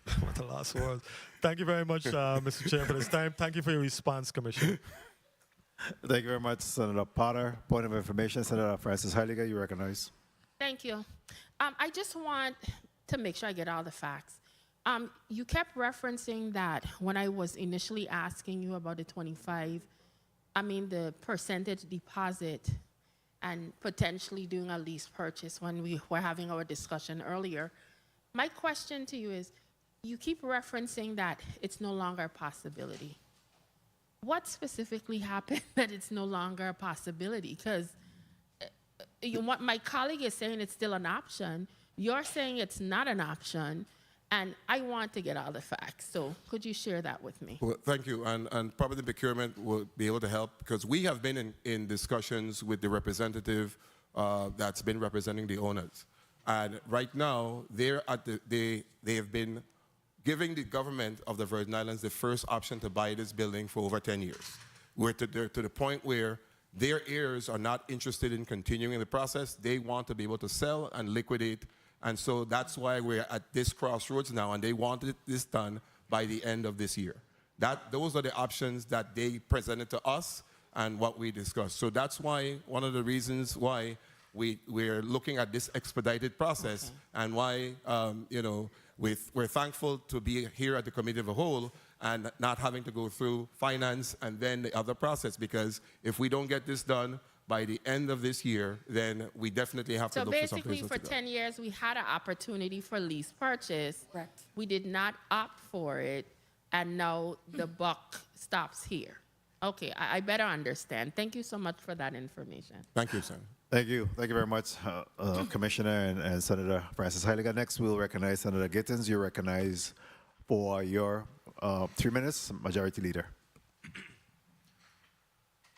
I'm at a loss for words. Thank you very much, Mr. Chair, for this time. Thank you for your response, Commissioner.
Thank you very much, Senator Potter. Point of information, Senator Francis Heiliger, you recognize.
Thank you. I just want to make sure I get all the facts. You kept referencing that when I was initially asking you about the the percentage deposit and potentially doing a lease purchase when we were having our discussion earlier. My question to you is, you keep referencing that it's no longer a possibility. What specifically happened that it's no longer a possibility? Because my colleague is saying it's still an option. You're saying it's not an option. And I want to get all the facts. So could you share that with me?
Well, thank you. And probably the procurement will be able to help, because we have been in discussions with the representative that's been representing the owners. And right now, they have been giving the government of the Virgin Islands the first option to buy this building for over 10 years. We're to the point where their heirs are not interested in continuing the process. They want to be able to sell and liquidate. And so that's why we're at this crossroads now, and they wanted this done by the end of this year. Those are the options that they presented to us and what we discussed. So that's why one of the reasons why we're looking at this expedited process, and why we're thankful to be here at the Committee of the Whole and not having to go through finance and then the other process, because if we don't get this done by the end of this year, then we definitely have to look for some places to go.
So basically, for 10 years, we had an opportunity for lease purchase. Correct. We did not opt for it, and now the buck stops here. Okay, I better understand. Thank you so much for that information.
Thank you, sir.
Thank you. Thank you very much, Commissioner and Senator Francis Heiliger. Next, we'll recognize Senator Gittins. You're recognized for your 3 minutes, Majority Leader.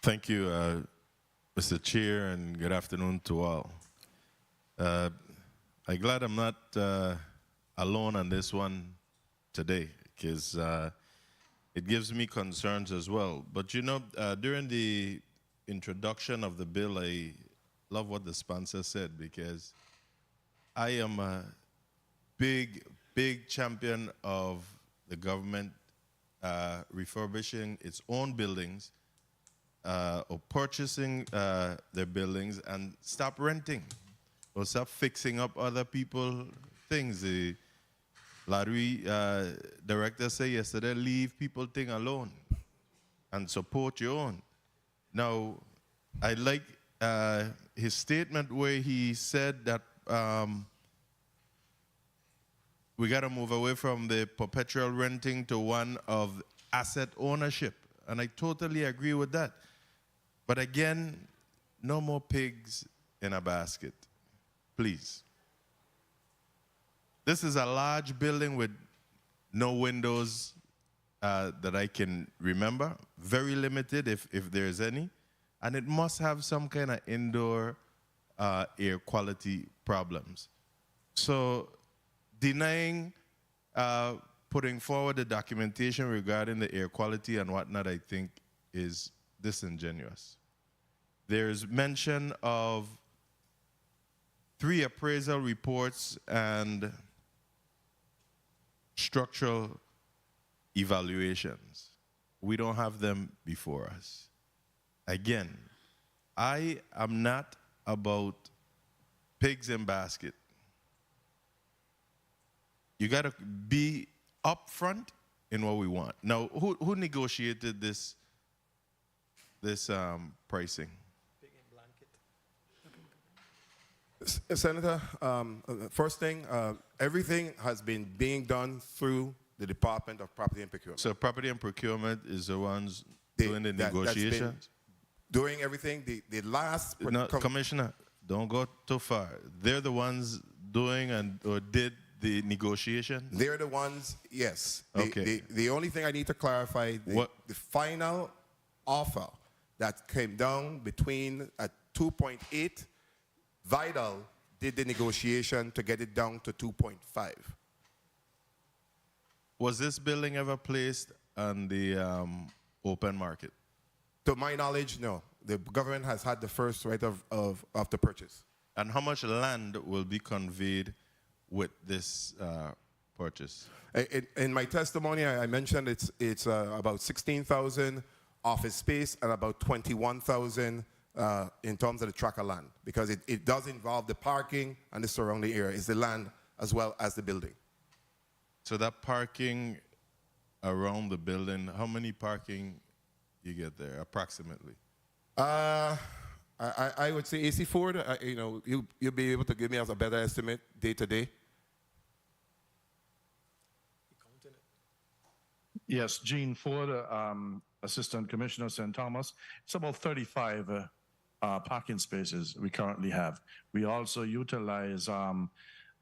Thank you, Mr. Chair, and good afternoon to all. I'm glad I'm not alone on this one today, because it gives me concerns as well. But during the introduction of the bill, I love what the sponsor said, because I am a big champion of the government refurbishing its own buildings, or purchasing their buildings, and stop renting or stop fixing up other people's things. The lottery director said yesterday, leave people thing alone and support your own. Now, I like his statement where he said that we got to move away from the perpetual renting to one of asset ownership. And I totally agree with that. But again, no more pigs in a basket, please. This is a large building with no windows that I can remember, very limited if there's any, and it must have some kind of indoor air quality problems. So denying putting forward the documentation regarding the air quality and whatnot, I think, is disingenuous. There's mention of 3 appraisal reports and structural evaluations. We don't have them before us. Again, I am not about pigs in basket. You got to be upfront in what we want. Now, who negotiated this pricing?
Senator, first thing, everything has been being done through the Department of Property and Procurement.
So property and procurement is the ones doing the negotiations?
Doing everything. The last...
No, Commissioner, don't go too far. They're the ones doing or did the negotiation?
They're the ones, yes.
Okay.
The only thing I need to clarify, the final offer that came down between at 2.8, Vidal did the negotiation to get it down to 2.5.
Was this building ever placed on the open market?
To my knowledge, no. The government has had the first right of the purchase.
And how much land will be conveyed with this purchase?
In my testimony, I mentioned it's about 16,000 office space and about 21,000 in terms of the tract of land, because it does involve the parking and the surrounding area. It's the land as well as the building.
So that parking around the building, how many parking you get there approximately?
I would say AC Ford, you'll be able to give me a better estimate day to day.
Yes, Gene Ford, Assistant Commissioner St. Thomas. It's about 35 parking spaces we currently have. We also utilize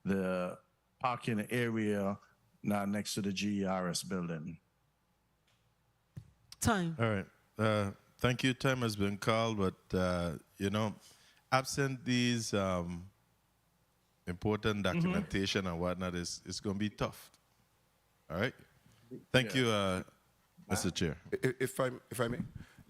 the parking area now next to the GERS building.
Time.
All right. Thank you. Time has been called, but, absent these important documentation and whatnot, it's going to be tough. All right? Thank you, Mr. Chair.
If I may,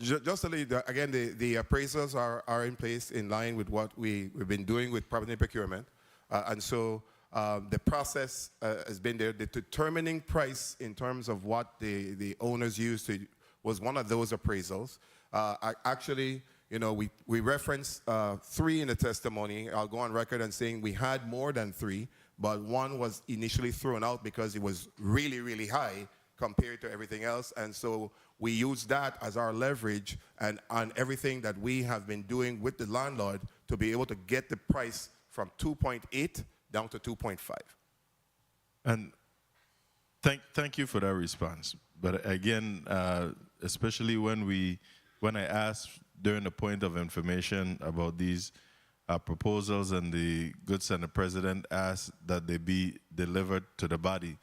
just to lead, again, the appraisals are in place in line with what we've been doing with property procurement. And so the process has been there. The determining price in terms of what the owners used was one of those appraisals. Actually, we referenced 3 in the testimony. I'll go on record and saying we had more than 3, but one was initially thrown out because it was really, really high compared to everything else. And so we used that as our leverage and on everything that we have been doing with the landlord to be able to get the price from 2.8 down to 2.5.
And thank you for that response. But again, especially when I asked during the point of information about these proposals, and the good Senate President asked that they be delivered to the body,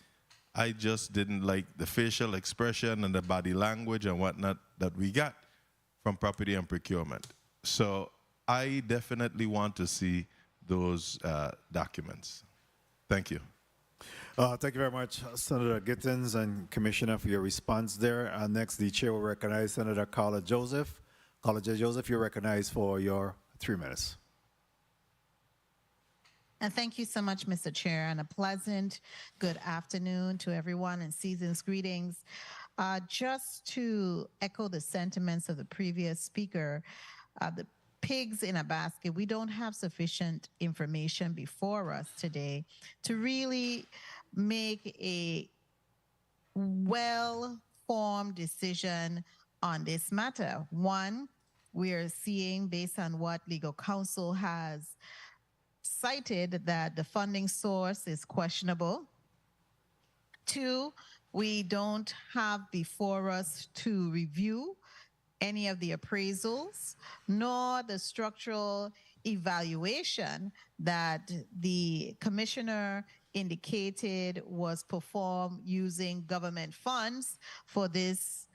I just didn't like the facial expression and the body language and whatnot that we got from property and procurement. So I definitely want to see those documents. Thank you.
Thank you very much, Senator Gittins and Commissioner, for your response there. Next, the chair will recognize Senator Carla Joseph. Carla J. Joseph, you're recognized for your 3 minutes.
And thank you so much, Mr. Chair, and a pleasant good afternoon to everyone and season's greetings. Just to echo the sentiments of the previous speaker, the pigs in a basket, we don't have sufficient information before us today to really make a well-formed decision on this matter. One, we are seeing, based on what legal counsel has cited, that the funding source is questionable. 2, we don't have before us to review any of the appraisals, nor the structural evaluation that the commissioner indicated was performed using government funds for this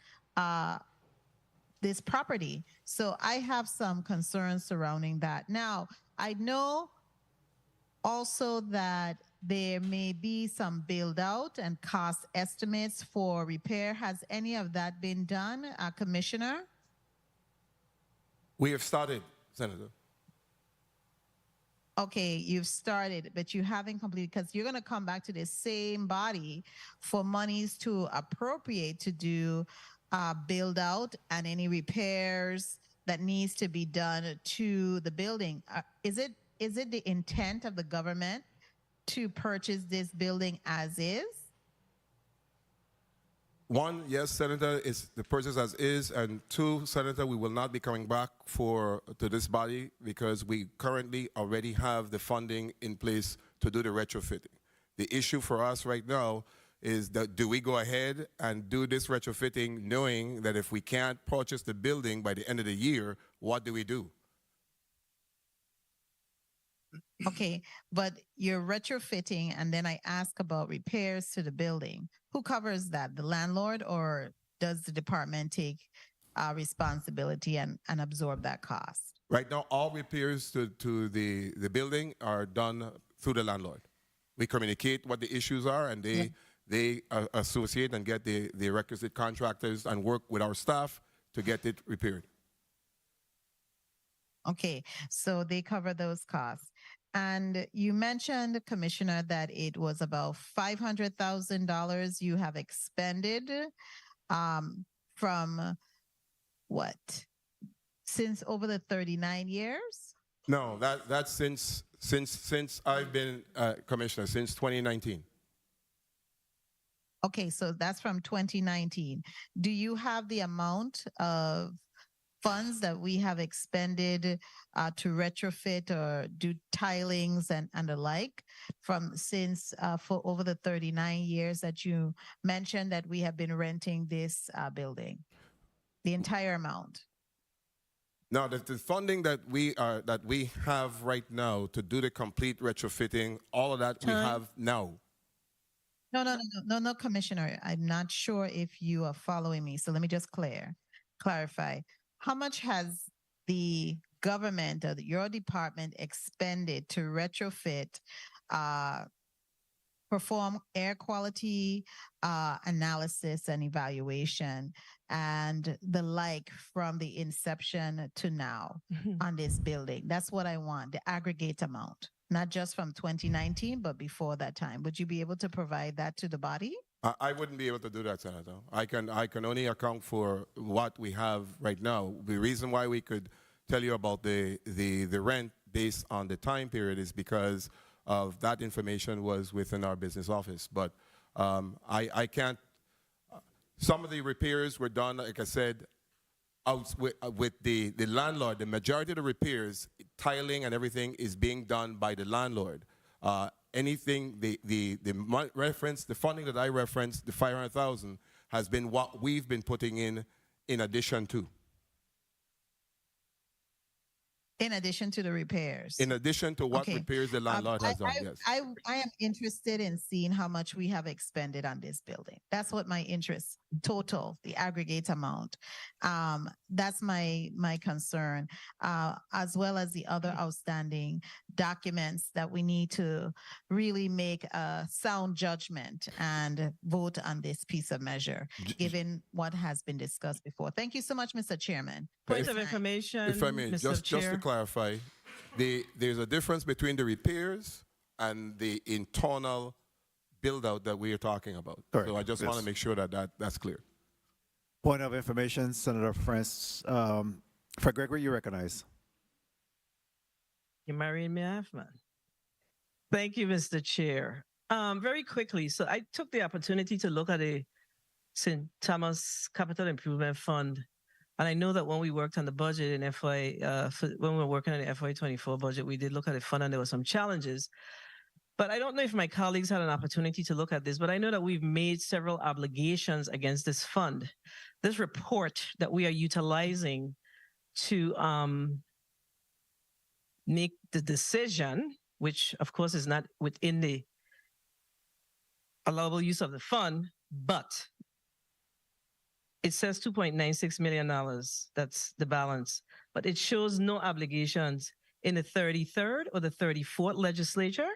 this property. So I have some concerns surrounding that. Now, I know also that there may be some build out and cost estimates for repair. Has any of that been done, Commissioner?
We have started, Senator.
Okay, you've started, but you haven't completed, because you're going to come back to the same body for monies to appropriate to do build out and any repairs that needs to be done to the building. Is it the intent of the government to purchase this building as is?
One, yes, Senator, it's the purchase as is, and two, Senator, we will not be coming back to this body because we currently already have the funding in place to do the retrofitting. The issue for us right now is that do we go ahead and do this retrofitting knowing that if we can't purchase the building by the end of the year, what do we do?
Okay, but you're retrofitting, and then I ask about repairs to the building. Who covers that? The landlord, or does the department take responsibility and absorb that cost?
Right now, all repairs to the building are done through the landlord. We communicate what the issues are, and they associate and get the requisite contractors and work with our staff to get it repaired.
Okay, so they cover those costs. And you mentioned, Commissioner, that it was about $500,000 you have expended from what? Since over the 39 years?
No, that's since I've been commissioner, since 2019.
Okay, so that's from 2019. Do you have the amount of funds that we have expended to retrofit or do tilings and the like from since for over the 39 years that you mentioned that we have been renting this building? The entire amount?
Now, the funding that we have right now to do the complete retrofitting, all of that we have now.
No, Commissioner. I'm not sure if you are following me. So let me just clarify. How much has the government or your department expended to retrofit, perform air quality analysis and evaluation and the like from the inception to now on this building? That's what I want, the aggregate amount, not just from 2019, but before that time. Would you be able to provide that to the body?
I wouldn't be able to do that, Senator. I can only account for what we have right now. The reason why we could tell you about the rent based on the time period is because of that information was within our business office. But I can't. Some of the repairs were done, like I said, out with the landlord. The majority of the repairs, tiling and everything, is being done by the landlord. Anything, the funding that I referenced, the 500,000, has been what we've been putting in addition to.
In addition to the repairs.
In addition to what repairs the landlord has done, yes.
I am interested in seeing how much we have expended on this building. That's what my interest, total, the aggregate amount. That's my concern, as well as the other outstanding documents that we need to really make a sound judgment and vote on this piece of measure, given what has been discussed before. Thank you so much, Mr. Chairman.
Point of information,
if I may,
Mr.
just to clarify, there's a difference between the repairs and the internal build-out that we are talking about.
Correct.
So I just want to make sure that that's clear.
Point of information, Senator Frits. Fred Gregory, you recognize.
You're marrying me off, man. Thank you, Mr. Chair. Very quickly, so I took the opportunity to look at the St. Thomas Capital Improvement Fund. And I know that when we worked on the budget in when we were working on the FY24 budget, we did look at the fund and there were some challenges. But I don't know if my colleagues had an opportunity to look at this, but I know that we've made several obligations against this fund. This report that we are utilizing to make the decision, which of course is not within the allowable use of the fund, but it says $2.96 million. That's the balance. But it shows no obligations in the 33rd or the 34th legislature.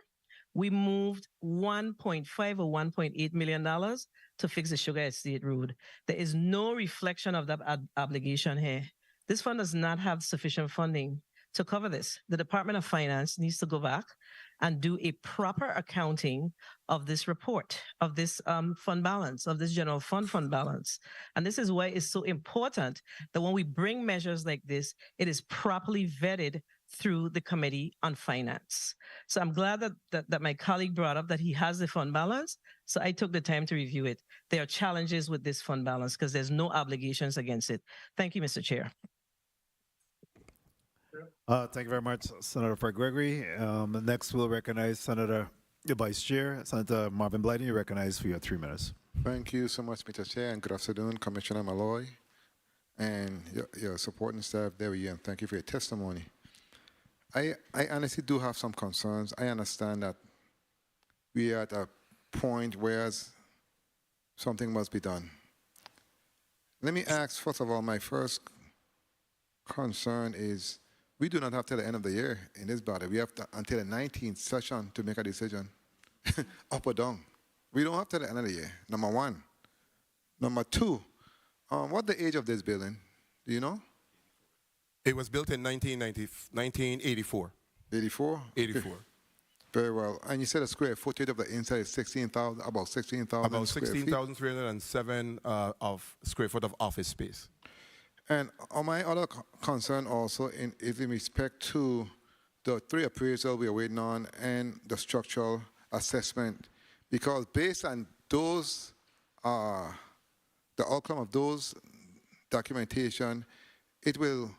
We moved $1.5 or $1.8 million to fix the Sugar Estate Road. There is no reflection of that obligation here. This fund does not have sufficient funding to cover this. The Department of Finance needs to go back and do a proper accounting of this report, of this fund balance, of this general fund balance. And this is why it's so important that when we bring measures like this, it is properly vetted through the Committee on Finance. So I'm glad that my colleague brought up that he has the fund balance. So I took the time to review it. There are challenges with this fund balance because there's no obligations against it. Thank you, Mr. Chair.
Thank you very much, Senator Fred Gregory. Next, we'll recognize Senator the Vice Chair, Senator Marvin Blyden. You recognize for your 3 minutes.
Thank you so much, Mr. Chair, and good afternoon, Commissioner Malloy, and your supporting staff there with you, and thank you for your testimony. I honestly do have some concerns. I understand that we are at a point where something must be done. Let me ask, first of all, my first concern is we do not have till the end of the year in this body. We have until the 19th session to make a decision, up or down. We don't have till the end of the year, number one. Number two, what's the age of this building? Do you know?
It was built in 1984.
84?
84.
Very well. And you said the square footage of the inside is 16,000, about 16,000
About
square feet?
16,307 of square foot of office space.
And my other concern also is in respect to the 3 appraisals we are waiting on and the structural assessment. Because based on those, the outcome of those documentation, it will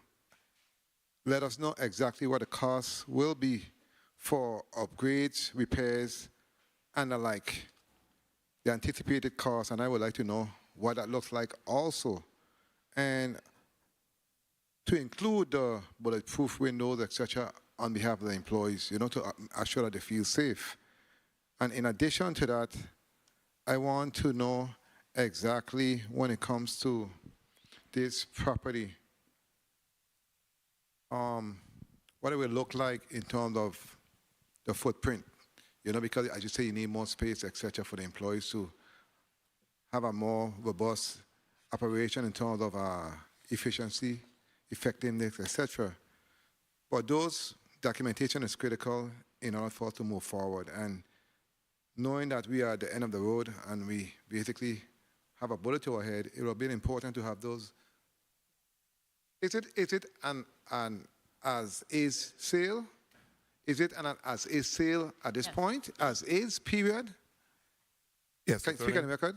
let us know exactly what the costs will be for upgrades, repairs, and the like, the anticipated costs, and I would like to know what that looks like also. And to include the bulletproof windows, etc., on behalf of the employees, you know, to assure that they feel safe. And in addition to that, I want to know exactly when it comes to this property, what it will look like in terms of the footprint, you know, because as you say, you need more space, etc., for the employees to have a more robust operation in terms of efficiency, effectiveness, etc. But those documentation is critical in order for us to move forward. And knowing that we are at the end of the road and we basically have a bullet to our head, it will be important to have those. Is it an as-is sale? Is it an as-is sale at this point? As-is, period?
Yes.
Can you speak on the record?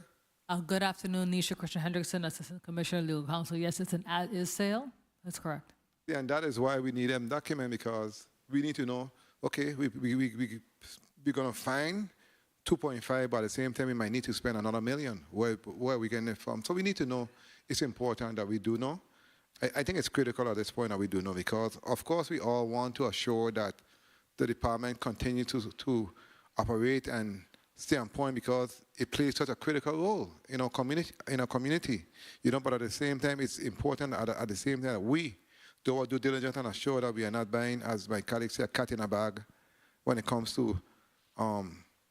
Good afternoon, Nisha Christian Hendrickson, Assistant Commissioner, Legal Counsel. Yes, it's an as-is sale. That's correct.
Yeah, and that is why we need them document, because we need to know, okay, we're going to find 2.5, but at the same time, we might need to spend another $1 million. Where are we getting it from? So we need to know. It's important that we do know. I think it's critical at this point that we do know, because, of course, we all want to assure that the department continues to operate and stay on point, because it plays such a critical role in our community. You know, but at the same time, it's important at the same time that we do our due diligence and assure that we are not buying, as my colleagues say, a cat in a bag when it comes to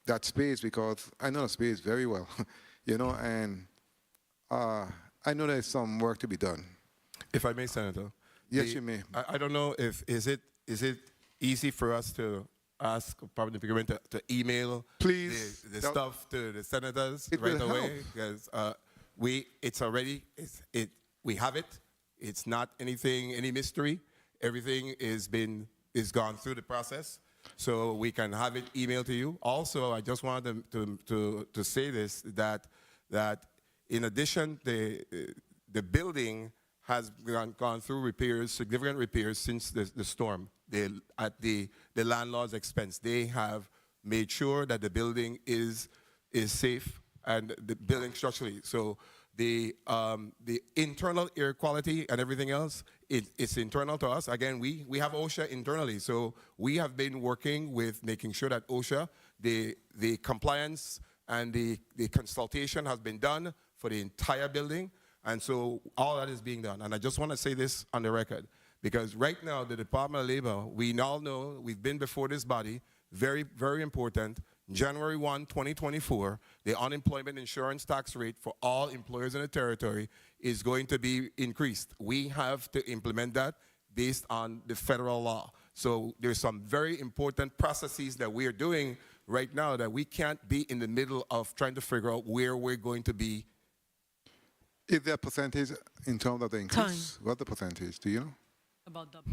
that space, because I know the space very well, you know, and I know there's some work to be done.
If I may, Senator.
Yes, you may.
I don't know if is it easy for us to ask probably the government to email
please
the stuff to the senators
it
right
will
away,
help.
because we have it. It's not any mystery. Everything is gone through the process, so we can have it emailed to you. Also, I just wanted to say this, that in addition, the building has gone through repairs, significant repairs since the storm. At the landlord's expense, they have made sure that the building is safe and the building structurally. So the internal air quality and everything else, it's internal to us. Again, we have OSHA internally, so we have been working with making sure that OSHA, the compliance and the consultation has been done for the entire building. And so all that is being done. And I just want to say this on the record, because right now the Department of Labor, we all know, we've been before this body, very, very important, January 1, 2024, the unemployment insurance tax rate for all employers in the territory is going to be increased. We have to implement that based on the federal law. So there's some very important processes that we are doing right now that we can't be in the middle of trying to figure out where we're going to be.
Is there a percentage in terms of the increase? What's the percentage? Do you know?
About double.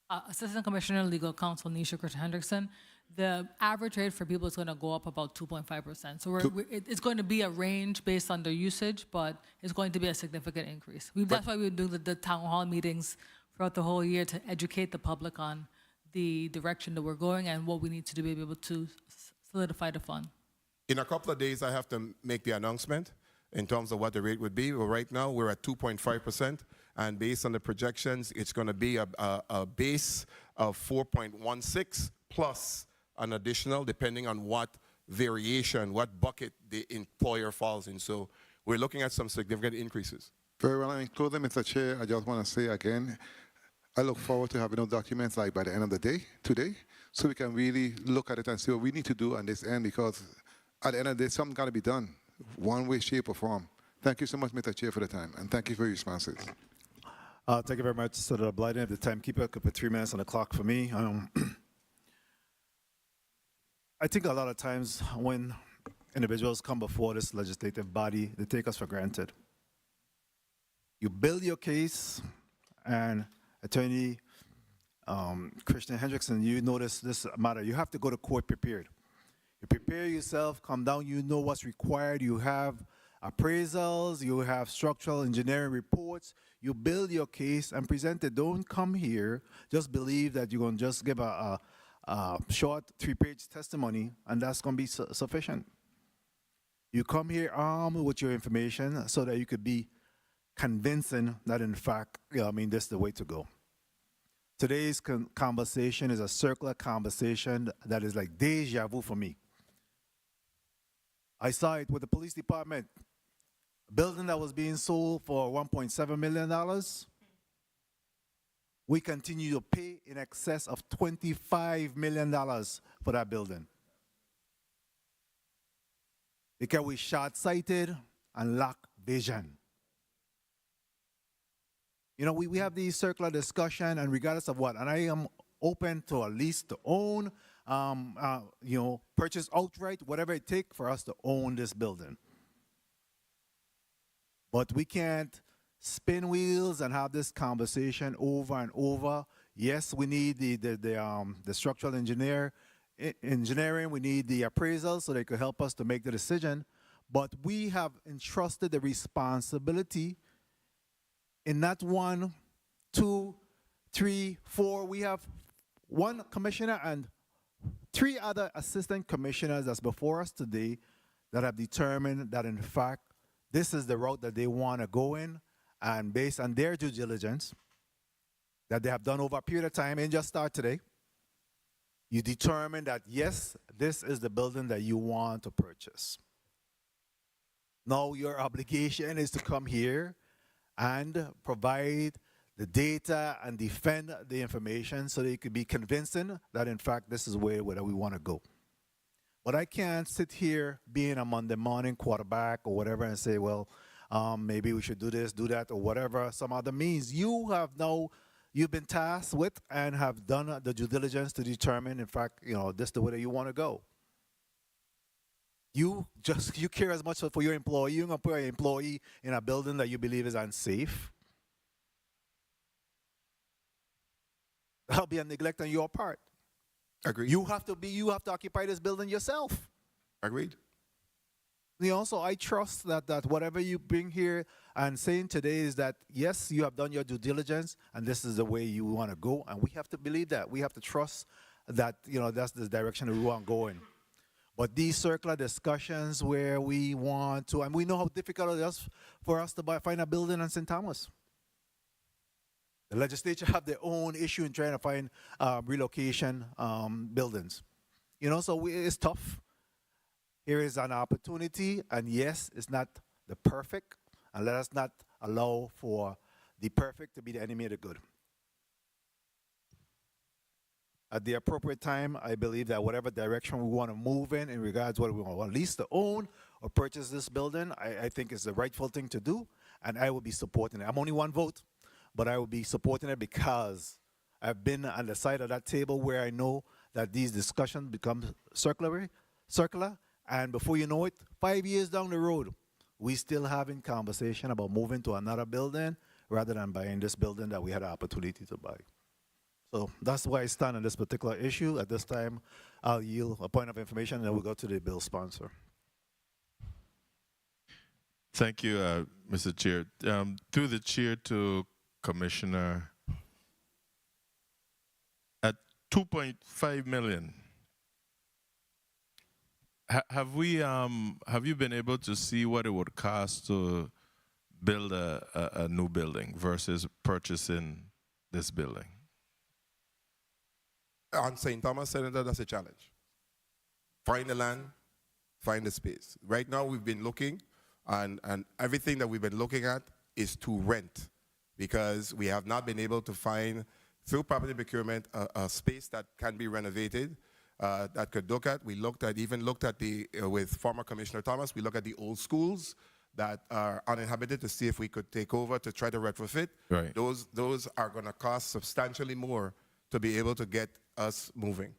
Assistant Commissioner, Legal Counsel Nisha Christian Hendrickson. The average rate for people is going to go up about 2.5%. So it's going to be a range based on their usage, but it's going to be a significant increase. That's why we do the town hall meetings throughout the whole year to educate the public on the direction that we're going and what we need to do to be able to solidify the fund.
In a couple of days, I have to make the announcement in terms of what the rate would be. Well, right now, we're at 2.5%, and based on the projections, it's going to be a base of 4.16 plus an additional, depending on what variation, what bucket the employer falls in. So we're looking at some significant increases.
Very well. In closing, Mr. Chair, I just want to say again, I look forward to having those documents like by the end of the day, today, so we can really look at it and see what we need to do on this end, because at the end of the day, something got to be done, one way, shape, or form. Thank you so much, Mr. Chair, for the time, and thank you for your responses.
Thank you very much, Senator Blyden. The timekeeper could put 3 minutes on the clock for me. I think a lot of times when individuals come before this legislative body, they take us for granted. You build your case, and Attorney Christian Hendrickson, you notice this matter. You have to go to court prepared. You prepare yourself, come down, you know what's required. You have appraisals, you have structural engineering reports. You build your case and present it. Don't come here, just believe that you're going to just give a short 3-page testimony and that's going to be sufficient. You come here armed with your information so that you could be convincing that in fact, this is the way to go. Today's conversation is a circular conversation that is like deja vu for me. I saw it with the police department. A building that was being sold for $1.7 million. We continue to pay in excess of $25 million for that building. Because we short-sighted and lack vision. We have these circular discussion, and regardless of what, and I am open to at least to own, purchase outright, whatever it takes for us to own this building. But we can't spin wheels and have this conversation over and over. Yes, we need the structural engineering, we need the appraisal so they could help us to make the decision. But we have entrusted the responsibility in not 1, 2, 3, 4. We have 1 commissioner and 3 other assistant commissioners that's before us today that have determined that in fact this is the route that they want to go in, and based on their due diligence that they have done over a period of time, and just start today, you determine that yes, this is the building that you want to purchase. Now your obligation is to come here and provide the data and defend the information so that you could be convincing that in fact this is where we want to go. But I can't sit here being a Monday morning quarterback or whatever and say, well, maybe we should do this, do that, or whatever, some other means. You've been tasked with and have done the due diligence to determine, in fact, this is the way that you want to go. You care as much for your employee. You're going to put an employee in a building that you believe is unsafe. That'll be a neglect on your part.
Agreed.
You have to occupy this building yourself.
Agreed.
So I trust that whatever you bring here and saying today is that, yes, you have done your due diligence and this is the way you want to go. And we have to believe that. We have to trust that, that's the direction that we want going. But these circular discussions where we want to, and we know how difficult it is for us to find a building in St. Thomas. The legislature have their own issue in trying to find relocation buildings. So it's tough. Here is an opportunity, and yes, it's not the perfect, and let us not allow for the perfect to be the enemy of the good. At the appropriate time, I believe that whatever direction we want to move in regards to what we want, lease to own or purchase this building, I think is the rightful thing to do, and I will be supporting it. I'm only 1 vote, but I will be supporting it because I've been on the side of that table where I know that these discussions become circular, and before you know it, 5 years down the road, we still having conversation about moving to another building rather than buying this building that we had an opportunity to buy. So that's why I stand on this particular issue. At this time, I'll yield a point of information, and then we'll go to the bill sponsor.
Thank you, Mr. Chair. Through the chair to Commissioner, at 2.5 million, have you been able to see what it would cost to build a new building versus purchasing this building?
On St. Thomas, Senator, that's a challenge. Find the land, find the space. Right now, we've been looking, and everything that we've been looking at is to rent, because we have not been able to find, through property procurement, a space that can be renovated, that could look at. We even looked at with former Commissioner Thomas, we looked at the old schools that are uninhabited to see if we could take over to try to retrofit.
Right.
Those are going to cost substantially more to be able to get us moving.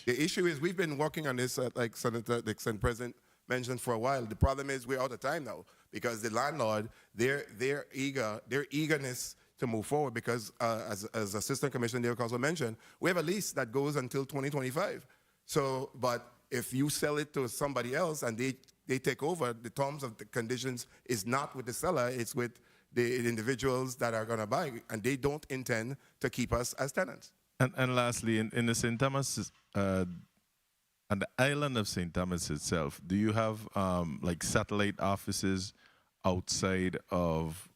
The issue is we've been working on this, like Senator Dixon, President mentioned, for a while. The problem is we're out of time now, because the landlord, their eagerness to move forward, because as Assistant Commissioner Dale Council mentioned, we have a lease that goes until 2025. So, but if you sell it to somebody else and they take over, the terms of the conditions is not with the seller, it's with the individuals that are going to buy, and they don't intend to keep us as tenants.
And lastly, in the St. Thomas, on the island of St. Thomas itself, do you have like satellite offices outside of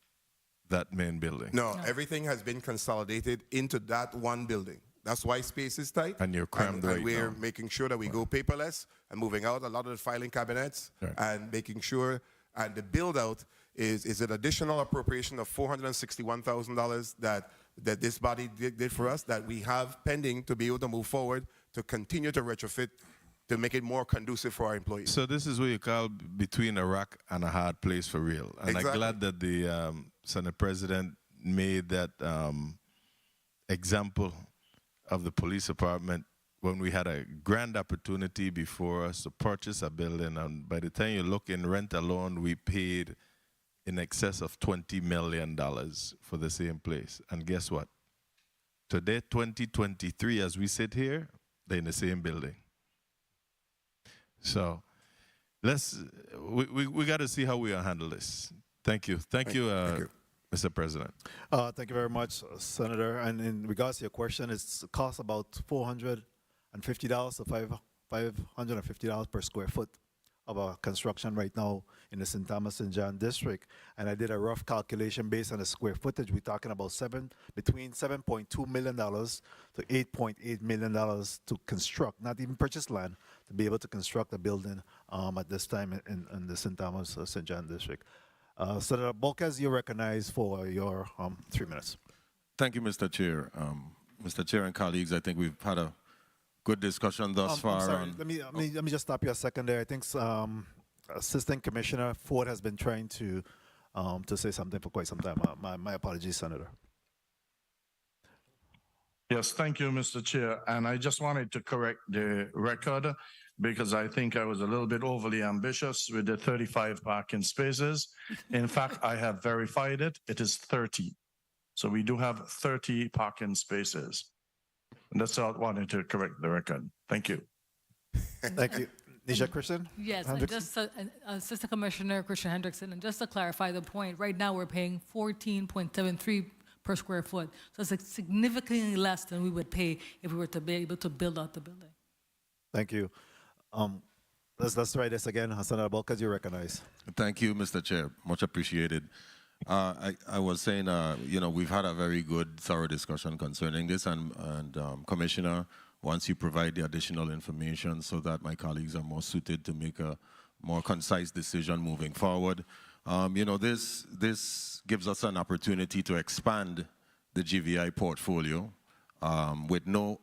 that main building?
No, everything has been consolidated into that one building. That's why space is tight.
And you're crammed right
and we're
now.
making sure that we go paperless and moving out a lot of the filing cabinets, and making sure, and the build out is an additional appropriation of $461,000 that this body did for us, that we have pending to be able to move forward to continue to retrofit to make it more conducive for our employees.
So this is what you call between a rock and a hard place for real. And
Exactly.
I'm glad that the Senate President made that example of the police department when we had a grand opportunity before us to purchase a building. And by the time you look in rent alone, we paid in excess of $20 million for the same place. And guess what? Today, 2023, as we sit here, they're in the same building. So we got to see how we handle this. Thank you. Thank you, Mr. President.
Thank you very much, Senator. And in regards to your question, it's cost about $450 to $550 per square foot of a construction right now in the St. Thomas and John district. And I did a rough calculation based on the square footage. We're talking about between $7.2 million to $8.8 million to construct, not even purchase land, to be able to construct a building at this time in the St. Thomas, St. John district. Senator Bolkes, you're recognized for your 3 minutes.
Thank you, Mr. Chair. Mr. Chair and colleagues, I think we've had a good discussion thus far.
I'm sorry. Let me just stop you a second there. I think Assistant Commissioner Ford has been trying to say something for quite some time. My apologies, Senator.
Yes, thank you, Mr. Chair. And I just wanted to correct the record, because I think I was a little bit overly ambitious with the 35 parking spaces. In fact, I have verified it. It is 30. So we do have 30 parking spaces. And that's all I wanted to correct the record. Thank you.
Thank you. Nisha Christian?
Yes, and just Assistant Commissioner Christian Hendrickson, and just to clarify the point, right now we're paying $14.73 per square foot. So it's significantly less than we would pay if we were to be able to build out the building.
Thank you. Let's try this again. Senator Bolkes, you recognize.
Thank you, Mr. Chair. Much appreciated. I was saying, we've had a very good, thorough discussion concerning this, and Commissioner, once you provide the additional information so that my colleagues are more suited to make a more concise decision moving forward, this gives us an opportunity to expand the GVI portfolio with no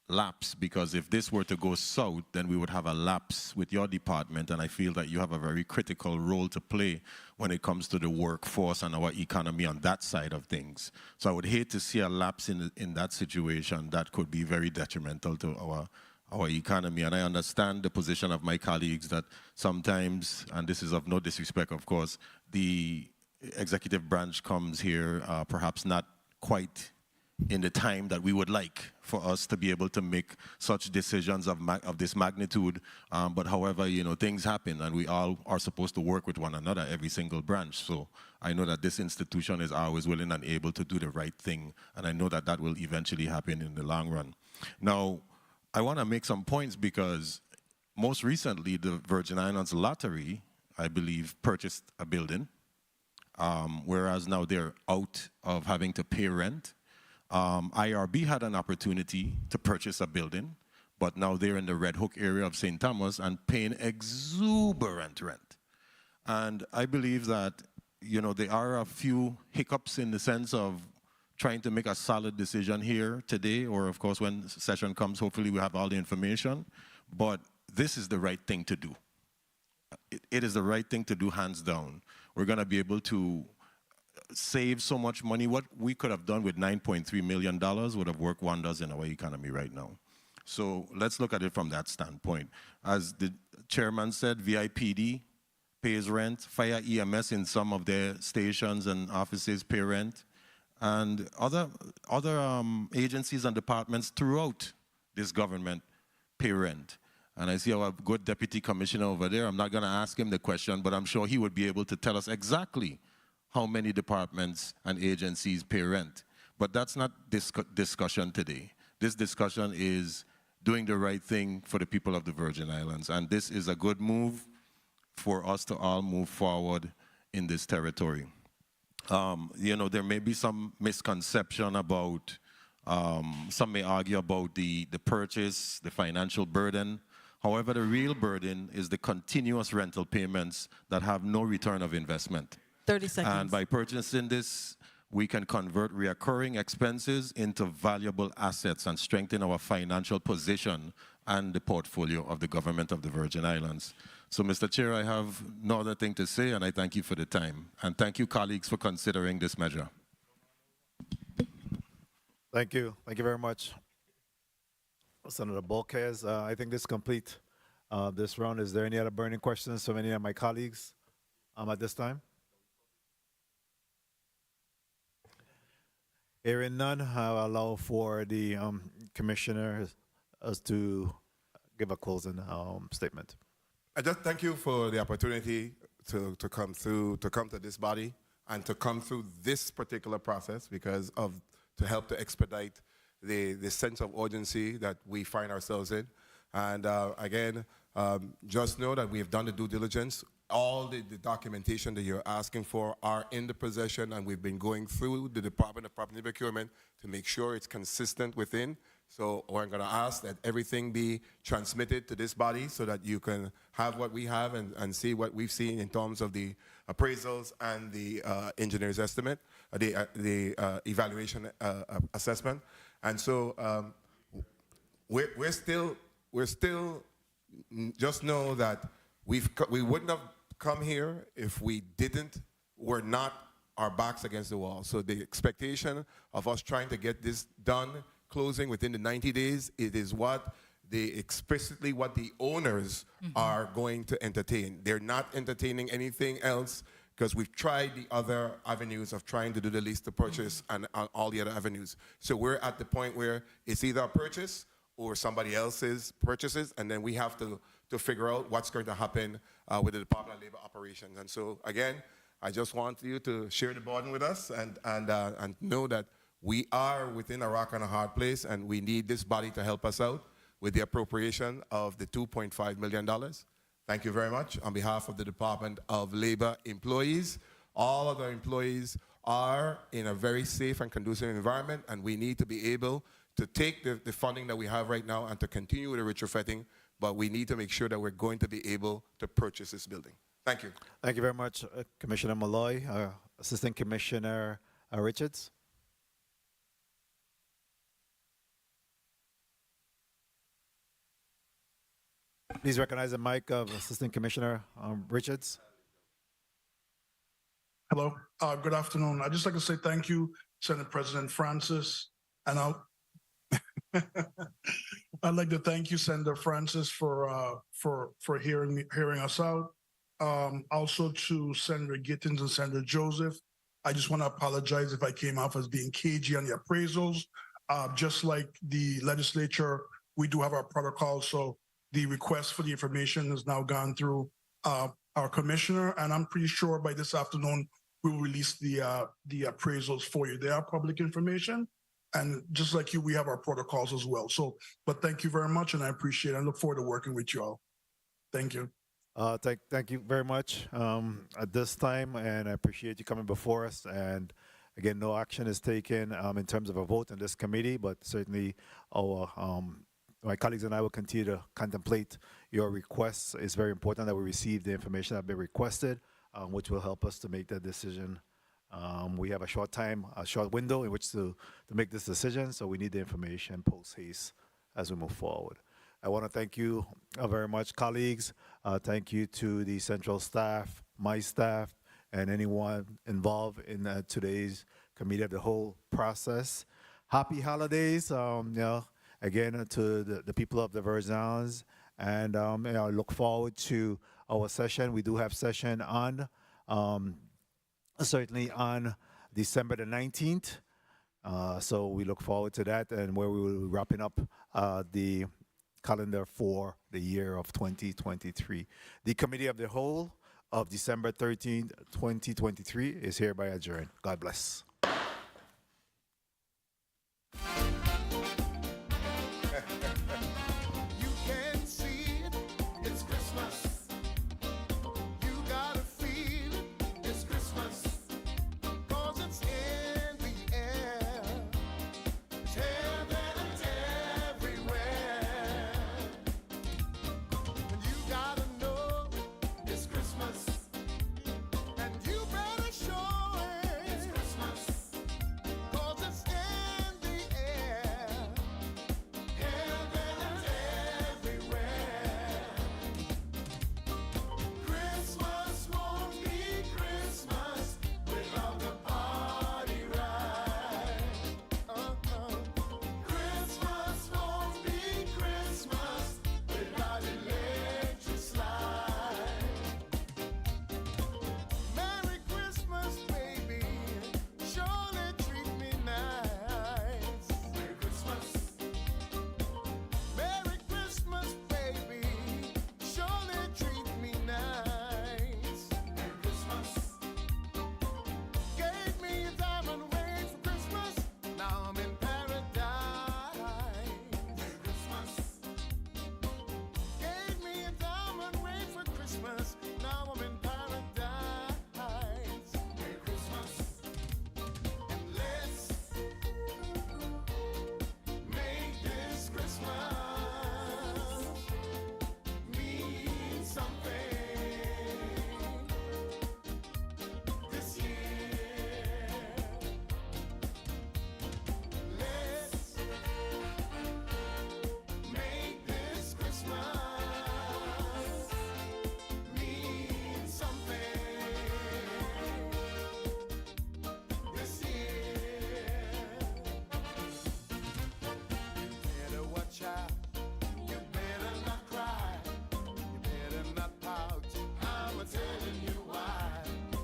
lapse, because if this were to go south, then we would have a lapse with your department, and I feel that you have a very critical role to play when it comes to the workforce and our economy on that side of things. So I would hate to see a lapse in that situation. That could be very detrimental to our economy. And I understand the position of my colleagues that sometimes, and this is of no disrespect, of course, the executive branch comes here perhaps not quite in the time that we would like for us to be able to make such decisions of this magnitude. But however, things happen, and we all are supposed to work with one another, every single branch. So I know that this institution is always willing and able to do the right thing, and I know that that will eventually happen in the long run. Now, I want to make some points because most recently, the Virgin Islands Lottery, I believe, purchased a building, whereas now they're out of having to pay rent. IRB had an opportunity to purchase a building, but now they're in the Red Hook area of St. Thomas and paying exuberant rent. And I believe that, there are a few hiccups in the sense of trying to make a solid decision here today, or of course when session comes, hopefully we have all the information, but this is the right thing to do. It is the right thing to do, hands down. We're gonna be able to save so much money. What we could have done with $9.3 million would have worked wonders in our economy right now. So let's look at it from that standpoint. As the chairman said, VIPD pays rent, Fire EMS in some of their stations and offices pay rent, and other agencies and departments throughout this government pay rent. And I see our good deputy commissioner over there. I'm not going to ask him the question, but I'm sure he would be able to tell us exactly how many departments and agencies pay rent. But that's not this discussion today. This discussion is doing the right thing for the people of the Virgin Islands. And this is a good move for us to all move forward in this territory. There may be some misconception about, some may argue about the purchase, the financial burden. However, the real burden is the continuous rental payments that have no return of investment.
30 seconds.
And by purchasing this, we can convert recurring expenses into valuable assets and strengthen our financial position and the portfolio of the government of the Virgin Islands. So, Mr. Chair, I have no other thing to say, and I thank you for the time. And thank you, colleagues, for considering this measure.
Thank you. Thank you very much, Senator Bolquez. I think this complete this round. Is there any other burning questions from any of my colleagues at this time? Hearing none, I'll allow for the commissioner to give a closing statement.
I just thank you for the opportunity to come to this body and to come through this particular process to help to expedite the sense of urgency that we find ourselves in. And again, just know that we have done the due diligence. All the documentation that you're asking for are in the possession, and we've been going through the Department of Property Procurement to make sure it's consistent within. So we're going to ask that everything be transmitted to this body so that you can have what we have and see what we've seen in terms of the appraisals and the engineer's estimate, the evaluation assessment. And so we're still just know that we wouldn't have come here if we're not our backs against the wall. So the expectation of us trying to get this done, closing within the 90 days, it is explicitly what the owners are going to entertain. They're not entertaining anything else because we've tried the other avenues of trying to do the lease to purchase and all the other avenues. So we're at the point where it's either a purchase or somebody else's purchases, and then we have to figure out what's going to happen with the Department of Labor operations. And so again, I just want you to share the burden with us and know that we are within a rock and a hard place, and we need this body to help us out with the appropriation of the $2.5 million. Thank you very much. On behalf of the Department of Labor employees, all of the employees are in a very safe and conducive environment, and we need to be able to take the funding that we have right now and to continue with the retrofitting, but we need to make sure that we're going to be able to purchase this building. Thank you.
Thank you very much, Commissioner Malloy. Assistant Commissioner Richards. Please recognize the mic of Assistant Commissioner Richards.
Hello. Good afternoon. I'd just like to say thank you, Senate President Francis, and I'd like to thank you, Senator Francis, for hearing us out. Also to Senator Gittins and Senator Joseph I just want to apologize if I came off as being cagey on the appraisals. Just like the legislature, we do have our protocol. So the request for the information has now gone through our commissioner, and I'm pretty sure by this afternoon we will release the appraisals for you. They are public information, and just like you, we have our protocols as well. So, but thank you very much, and I appreciate it. I look forward to working with you all. Thank you.
Thank you very much at this time, and I appreciate you coming before us. And again, no action is taken in terms of a vote in this committee, but certainly our my colleagues and I will continue to contemplate your requests. It's very important that we receive the information that has been requested, which will help us to make that decision. We have a short window in which to make this decision, so we need the information post haste as we move forward. I want to thank you very much, colleagues. Thank you to the central staff, my staff, and anyone involved in today's committee of the whole process. Happy holidays, again, to the people of the Virgin Islands. And I look forward to our session. We do have session on, certainly on December the 19th. So we look forward to that, and where we will be wrapping up the calendar for the year of 2023. The Committee of the Whole of December 13th, 2023 is hereby adjourned. God bless.